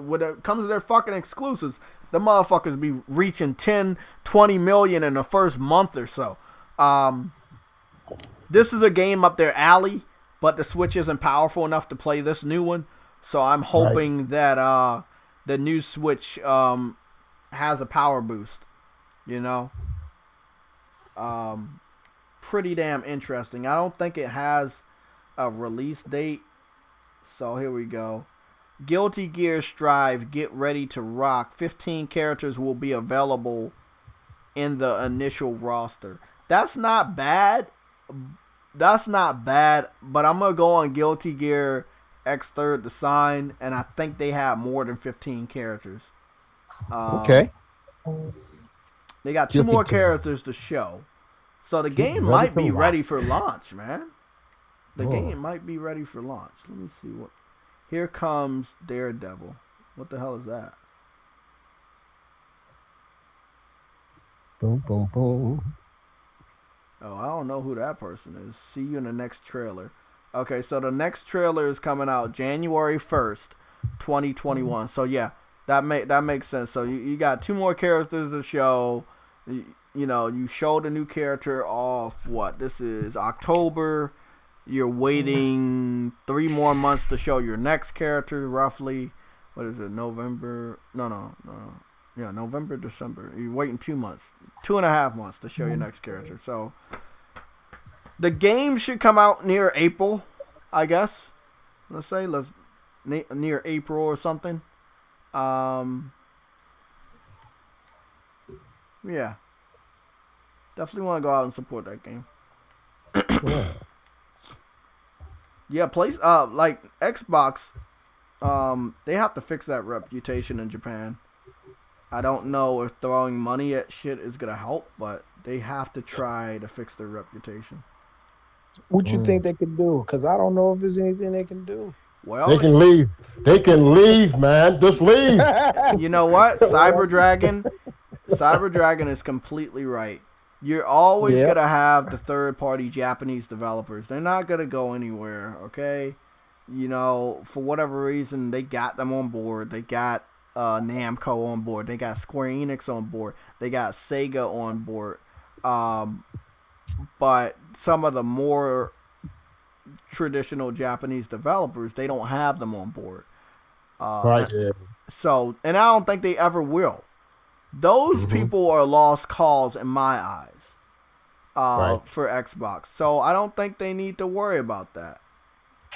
when it comes to their fucking exclusives, the motherfuckers be reaching 10, 20 million in the first month or so. This is a game up their alley. but the Switch isn't powerful enough to play this new one. So I'm hoping that the new Switch has a power boost. You know, pretty damn interesting. I don't think it has a release date. So here we go. Guilty Gear Strive, get ready to rock. 15 characters will be available in the initial roster. That's not bad. But I'm going to go on Guilty Gear X3rd to sign, and I think they have more than 15 characters. Okay. They got 2 more characters to show. So the game might be ready for launch, man. The game might be ready for launch. Let me see what... Here comes Daredevil. What the hell is that? Boom, boom, boom. Oh, I don't know who that person is. See you in the next trailer. Okay, so the next trailer is coming out January 1st, 2021. So yeah, that makes sense. So you got 2 more characters to show. You know, you showed a new character off. What? This is October. You're waiting 3 more months to show your next character, roughly. What is it, November? No. Yeah, November, December. You're waiting 2 months. 2.5 months to show your next character. So, the game should come out near April, I guess. Let's say, near April or something. Yeah. Definitely want to go out and support that game. Yeah. Yeah, like Xbox, they have to fix that reputation in Japan. I don't know if throwing money at shit is gonna help, but they have to try to fix their reputation. What you think they could do? Because I don't know if there's anything they can do. Well, they can leave. They can leave, man. Just leave. You know what? Cyber Dragon is completely right. You're always going to have the third-party Japanese developers. They're not going to go anywhere, okay? You know, for whatever reason, they got them on board. They got Namco on board. They got Square Enix on board. They got Sega on board. But some of the more traditional Japanese developers, they don't have them on board. Right. So, and I don't think they ever will. Those people are lost cause in my eyes for Xbox. So I don't think they need to worry about that.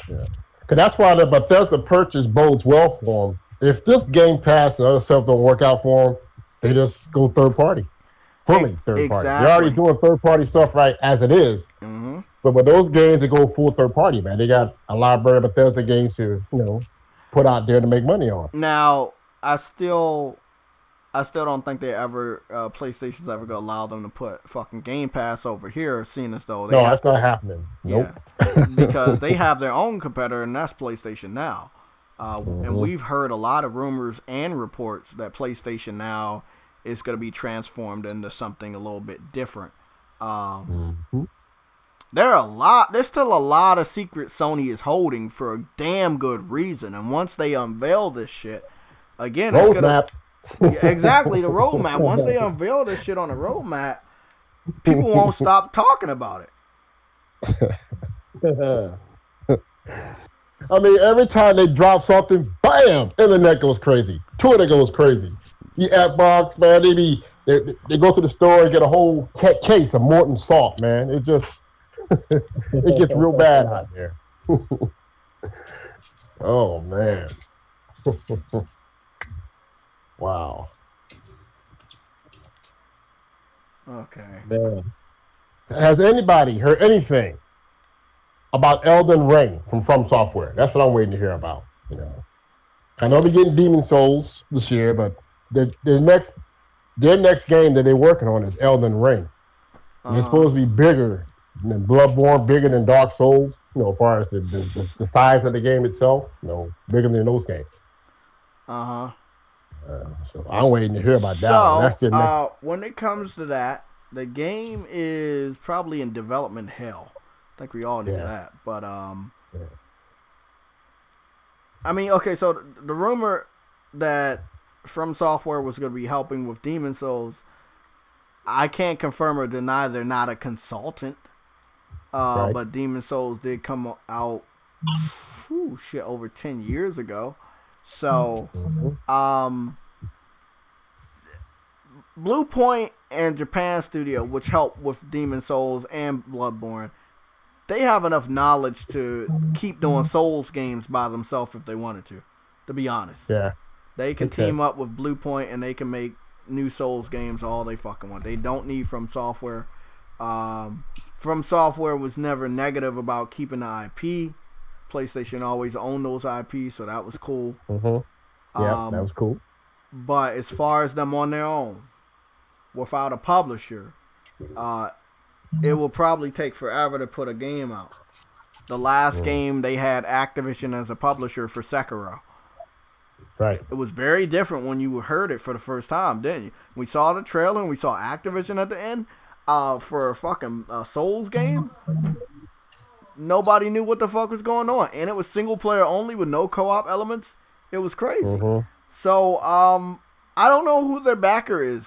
Yeah. Cause that's why the Bethesda purchase bodes well for them. If this Game Pass and other stuff don't work out for them, they just go third party. Fully third party. They're already doing third party stuff right as it is. But with those games, they go full third party, man. They got a library of Bethesda games to, put out there to make money on. Now, I still don't think PlayStation's ever gonna allow them to put fucking Game Pass over here, seeing as though they that's not happening. Nope. Yeah, because they have their own competitor, and that's PlayStation Now. And we've heard a lot of rumors and reports that PlayStation Now is going to be transformed into something a little bit different. There's still a lot of secrets Sony is holding for a damn good reason, and once they unveil this shit, again, it's gonna... Exactly, the roadmap. Once they unveil this shit on the roadmap, people won't stop talking about it. I mean, every time they drop something, bam, internet goes crazy. Twitter goes crazy. The Xbox, man, they go to the store and get a whole case of Morton salt, man. It just it gets real bad out there. Oh man. Wow. Okay. Man. Has anybody heard anything about Elden Ring from Software? That's what I'm waiting to hear about. I know they're getting Demon Souls this year, but their next game that they're working on is Elden Ring. It's supposed to be bigger than Bloodborne, bigger than Dark Souls. As far as the size of the game itself, bigger than those games. So I'm waiting to hear about that one. That's when it comes to that, the game is probably in development hell. I think we all knew that. But I mean, okay, so the rumor that From Software was going to be helping with Demon Souls, I can't confirm or deny they're not a consultant. Right. But Demon Souls did come out, over 10 years ago. So, Blue Point and Japan Studio, which helped with Demon Souls and Bloodborne, they have enough knowledge to keep doing Souls games by themselves if they wanted to be honest. Yeah. They can team up with Blue Point and they can make new Souls games all they fucking want. They don't need From Software. From Software was never negative about keeping the IP. PlayStation always owned those IPs, so that was cool. Yeah, that was cool. But as far as them on their own, without a publisher, it will probably take forever to put a game out. The last game they had Activision as a publisher for Sekiro. Right. It was very different when you heard it for the first time, didn't you? We saw the trailer and we saw Activision at the end for a fucking Souls game. Nobody knew what the fuck was going on, and it was single player only with no co-op elements. It was crazy. So I don't know who their backer is.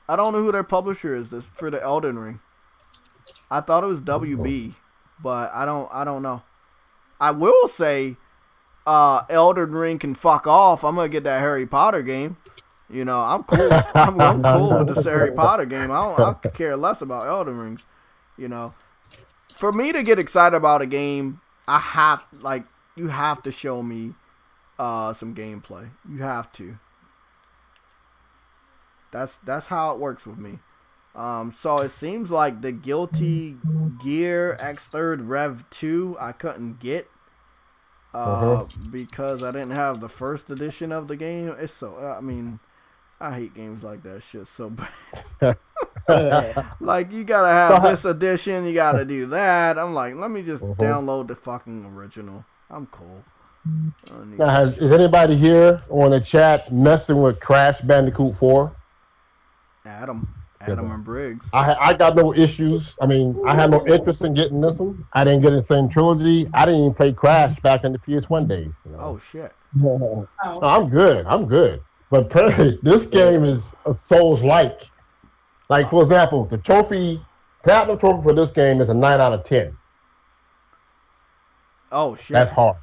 I don't know who their publisher is for the Elden Ring. I thought it was WB, but I don't know. I will say Elden Ring can fuck off. I'm gonna get that Harry Potter game. You know, I'm cool. I'm cool with this Harry Potter game. I care less about Elden Rings. You know, for me to get excited about a game, you have to show me some gameplay. You have to. That's how it works with me. So it seems like the Guilty Gear X3 Rev 2 I couldn't get because I didn't have the first edition of the game. It's I hate games like that shit so bad. Like, you gotta have this edition, you gotta do that. I'm like, let me just download the fucking original. I'm cool. Now, is anybody here on the chat messing with Crash Bandicoot 4? Adam and Briggs. I got no issues. I mean, I had no interest in getting this one. I didn't get the same trilogy. I didn't even play Crash back in the PS1 days. You know? Oh, shit. No, I'm good. But apparently, this game is a Souls-like. Like, for example, the platinum trophy for this game is a 9 out of 10. Oh, shit. That's hard.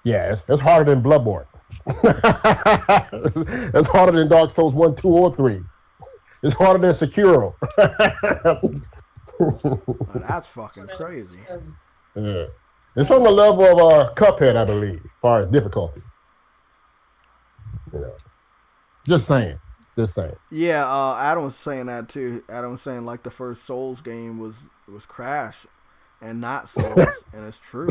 Yeah, it's harder than Bloodborne. It's harder than Dark Souls 1, 2, or 3. It's harder than Sekiro. That's fucking crazy. Yeah. It's on the level of Cuphead, I believe, as far as difficulty. You know. Just saying. Yeah, Adam was saying that too. Adam was saying like the first Souls game was Crash and not Souls, and it's true.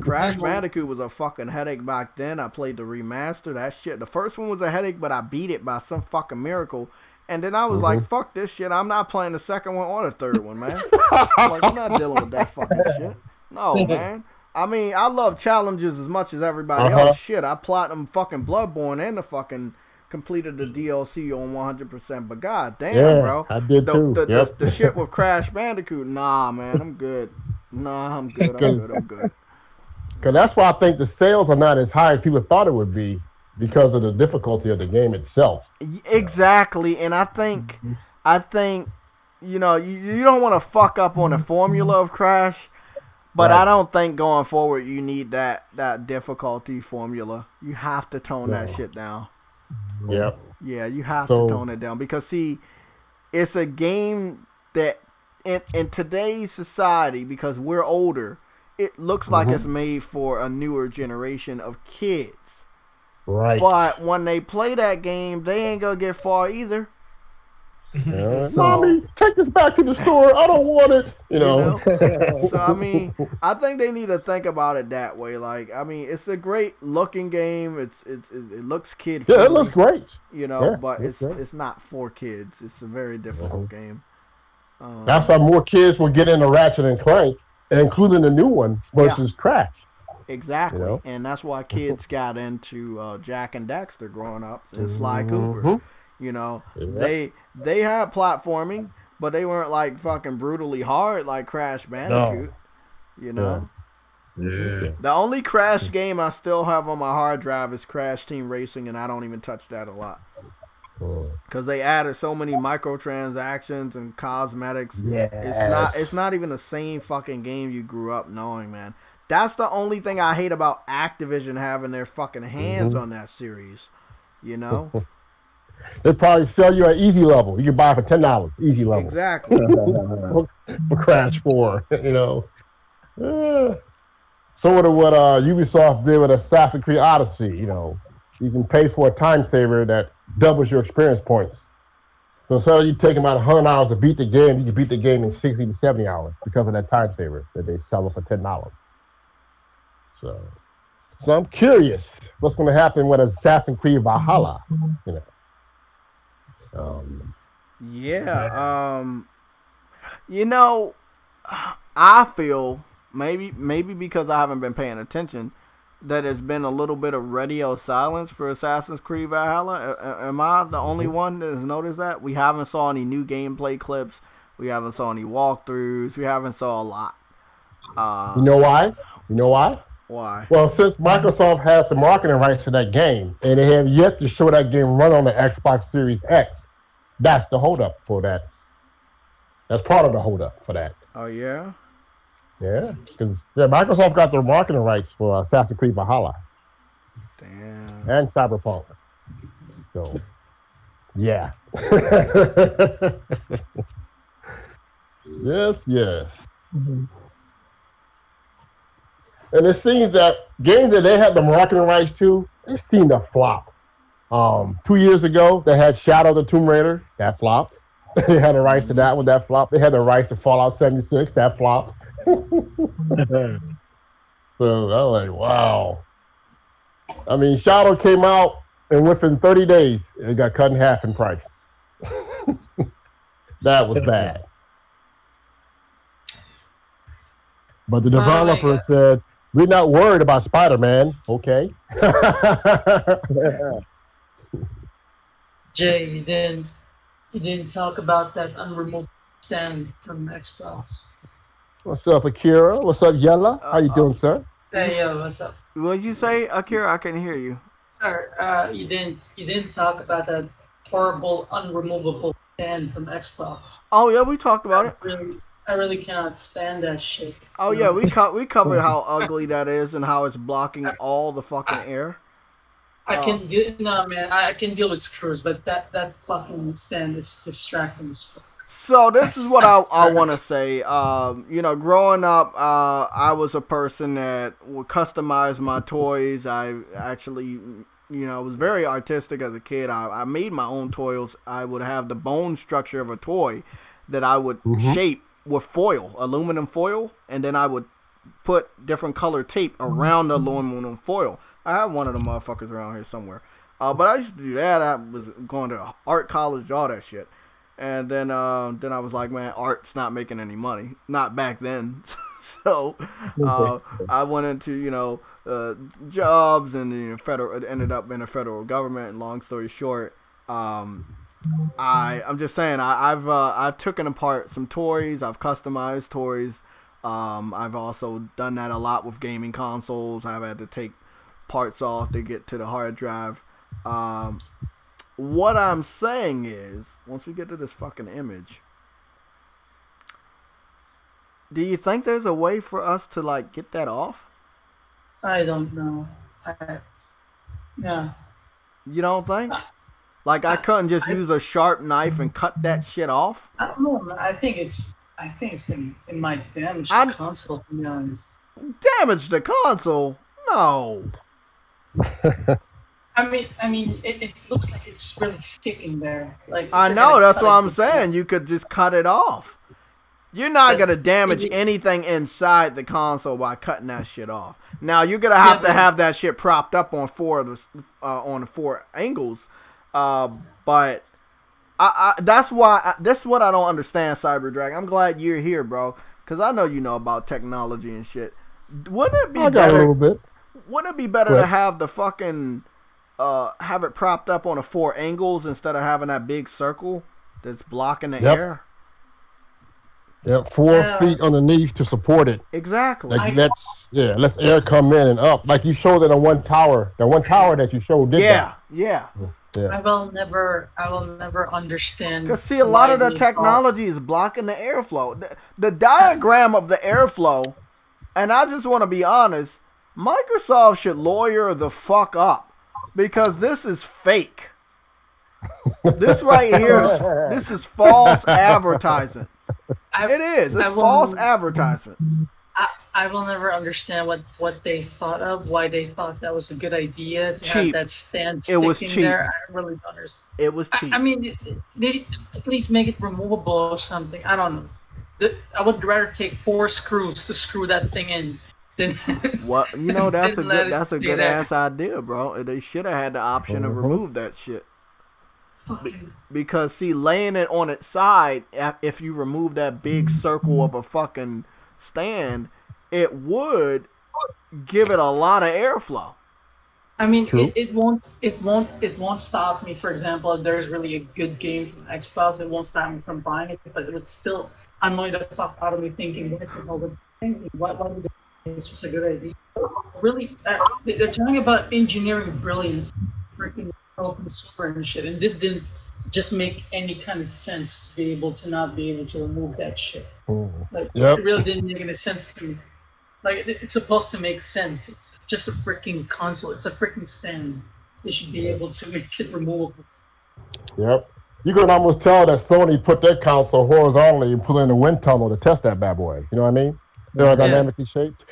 Crash Bandicoot was a fucking headache back then. I played the remaster, that shit. The first one was a headache, but I beat it by some fucking miracle. And then I was like, fuck this shit. I'm not playing the second one or the third one, man. Like, I'm not dealing with that fucking shit. No, man. I mean, I love challenges as much as everybody else. Shit, I platinum fucking Bloodborne and the fucking completed the DLC on 100%. But god damn, bro. I did too. The shit with Crash Bandicoot, nah, man, I'm good. I'm good. Because that's why I think the sales are not as high as people thought it would be because of the difficulty of the game itself. Exactly, and I think, you know, you don't want to fuck up on the formula of Crash. But I don't think going forward you need that difficulty formula. You have to tone that shit down. Yep. Yeah, you have to tone it down. Because, see, it's a game that in today's society, because we're older, it looks like it's made for a newer generation of kids. Right. But when they play that game, they ain't going to get far either. Mommy, take this back to the store. I don't want it. You know? So I mean, I think they need to think about it that way. Like, I mean, it's a great looking game. It looks kid friendly. Yeah, it looks great. You know, but it's not for kids. It's a very difficult game. That's why more kids will get into Ratchet and Clank, including the new one versus Crash. Exactly, you know? And that's why kids got into Jack and Daxter growing up and Sly Cooper. You know, they had platforming, but they weren't like fucking brutally hard like Crash Bandicoot. No. You know? Yeah. The only Crash game I still have on my hard drive is Crash Team Racing, and I don't even touch that a lot. Because they added so many microtransactions and cosmetics. Yes. It's not even the same fucking game you grew up knowing, man. That's the only thing I hate about Activision having their fucking hands on that series. You know? They probably sell you an easy level. You can buy it for $10. Easy level. Exactly. for Crash 4, you know. Sort of what Ubisoft did with Assassin's Creed Odyssey, you know. You can pay for a time saver that doubles your experience points. So instead of you taking about 100 hours to beat the game, you can beat the game in 60 to 70 hours because of that time saver that they sell it for $10. So I'm curious what's going to happen with Assassin's Creed Valhalla, you know. You know, I feel maybe because I haven't been paying attention that it's been a little bit of radio silence for Assassin's Creed Valhalla. Am I the only one that has noticed that? We haven't saw any new gameplay clips. We haven't saw any walkthroughs. We haven't saw a lot. You know why? Why? Well, since Microsoft has the marketing rights to that game, and they have yet to show that game run on the Xbox Series X, that's the holdup for that. That's part of the holdup for that. Oh, yeah? Yeah, because Microsoft got the marketing rights for Assassin's Creed Valhalla. Damn. And Cyberpunk. So, yeah. Yes. And it seems that games that they had the marketing rights to, they seem to flop. 2 years ago, they had Shadow of the Tomb Raider, that flopped. They had the rights to that one, that flopped. They had the rights to Fallout 76, that flopped. So I was like, wow. I mean, Shadow came out, and within 30 days, it got cut in half in price. That was bad. But the developer said, we're not worried about Spider-Man. Okay. Jay, you didn't talk about that unremovable stand from Xbox. What's up, Akira? What's up, Yella? How you doing, sir? Hey, yo, what's up? What did you say, Akira? I couldn't hear you. Sir, you didn't talk about that horrible unremovable stand from Xbox. Oh yeah, we talked about it. I really cannot stand that shit. Oh yeah, we covered how ugly that is and how it's blocking all the fucking air. I can deal with screws, but that fucking stand is distracting as fuck. So this is what I want to say. You know, growing up, I was a person that would customize my toys. I actually, was very artistic as a kid. I made my own toys. I would have the bone structure of a toy that I would shape with foil, aluminum foil, and then I would put different color tape around the aluminum foil. I have one of them motherfuckers around here somewhere. But I used to do that. I was going to art college, all that shit. And then I was like, man, art's not making any money. Not back then. So I went into, jobs and ended up in the federal government. And long story short, I'm just saying, I've taken apart some toys. I've customized toys. I've also done that a lot with gaming consoles. I've had to take parts off to get to the hard drive. What I'm saying is, once we get to this fucking image, do you think there's a way for us to get that off? I don't know. Yeah. You don't think? I couldn't just use a sharp knife and cut that shit off? I don't know. I think it's it might damage the console, to be honest. Damage the console? No. I mean, it looks like it's really sticking there. I know, that's what I'm saying. You could just cut it off. You're not gonna damage anything inside the console by cutting that shit off. Now you're gonna have to have that shit propped up on the four angles. But that's what I don't understand, Cyber Dragon. I'm glad you're here, bro, because I know you know about technology and shit. Wouldn't it be better? A little bit. Wouldn't it be better to have the fucking have it propped up on the four angles instead of having that big circle that's blocking the air? Yep, 4 feet underneath to support it. Exactly. Let's air come in and up. Like you showed that on one tower. That one tower that you showed did that. Yeah. Yeah. I will never understand. Cause see, a lot why of the they technology is blocking the airflow. The diagram of the airflow, and I just want to be honest, Microsoft should lawyer the fuck up because this is fake. This right here, this is false advertising. I, It is. It's I false will. advertising. I will never understand what they thought of, why they thought that was a good idea to have Cheap. that stand It was sticking cheap. there. I really don't understand. It was cheap. I mean, they at least make it removable or something. I don't know. I would rather take 4 screws to screw that thing in than Well, you know that's a than let good it stay there. ass idea, bro. They should have had the option to remove that shit. Fucking Because see, laying it on its side, if you remove that big circle of a fucking stand, it would give it a lot of airflow. I mean, True. it won't stop me. For example, if there's really a good game from Xbox, it won't stop me from buying it. But it would still annoy the fuck out of me, thinking, what the hell were they thinking? Why would this was a good idea? Really, they're talking about engineering brilliance, freaking open super and shit, and this didn't just make any kind of sense to be able to not be able to remove that shit. Like, Yep. it really didn't make any sense to me. Like, it's supposed to make sense. It's just a freaking console. It's a freaking stand. They should be able to make it removable. Yep. You can almost tell that Sony put their console horizontally and put in a wind tunnel to test that bad boy. You know what I mean? They're dynamically shaped.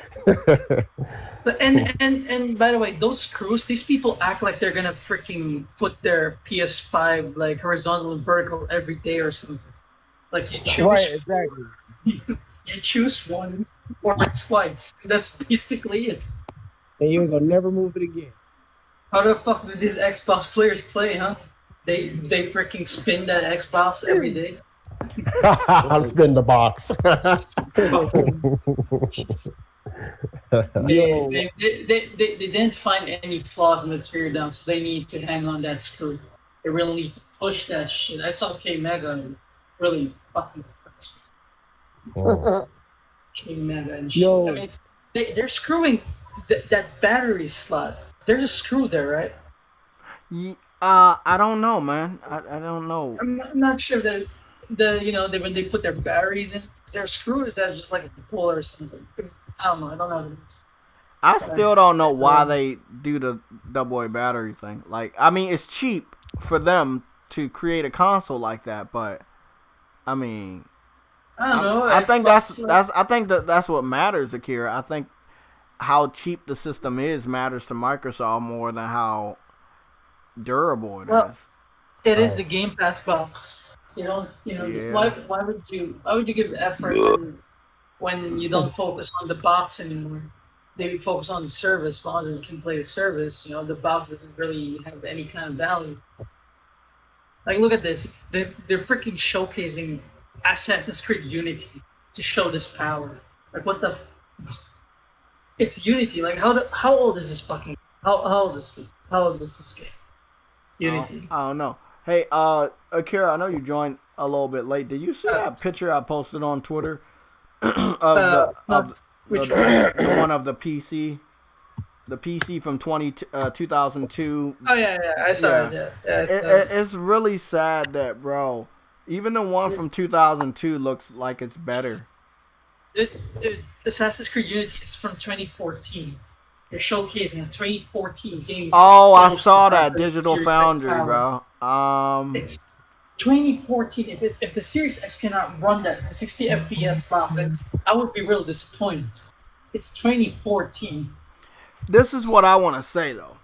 And by the way, those screws, these people act like they're gonna freaking put their PS5 like horizontal and vertical every day or something. Like you choose, Right, exactly. you choose one or twice. That's basically it. And you ain't gonna never move it again. How the fuck do these Xbox players play, huh? They freaking spin that Xbox every day. I'll spin the box. They didn't find any flaws in the teardown, so they need to hang on that screw. They really need to push that shit. I saw K Mega and really fucking K Mega and shit. Yo. I mean, they're screwing that battery slot. There's a screw there, right? I don't know, man. I don't know. I'm not sure that when they put their batteries in, is there a screw or is that just like a pull or something? Because I don't know. I don't know. I still don't know why they do the double A battery thing. Like, I mean, it's cheap for them to create a console like that, but I mean, I don't know. I think Xbox, that's what matters, Akira. I think how cheap the system is matters to Microsoft more than how durable it is. It is the Game Pass box. Yeah. Why would you give effort when you don't focus on the box anymore? They focus on the service. As long as it can play the service, the box doesn't really have any kind of value. Like, look at this. They're freaking showcasing Assassin's Creed Unity to show this power. Like, what the? It's Unity. Like, how old is this fucking? How old is this game? Unity. I don't know. Hey, Akira, I know you joined a little bit late. Did you see that picture I posted on Twitter of the one of the PC? The PC from 2002. Oh yeah, I saw it. Yeah, it's really sad that, bro, even the one from 2002 looks like it's better. Dude, Assassin's Creed Unity is from 2014. They're showcasing a 2014 game. Oh, I saw that Digital Foundry, bro. It's 2014. If the Series X cannot run that 60 FPS slot, then I would be real disappointed. It's 2014. This is what I want to say, though,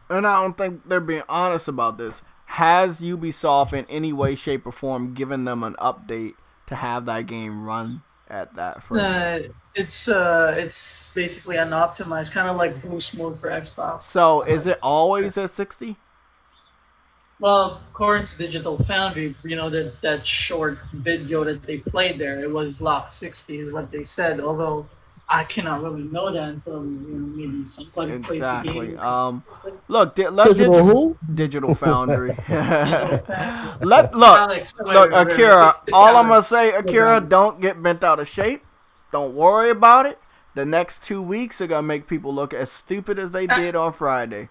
and I don't think they're being honest about this. Has Ubisoft in any way, shape, or form given them an update to have that game run at that frame? It's basically unoptimized, kind of like boost mode for Xbox. So is it always at 60? Well, according to Digital Foundry, that short video that they played there, it was locked 60 is what they said. Although I cannot really know that until maybe somebody plays the game. Look, Digital Foundry. Look, Akira. All I'm gonna say, Akira, don't get bent out of shape. Don't worry about it. The next 2 weeks are gonna make people look as stupid as they did on Friday.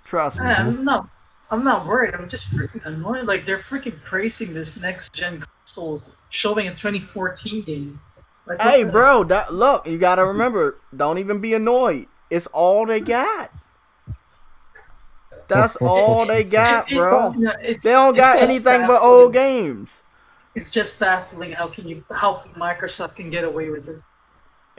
Trust me. No, I'm not worried. I'm just freaking annoyed. Like they're freaking praising this next gen console, showing a 2014 game. Like what Hey, the? bro, that look, you gotta remember, don't even be annoyed. It's all they got. That's all they got, bro. They don't It's got just anything but old baffling. games. It's just baffling how Microsoft can get away with it.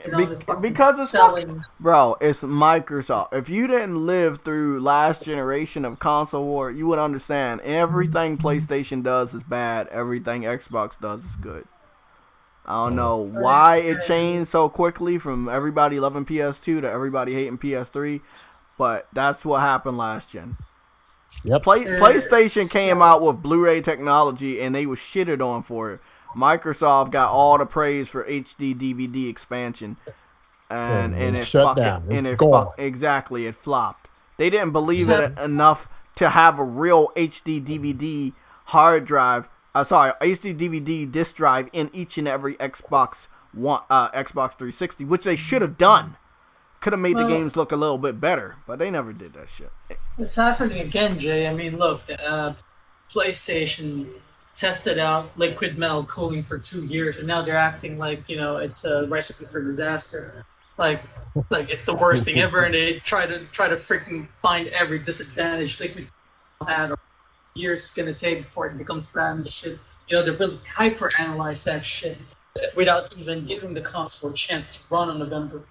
You know, the fucking Because it's selling. bro, it's Microsoft. If you didn't live through last generation of console war, you would understand everything PlayStation does is bad. Everything Xbox does is good. I don't know why it changed so quickly from everybody loving PS2 to everybody hating PS3, but that's what happened last gen. Yep. PlayStation came out with Blu-ray technology and they was shitted on for it. Microsoft got all the praise for HD DVD expansion, and it shut fucking down. It's and it gone. exactly it flopped. They didn't believe So- it enough to have a real HD DVD hard drive. HD DVD disc drive in each and every Xbox Xbox 360, which they should have done. Could have made the games look a little bit better, but they never did that shit. It's happening again, Jay. I mean, look, PlayStation tested out liquid metal cooling for 2 years, and now they're acting like it's a recipe for disaster. Like it's the worst thing ever, and they try to freaking find every disadvantage liquid metal had or years it's gonna take before it becomes bad and shit. They really hyper analyze that shit without even giving the console a chance to run on November.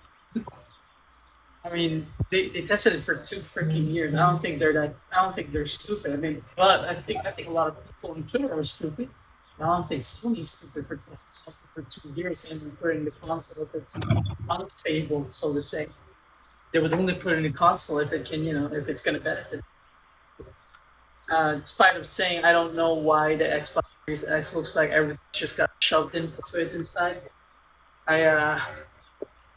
I mean, they tested it for 2 freaking years. I don't think they're stupid. I mean, but I think a lot of people in Twitter are stupid. I don't think Sony's stupid for testing something for 2 years and putting the console if it's unstable, so to say. They would only put it in the console if it can, if it's gonna benefit. In spite of saying I don't know why the Xbox Series X looks like everything just got shoved into it inside. I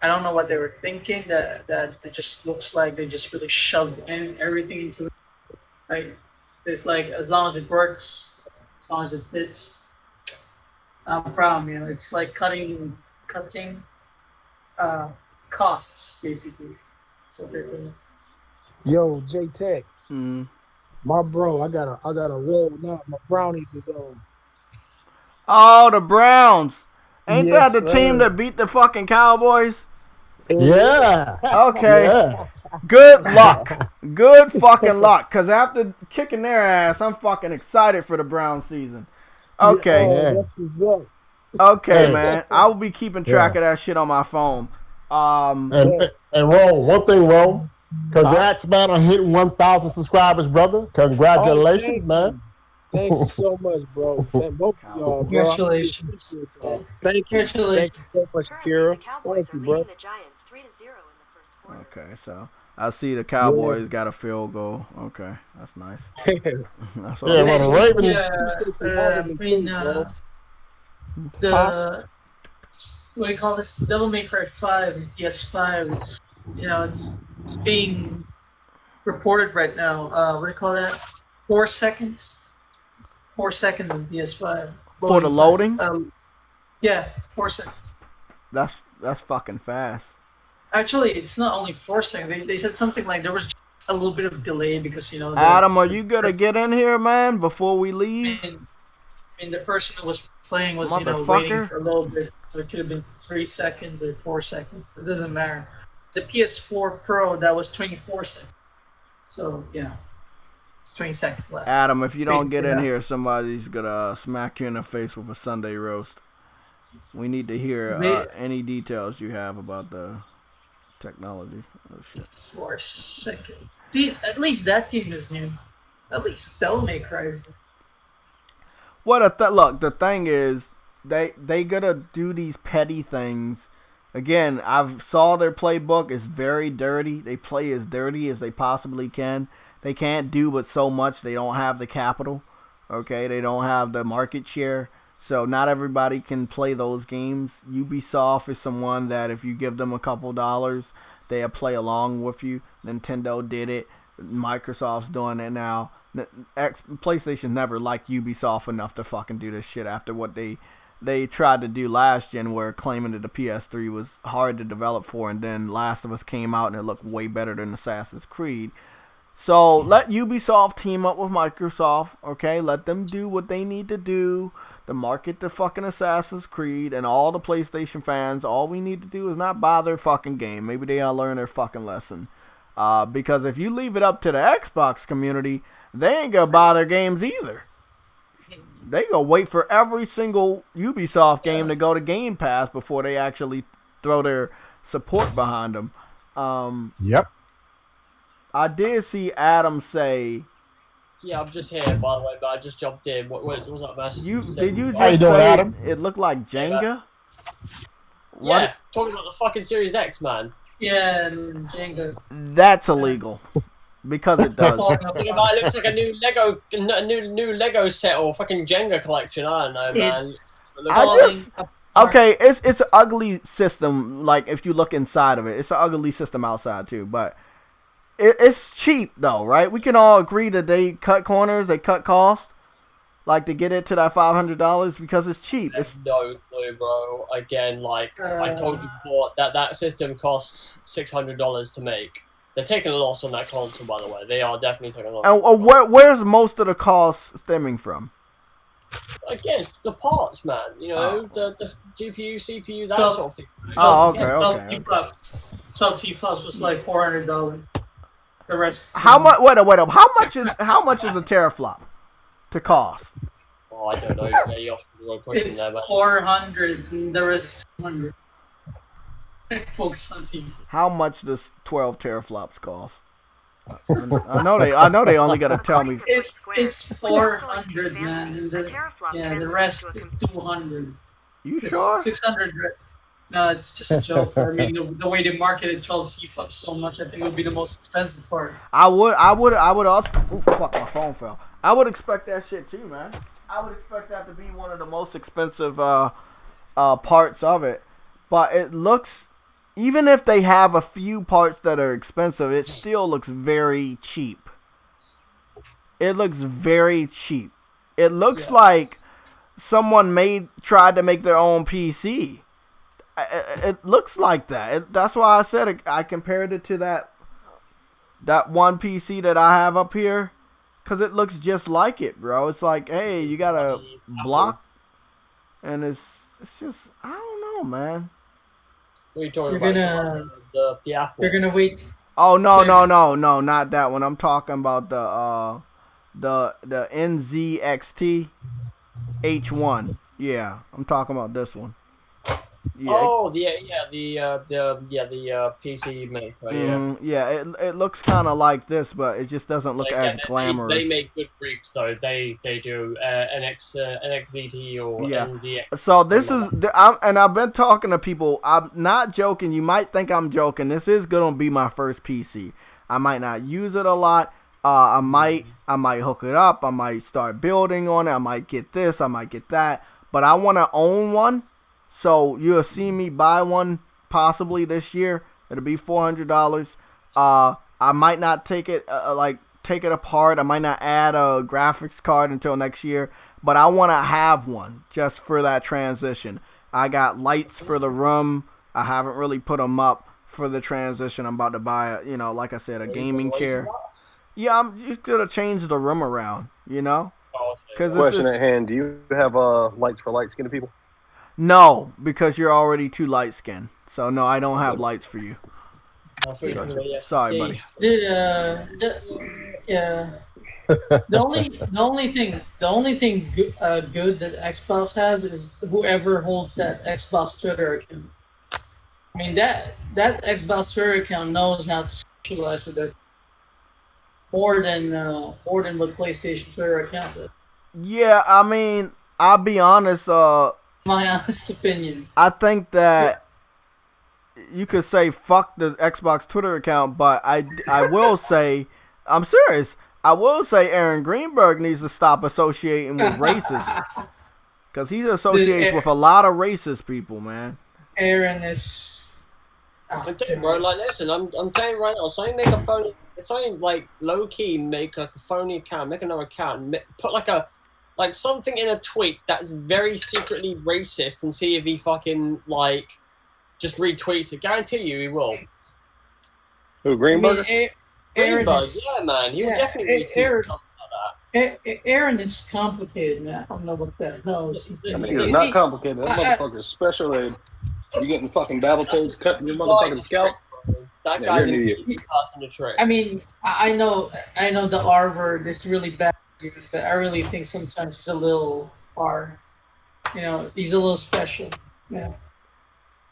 don't know what they were thinking. That it just looks like they just really shoved everything into it. Like it's like as long as it works, as long as it fits, I'm proud, man. It's like cutting costs basically. So they're doing. Yo, JayTech, Mm. my bro, I gotta roll now. My brownies is on. Oh, the Browns. Ain't Yes, that the team sir. that beat the fucking Cowboys? Yeah. Okay. Yeah. Good luck. Good fucking luck. Because after kicking their ass, I'm fucking excited for the Brown season. Okay. Yeah. That's what's up. Okay, Hey. man. I will be keeping track Yeah. of that shit on my phone. And Ron, one thing, Ron. Congrats, man, on hitting 1,000 subscribers, brother. Congratulations, man. Thank you so much, bro. Thank both of y'all, bro. I really Congratulations. appreciate y'all. Thank you. Congratulations. Thank you so much, Kira. Thank you, bro. Okay, so I see the Cowboys got a field goal. Okay, that's nice. That's all. Yeah, well, the Ravens. I mean, the what do you call this? Devil May Cry 5 and PS5. It's being reported right now. What do you call that? 4 seconds. 4 seconds in PS5. For the loading? Yeah, 4 seconds. That's fucking fast. Actually, it's not only 4 seconds. They said something like there was a little bit of delay because Adam, are you gonna get in here, man, before we leave? I mean, the person who was playing was Motherfucker. waiting for a little bit, so it could have been 3 seconds or 4 seconds. It doesn't matter. The PS4 Pro that was 24 seconds. So yeah, it's 20 seconds less. Adam, if you don't get in here, somebody's gonna smack you in the face with a Sunday roast. We need to hear any details you have about the technology. Oh shit. 4 seconds. See, at least that game is new. At least Devil May Cry is new. Look, the thing is, they gotta do these petty things. Again, I've saw their playbook. It's very dirty. They play as dirty as they possibly can. They can't do but so much. They don't have the capital. Okay, they don't have the market share. So not everybody can play those games. Ubisoft is someone that if you give them a couple dollars, they'll play along with you. Nintendo did it. Microsoft's doing it now. PlayStation never liked Ubisoft enough to fucking do this shit after what they tried to do last gen, where claiming that the PS3 was hard to develop for, and then Last of Us came out and it looked way better than Assassin's Creed. So let Ubisoft team up with Microsoft, okay? Let them do what they need to do to market the fucking Assassin's Creed, and all the PlayStation fans, all we need to do is not buy their fucking game. Maybe they gotta learn their fucking lesson. Because if you leave it up to the Xbox community, they ain't gonna buy their games either. They gonna wait for every single Ubisoft game to go to Game Pass before they actually throw their support behind them. Yep. I did see Adam say. Yeah, I'm just here, by the way, but I just jumped in. What's up, man? Did you How you just doing, say Adam? it looked like Jenga? Yeah, talking about the fucking Series X, man. Yeah, and Jenga. That's illegal. Because it does. It looks like a new Lego set or fucking Jenga collection. I don't know, man. Okay, it's an ugly system. Like if you look inside of it, it's an ugly system outside too. But it's cheap though, right? We can all agree that they cut corners, they cut costs, like to get it to that $500 because it's cheap. It's no clue, bro. Again, like I told you before, that system costs $600 to make. They're taking a loss on that console, by the way. They are definitely taking a loss. And where's most of the cost stemming from? Again, it's the parts, man. You know, the GPU, CPU, that sort of thing. Oh, okay. 12 T Plus was like $400. The rest. How much? Wait. How much is a teraflop to cost? Oh, I don't know. It's there, 400, and the rest is 200. Focus on TV. How much does 12 teraflops cost? I know they only gotta tell me. It's 400, man, and the rest is 200. You sure? 600. No, it's just a joke. I mean, the way they marketed 12 T-Flops so much, I think it would be the most expensive part. I would also. Ooh, fuck, my phone fell. I would expect that shit too, man. I would expect that to be one of the most expensive parts of it. But it looks, even if they have a few parts that are expensive, it still looks very cheap. It looks very cheap. It looks like someone tried to make their own PC. It looks like that. That's why I said I compared it to that one PC that I have up here, because it looks just like it, bro. It's like, hey, you got a block, and it's just, I don't know, man. What are you talking about? The Apple. You're gonna wait. Oh no, not that one. I'm talking about the NZXT H1. Yeah, I'm talking about this one. Yeah. Oh, the PC maker. Yeah, it looks kind of like this, but it just doesn't look as glamorous. They make good rigs though. They do NXZT or NZX. So this is, and I've been talking to people. I'm not joking. You might think I'm joking. This is gonna be my first PC. I might not use it a lot. I might hook it up. I might start building on it. I might get this. I might get that. But I want to own one. So you'll see me buy one possibly this year. It'll be $400. I might not take it apart. I might not add a graphics card until next year. But I want to have one just for that transition. I got lights for the room. I haven't really put them up for the transition. I'm about to buy, like I said, a gaming chair. Yeah, I'm just gonna change the room around. Question at hand: do you have lights for light-skinned people? No, because you're already too light-skinned. So no, I don't have lights for you. Sorry, buddy. The only thing good that Xbox has is whoever holds that Xbox Twitter account. I mean that Xbox Twitter account knows how to socialize with it more than what PlayStation Twitter account does. Yeah, I mean, I'll be honest. My honest opinion. I think that you could say fuck the Xbox Twitter account, but I will say, I'm serious. I will say Aaron Greenberg needs to stop associating with racists, because he associates with a lot of racist people, man. Aaron is. I'm telling you, bro. Like, listen, I'm telling you right now. Something make a phony. Something like low key make like a phony account, make another account, and put like something in a tweet that's very secretly racist, and see if he fucking just retweets it. Guarantee you he will. Who, Greenberg? I Greenberg, yeah, man. He would definitely be Aaron, Aaron is complicated, man. I don't know what the hell is he That doing. nigga's not complicated. That motherfucker's special ed. You getting fucking Battletoads cut in your motherfucking scalp? That Yeah, guy's you're an idiot. passing the trick. I mean, I know the R word is really bad, but I really think sometimes he's a little R. You know, he's a little special. Yeah.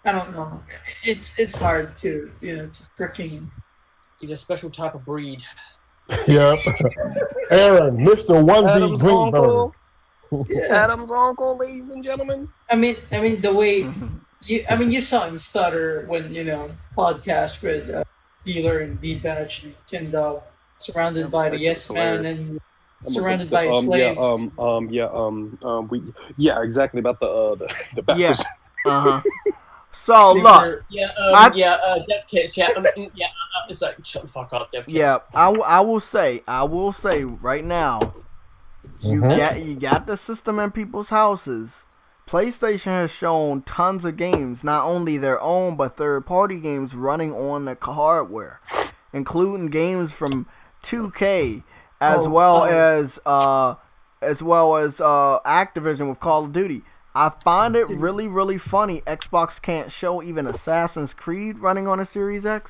I don't know. It's hard to to freaking. He's a special type of breed. Yep. Aaron, Mr. Onesie Adam's Greenberg. Adam's uncle, ladies and gentlemen. I mean the way you saw him stutter when podcast with Dealer and D-Batch and Tin Dog, surrounded by the Yes Man and surrounded by slaves. Exactly about the backwards. Yeah. So look. Dev kits. It's like shut the fuck up, Dev kits. Yeah, I will say right now, you got the system in people's houses. PlayStation has shown tons of games, not only their own but third-party games running on the hardware, including games from 2K as well as Activision with Call of Duty. I find it really, really funny Xbox can't show even Assassin's Creed running on a Series X.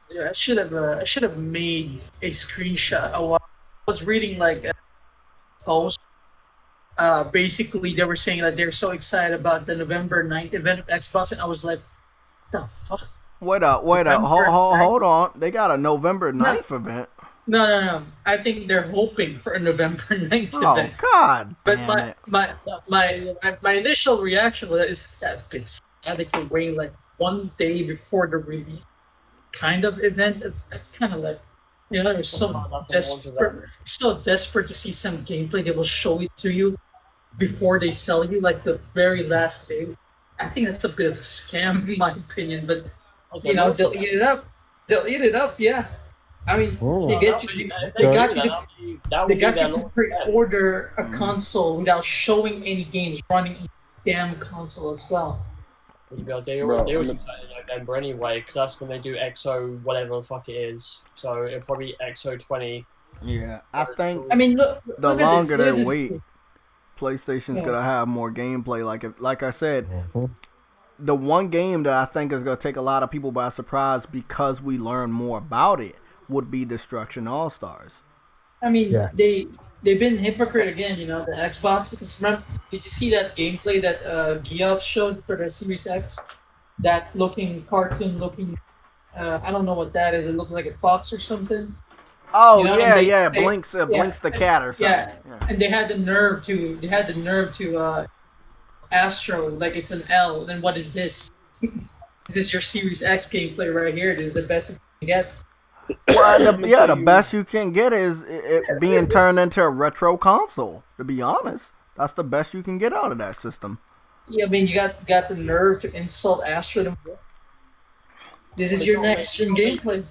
Yeah, I should have made a screenshot. I was reading like a post. Basically, they were saying that they're so excited about the November 9th event of Xbox, and I was like, "The fuck?" Wait up, hold on. They got a November 9th event. No. I think they're hoping for a November 9th event. Oh God! But my initial reaction is that it's sad they can wait like one day before the release kind of event. That's kind of like they're so desperate to see some gameplay. They will show it to you before they sell you like the very last day. I think that's a bit of a scam in my opinion, but they'll eat it up. They'll eat it up, yeah. I mean, they got you to pre-order a console without showing any games running a damn console as well. Because they always decide in November anyway, because that's when they do XO whatever the fuck it is. So it'll probably XO 20. Yeah, I think. I mean, look the at longer this. they wait, PlayStation's gonna have more gameplay. Like I said, the one game that I think is gonna take a lot of people by surprise because we learn more about it would be Destruction All Stars. I mean, they've been hypocrite again, the Xbox, because remember, did you see that gameplay that Geoff showed for the Series X? That cartoon looking, I don't know what that is. It looked like a fox or something. Oh Blinks the cat or something. Yeah, and they had the nerve to Astro like it's an L. Then what is this? This is your Series X gameplay right here. This is the best you can get. Well, the best you can get is it being turned into a retro console. To be honest, that's the best you can get out of that system. Yeah, I mean, you got the nerve to insult Astro. This is your next gen gameplay.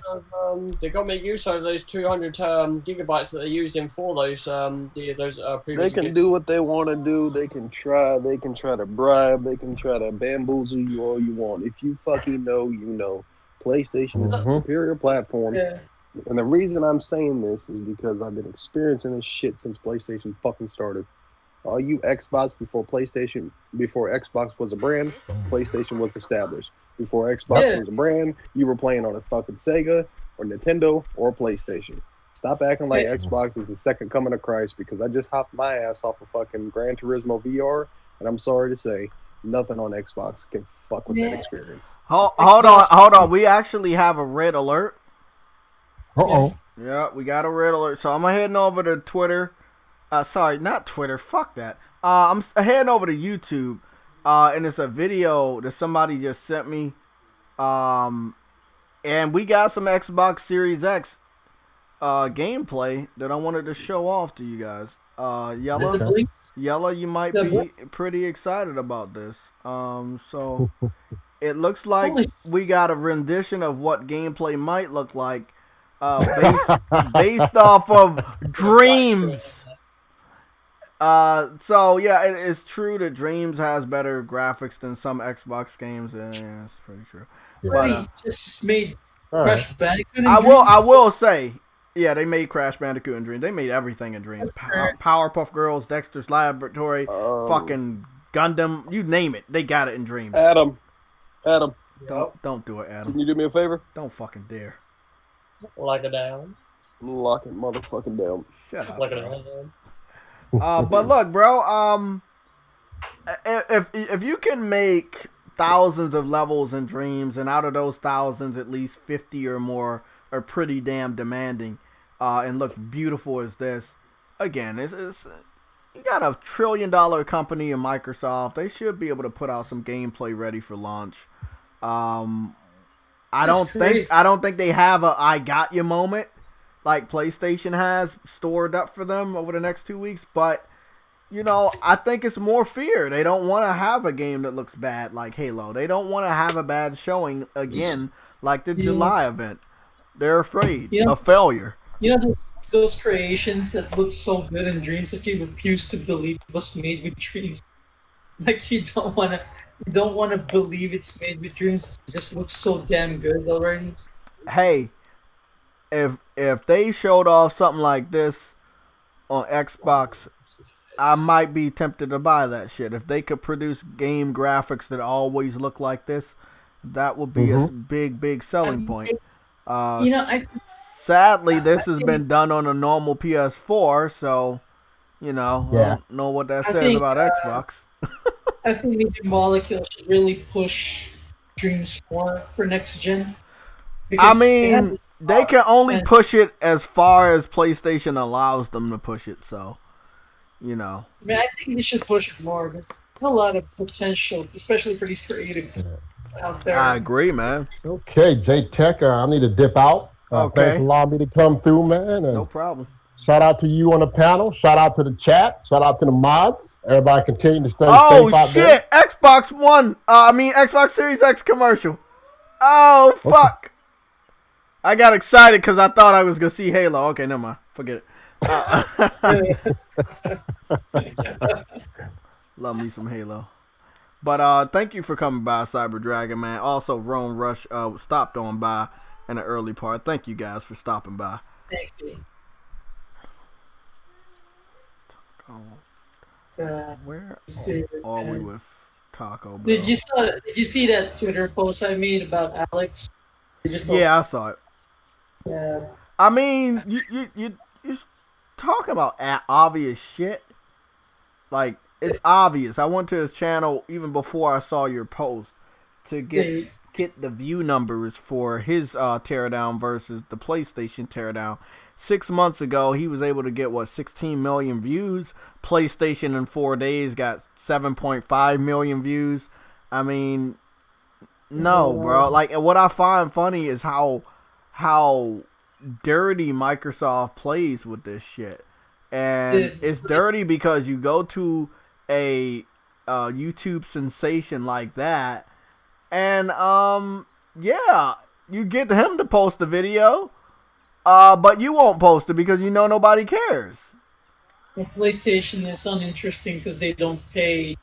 They got to make use of those 200 gigabytes that they're using for those previous. They can do what they want to do. They can try to bribe. They can try to bamboozle you all you want. If you fucking know, you know. PlayStation is a superior platform. Yeah. And the reason I'm saying this is because I've been experiencing this shit since PlayStation fucking started. All you Xbox before Xbox was a brand, PlayStation was established. Before Xbox was a brand, you were playing on a fucking Sega or Nintendo or PlayStation. Stop acting like Xbox is the second coming of Christ, because I just hopped my ass off of fucking Gran Turismo VR, and I'm sorry to say, nothing on Xbox can fuck with that experience. Hold on. We actually have a red alert. Uh-oh. Yeah, we got a red alert. So I'm heading over to Twitter. Sorry, not Twitter. Fuck that. I'm heading over to YouTube. And it's a video that somebody just sent me. And we got some Xbox Series X gameplay that I wanted to show off to you guys. Yellow, you might be pretty excited about this. So it looks like we got a rendition of what gameplay might look like, based off of Dreams. So yeah, it's true that Dreams has better graphics than some Xbox games, and it's pretty true. But, just made Crash Bandicoot and I Dreams? will say, yeah, they made Crash Bandicoot and Dreams. They made everything in Dreams. Powerpuff Girls, Dexter's Laboratory, fucking Gundam, you name it, they got it in Dreams. Adam. Don't do it, Adam. Can you do me a favor? Don't fucking dare. Lock it down. Lock it motherfucking down. Shut up. Lock it down. But look, bro. If you can make thousands of levels in Dreams, and out of those thousands, at least 50 or more are pretty damn demanding, and look beautiful as this. Again, it's you got a $1 trillion company in Microsoft. They should be able to put out some gameplay ready for launch. I don't think they have a I got you moment like PlayStation has stored up for them over the next 2 weeks, but you know, I think it's more fear. They don't want to have a game that looks bad like Halo. They don't want to have a bad showing again like the July event. They're afraid of failure. You know those creations that look so good in Dreams that you refuse to believe was made with Dreams. Like you don't want to believe it's made with Dreams. It just looks so damn good already. Hey, if they showed off something like this on Xbox, I might be tempted to buy that shit. If they could produce game graphics that always look like this, that would be a big selling point. Sadly, this has been done on a normal PS4, so, you know, I don't know what that says about Xbox. I think Media Molecule should really push Dreams more for next gen. I mean, they can only push it as far as PlayStation allows them to push it, so, you know. I mean, I think they should push it more. There's a lot of potential, especially for these creative out there. I agree, man. Okay, JayTech, I need to dip out. Thanks for allowing me to come through, man. And no problem. Shout out to you on the panel. Shout out to the chat. Shout out to the mods. Everybody continue to stay safe out there. Oh, shit. Xbox Series X commercial. Oh, fuck. I got excited because I thought I was going to see Halo. Okay, never mind. Forget it. Love me some Halo. But thank you for coming by, Cyber Dragon, man. Also, Rome Rush stopped on by in the early part. Thank you guys for stopping by. Thank you. Where are we with Taco Bell? Did you see that Twitter post I made about Alex? Yeah, I saw it. Yeah. I mean, you talking about obvious shit. Like, it's obvious. I went to his channel even before I saw your post to get the view numbers for his teardown versus the PlayStation teardown. 6 months ago, he was able to get 16 million views. PlayStation in 4 days got 7.5 million views. I mean, no, bro. Like, what I find funny is how dirty Microsoft plays with this shit. And it's dirty because you go to a YouTube sensation like that, and yeah, you get him to post the video, but you won't post it because you know nobody cares. PlayStation is uninteresting because they don't pay.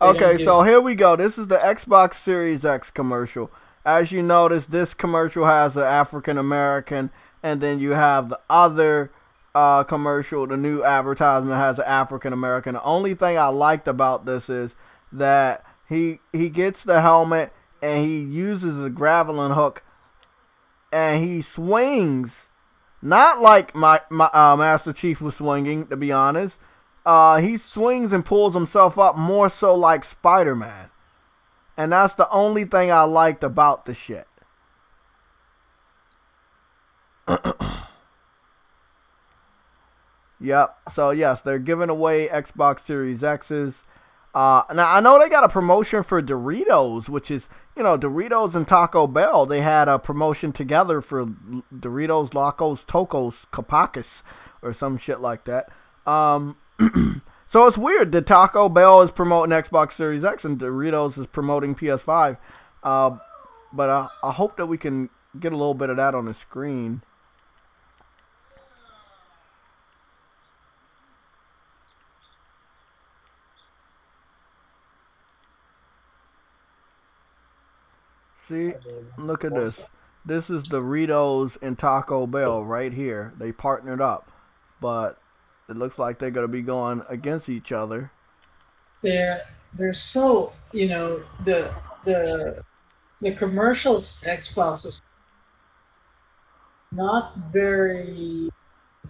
Okay, so here we go. This is the Xbox Series X commercial. As you notice, this commercial has an African American, and then you have the other commercial, the new advertisement has an African American. The only thing I liked about this is that he gets the helmet and he uses a grappling hook and he swings, not like my Master Chief was swinging, to be honest. He swings and pulls himself up more so like Spider-Man. And that's the only thing I liked about the shit. Yep. So, yes, they're giving away Xbox Series X's. Now, I know they got a promotion for Doritos, which is, you know, Doritos and Taco Bell. They had a promotion together for Doritos, Locos, Tocos, Capacas, or some shit like that. So it's weird that Taco Bell is promoting Xbox Series X and Doritos is promoting PS5. But I hope that we can get a little bit of that on the screen. See, look at this. This is Doritos and Taco Bell right here. They partnered up, but it looks like they're gonna be going against each other. They're so, you know, the commercials Xbox is not very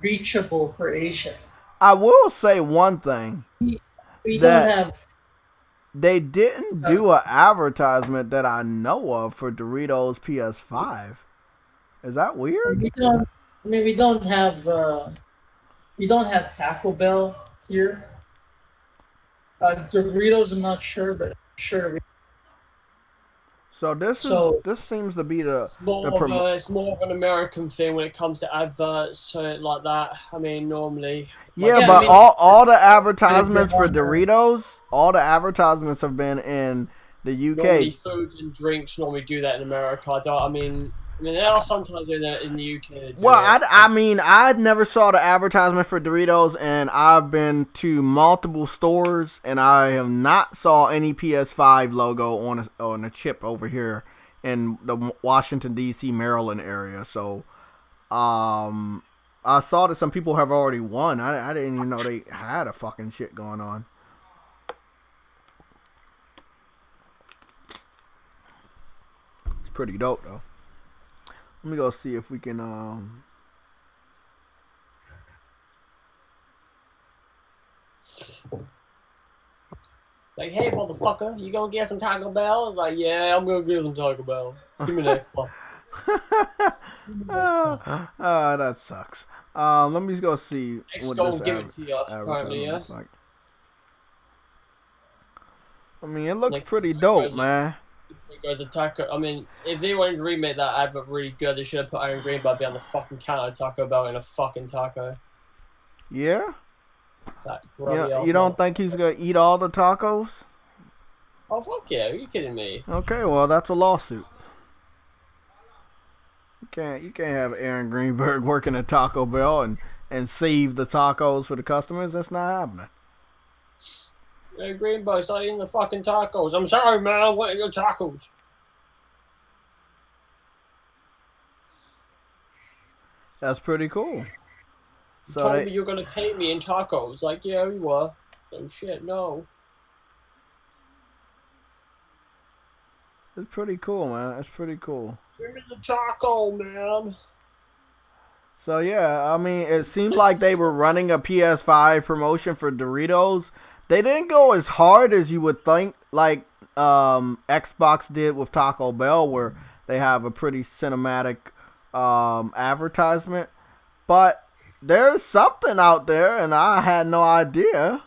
reachable for Asia. I will say one thing We don't that have they didn't do an advertisement that I know of for Doritos PS5. Is that weird? we don't I mean we don't have Taco Bell here. Doritos I'm not sure, but I'm sure So so this seems to be the It's more of an American thing when it comes to adverts, so like that. I mean, normally. yeah, Yeah, I but mean, all the advertisements for on there. Doritos, all the advertisements have been in the Normally, UK. food and drinks normally do that in America. I mean, there are sometimes in the UK they do Well, it. I mean, I never saw the advertisement for Doritos, and I've been to multiple stores, and I have not saw any PS5 logo on a chip over here in the Washington D.C. Maryland area. So, I saw that some people have already won. I didn't even know they had a fucking shit going on. It's pretty dope though. Let me go see if we can Like, hey, motherfucker, you gonna get some Taco Bell? It's like, yeah, I'm gonna get some Taco Bell. Give me that Xbox. That sucks. Let me go see X what gonna this give it to you, apparently, yeah. looks like. I mean, it looks Next pretty week dope, goes man. goes a taco. I mean, if they wanted to remake that advert really good, they should have put Iron Green Bud on the fucking counter of Taco Bell in a fucking taco. Yeah? That Yeah, you don't think he's gonna eat all the tacos? Oh, fuck yeah, are you kidding me? Okay, well, that's a lawsuit. You can't have Aaron Greenberg working at Taco Bell and save the tacos for the customers. That's not happening. Aaron Green Bud's not eating the fucking tacos. I'm sorry, man. What are your tacos? That's pretty cool. You told me you're gonna pay me in tacos. Like, yeah, we were. Oh shit, no. It's pretty cool, man. It's pretty cool. Give me the taco, man. So yeah, I mean, it seems like they were running a PS5 promotion for Doritos. They didn't go as hard as you would think, like Xbox did with Taco Bell, where they have a pretty cinematic advertisement. But there's something out there, and I had no idea.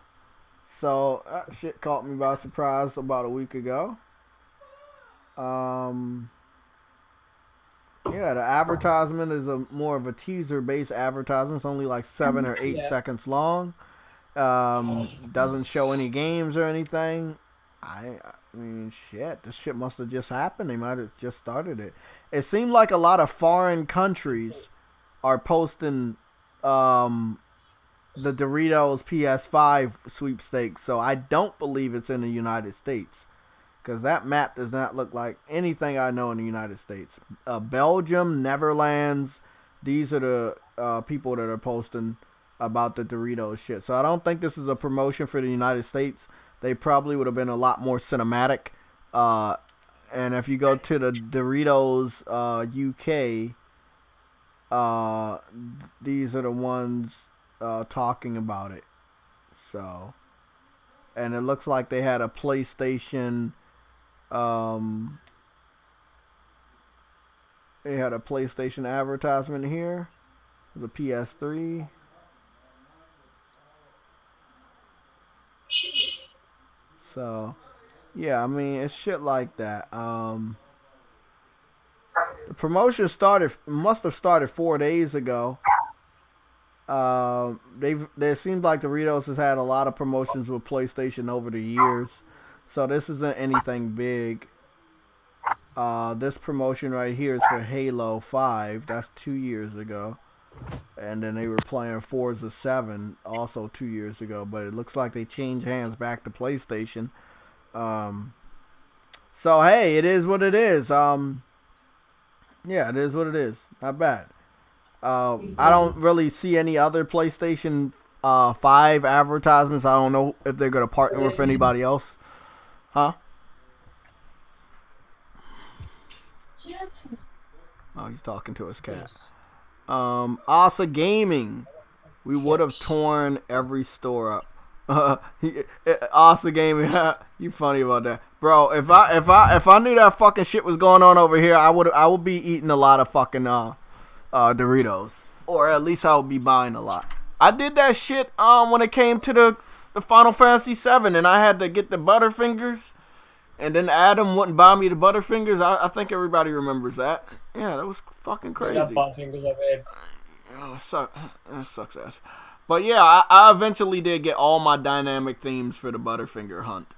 So that shit caught me by surprise about a week ago. Yeah, the advertisement is more of a teaser-based advertisement. It's only like 7 or 8 seconds long. Doesn't show any games or anything. I mean, shit, this shit must have just happened. They might have just started it. It seemed like a lot of foreign countries are posting the Doritos PS5 sweepstakes, so I don't believe it's in the United States. Because that map does not look like anything I know in the United States. Belgium, Netherlands, these are the people that are posting about the Doritos shit. So I don't think this is a promotion for the United States. They probably would have been a lot more cinematic. And if you go to the Doritos UK, these are the ones talking about it. So, and it looks like they had a PlayStation. They had a PlayStation advertisement here. The PS3. So, yeah, I mean, it's shit like that. The promotion must have started 4 days ago. It seems like Doritos has had a lot of promotions with PlayStation over the years. So this isn't anything big. This promotion right here is for Halo 5. That's 2 years ago. And then they were playing Forza 7 also 2 years ago. But it looks like they changed hands back to PlayStation. So hey, it is what it is. Yeah, it is what it is. Not bad. I don't really see any other PlayStation 5 advertisements. I don't know if they're gonna partner with anybody else. Huh? Oh, he's talking to his cat. Asa Gaming. We would have torn every store up. Asa Gaming, you funny about that, bro. If I knew that fucking shit was going on over here, I would be eating a lot of fucking Doritos, or at least I would be buying a lot. I did that shit when it came to the Final Fantasy VII, and I had to get the Butterfingers, and then Adam wouldn't buy me the Butterfingers. I think everybody remembers that. Yeah, that was fucking crazy. That Butterfingers over here. Oh, that sucks ass. But yeah, I eventually did get all my dynamic themes for the Butterfinger hunt,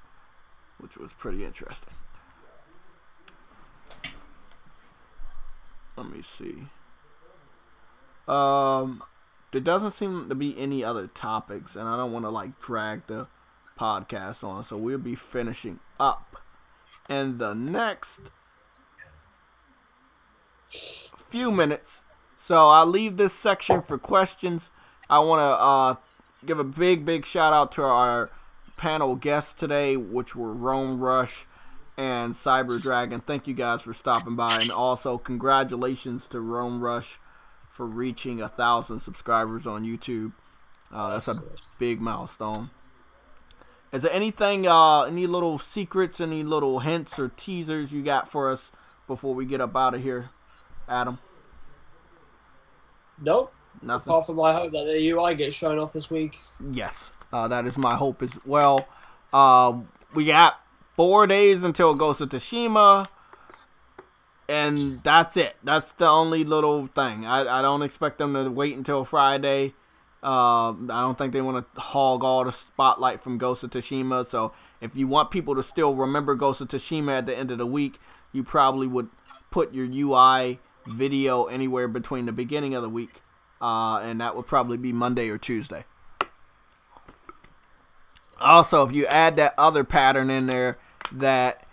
which was pretty interesting. Let me see. There doesn't seem to be any other topics, and I don't want to like drag the podcast on, so we'll be finishing up in the next few minutes. So I'll leave this section for questions. I want to give a big shout out to our panel guests today, which were Rome Rush and Cyber Dragon. Thank you guys for stopping by, and also congratulations to Rome Rush for reaching 1,000 subscribers on YouTube. That's a big milestone. Is there anything, any little secrets, any little hints or teasers you got for us before we get up out of here, Adam? Nope. Nothing. Apart from I hope that the UI gets shown off this week. Yes, that is my hope as well. We got 4 days until Ghost of Tsushima, and that's it. That's the only little thing. I don't expect them to wait until Friday. I don't think they want to hog all the spotlight from Ghost of Tsushima. So if you want people to still remember Ghost of Tsushima at the end of the week, you probably would put your UI video anywhere between the beginning of the week, and that would probably be Monday or Tuesday. Also, if you add that other pattern in there, that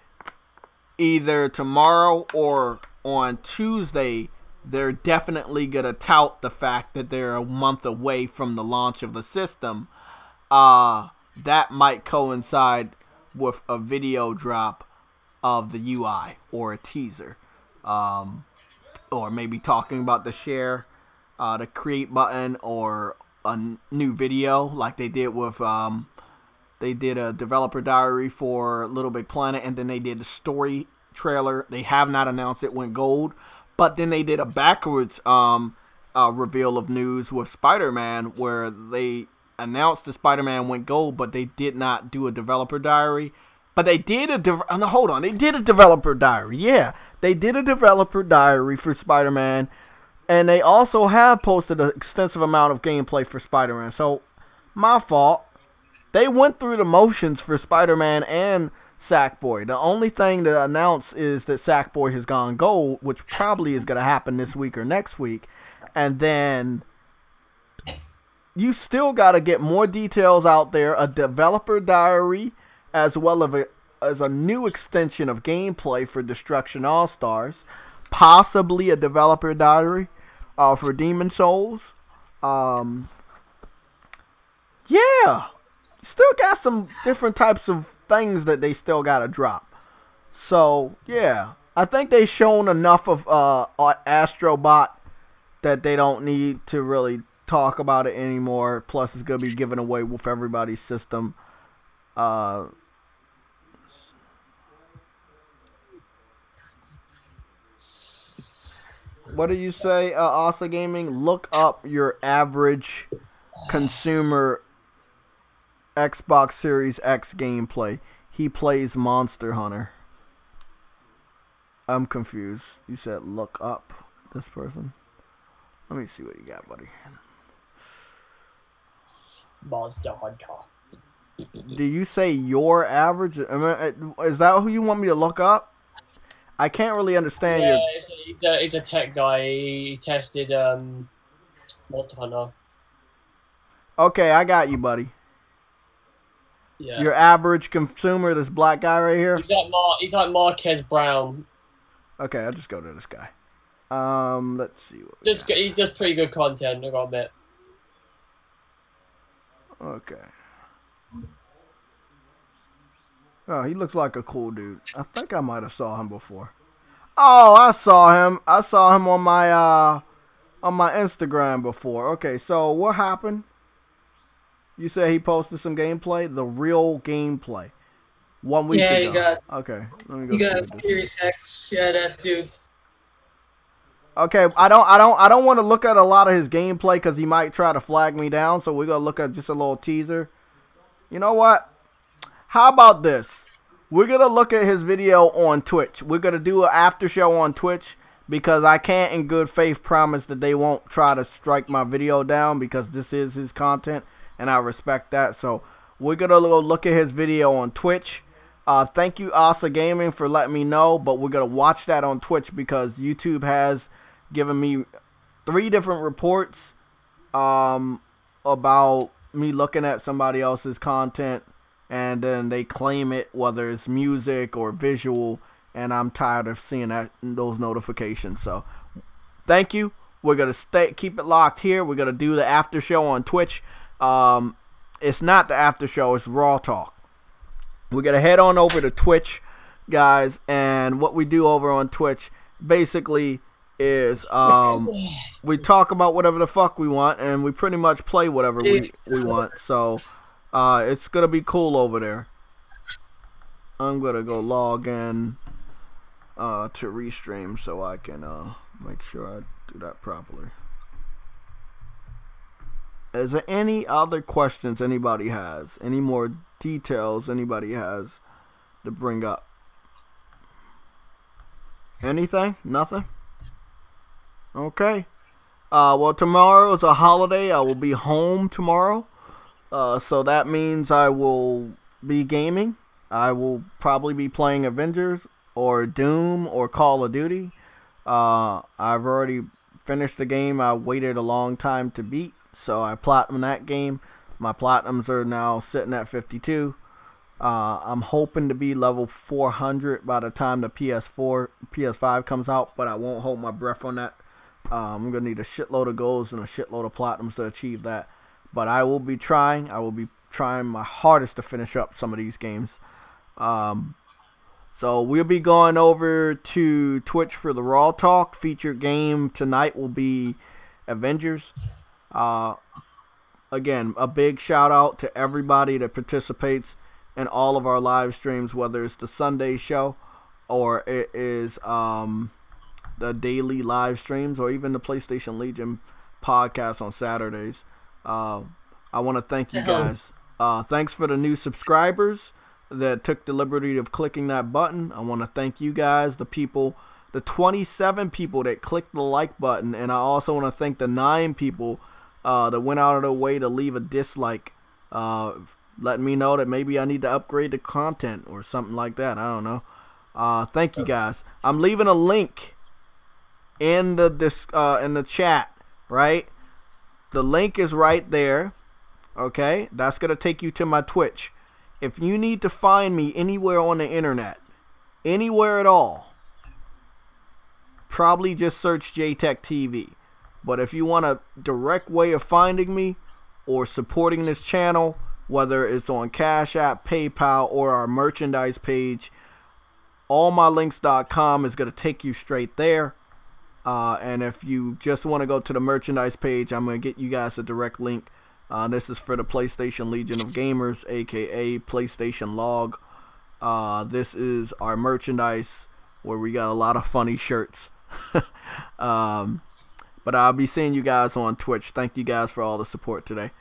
either tomorrow or on Tuesday, they're definitely going to tout the fact that they're a month away from the launch of the system, that might coincide with a video drop of the UI or a teaser. Or maybe talking about the share, the create button, or a new video like they did with, they did a developer diary for Little Big Planet, and then they did a story trailer. They have not announced it went gold, but then they did a backwards reveal of news with Spider-Man, where they announced that Spider-Man went gold, but they did not do a developer diary. But they did they did a developer diary. Yeah, they did a developer diary for Spider-Man, and they also have posted an extensive amount of gameplay for Spider-Man. So, my fault. They went through the motions for Spider-Man and Sackboy. The only thing to announce is that Sackboy has gone gold, which probably is going to happen this week or next week. And then you still got to get more details out there, a developer diary, as well as a new extension of gameplay for Destruction All-Stars, possibly a developer diary for Demon Souls. Yeah, still got some different types of things that they still got to drop. So, yeah, I think they've shown enough of Astrobot that they don't need to really talk about it anymore. Plus, it's going to be given away with everybody's system. What do you say, Asa Gaming? Look up your average consumer Xbox Series X gameplay. He plays Monster Hunter. I'm confused. You said look up this person. Let me see what you got, buddy. Monster Hunter. Do you say your average? Is that who you want me to look up? I can't really understand you. He's a tech guy. He tested Monster Hunter. Okay, I got you, buddy. Yeah. Your average consumer, this black guy right here? He's like Marquez Brown. Okay, I'll just go to this guy. Let's see. He does pretty good content, I gotta admit. Okay. Oh, he looks like a cool dude. I think I might have saw him before. Oh, I saw him. I saw him on my Instagram before. Okay, so what happened? You said he posted some gameplay, the real gameplay, 1 week ago. Yeah, he got. Okay, let me go. He got a Series X. Yeah, that dude. Okay, I don't want to look at a lot of his gameplay because he might try to flag me down. So we're gonna look at just a little teaser. You know what? How about this? We're gonna look at his video on Twitch. We're gonna do an after show on Twitch because I can't in good faith promise that they won't try to strike my video down because this is his content and I respect that. So we're gonna go look at his video on Twitch. Thank you, Asa Gaming, for letting me know, but we're gonna watch that on Twitch because YouTube has given me 3 different reports about me looking at somebody else's content, and then they claim it, whether it's music or visual, and I'm tired of seeing those notifications. So thank you. We're gonna keep it locked here. We're gonna do the after show on Twitch. It's not the after show, it's Raw Talk. We're gonna head on over to Twitch, guys, and what we do over on Twitch basically is we talk about whatever the fuck we want, and we pretty much play whatever we want. So it's gonna be cool over there. I'm gonna go log in to restream so I can make sure I do that properly. Is there any other questions anybody has? Any more details anybody has to bring up? Anything? Nothing? Okay. Well, tomorrow is a holiday. I will be home tomorrow. So that means I will be gaming. I will probably be playing Avengers or Doom or Call of Duty. I've already finished the game I waited a long time to beat, so I platinumed that game. My platinums are now sitting at 52. I'm hoping to be level 400 by the time the PS5 comes out, but I won't hold my breath on that. I'm going to need a shitload of goals and a shitload of platinums to achieve that. But I will be trying. I will be trying my hardest to finish up some of these games. So we'll be going over to Twitch for the Raw Talk. Featured game tonight will be Avengers. Again, a big shout out to everybody that participates in all of our live streams, whether it's the Sunday show or it is the daily live streams or even the PlayStation Legion podcast on Saturdays. I want to thank you guys. Thanks for the new subscribers that took the liberty of clicking that button. I want to thank you guys, the 27 people that clicked the like button, and I also want to thank the 9 people that went out of their way to leave a dislike, letting me know that maybe I need to upgrade the content or something like that. I don't know. Thank you guys. I'm leaving a link in the chat, right? The link is right there. Okay, that's gonna take you to my Twitch. If you need to find me anywhere on the internet, anywhere at all, probably just search JaytechTV. But if you want a direct way of finding me or supporting this channel, whether it's on Cash App, PayPal, or our merchandise page, allmylinks.com is going to take you straight there. And if you just want to go to the merchandise page, I'm going to get you guys a direct link. This is for the PlayStation Legion of Gamers, aka PlayStation Log. This is our merchandise where we got a lot of funny shirts. But I'll be seeing you guys on Twitch. Thank you guys for all the support today.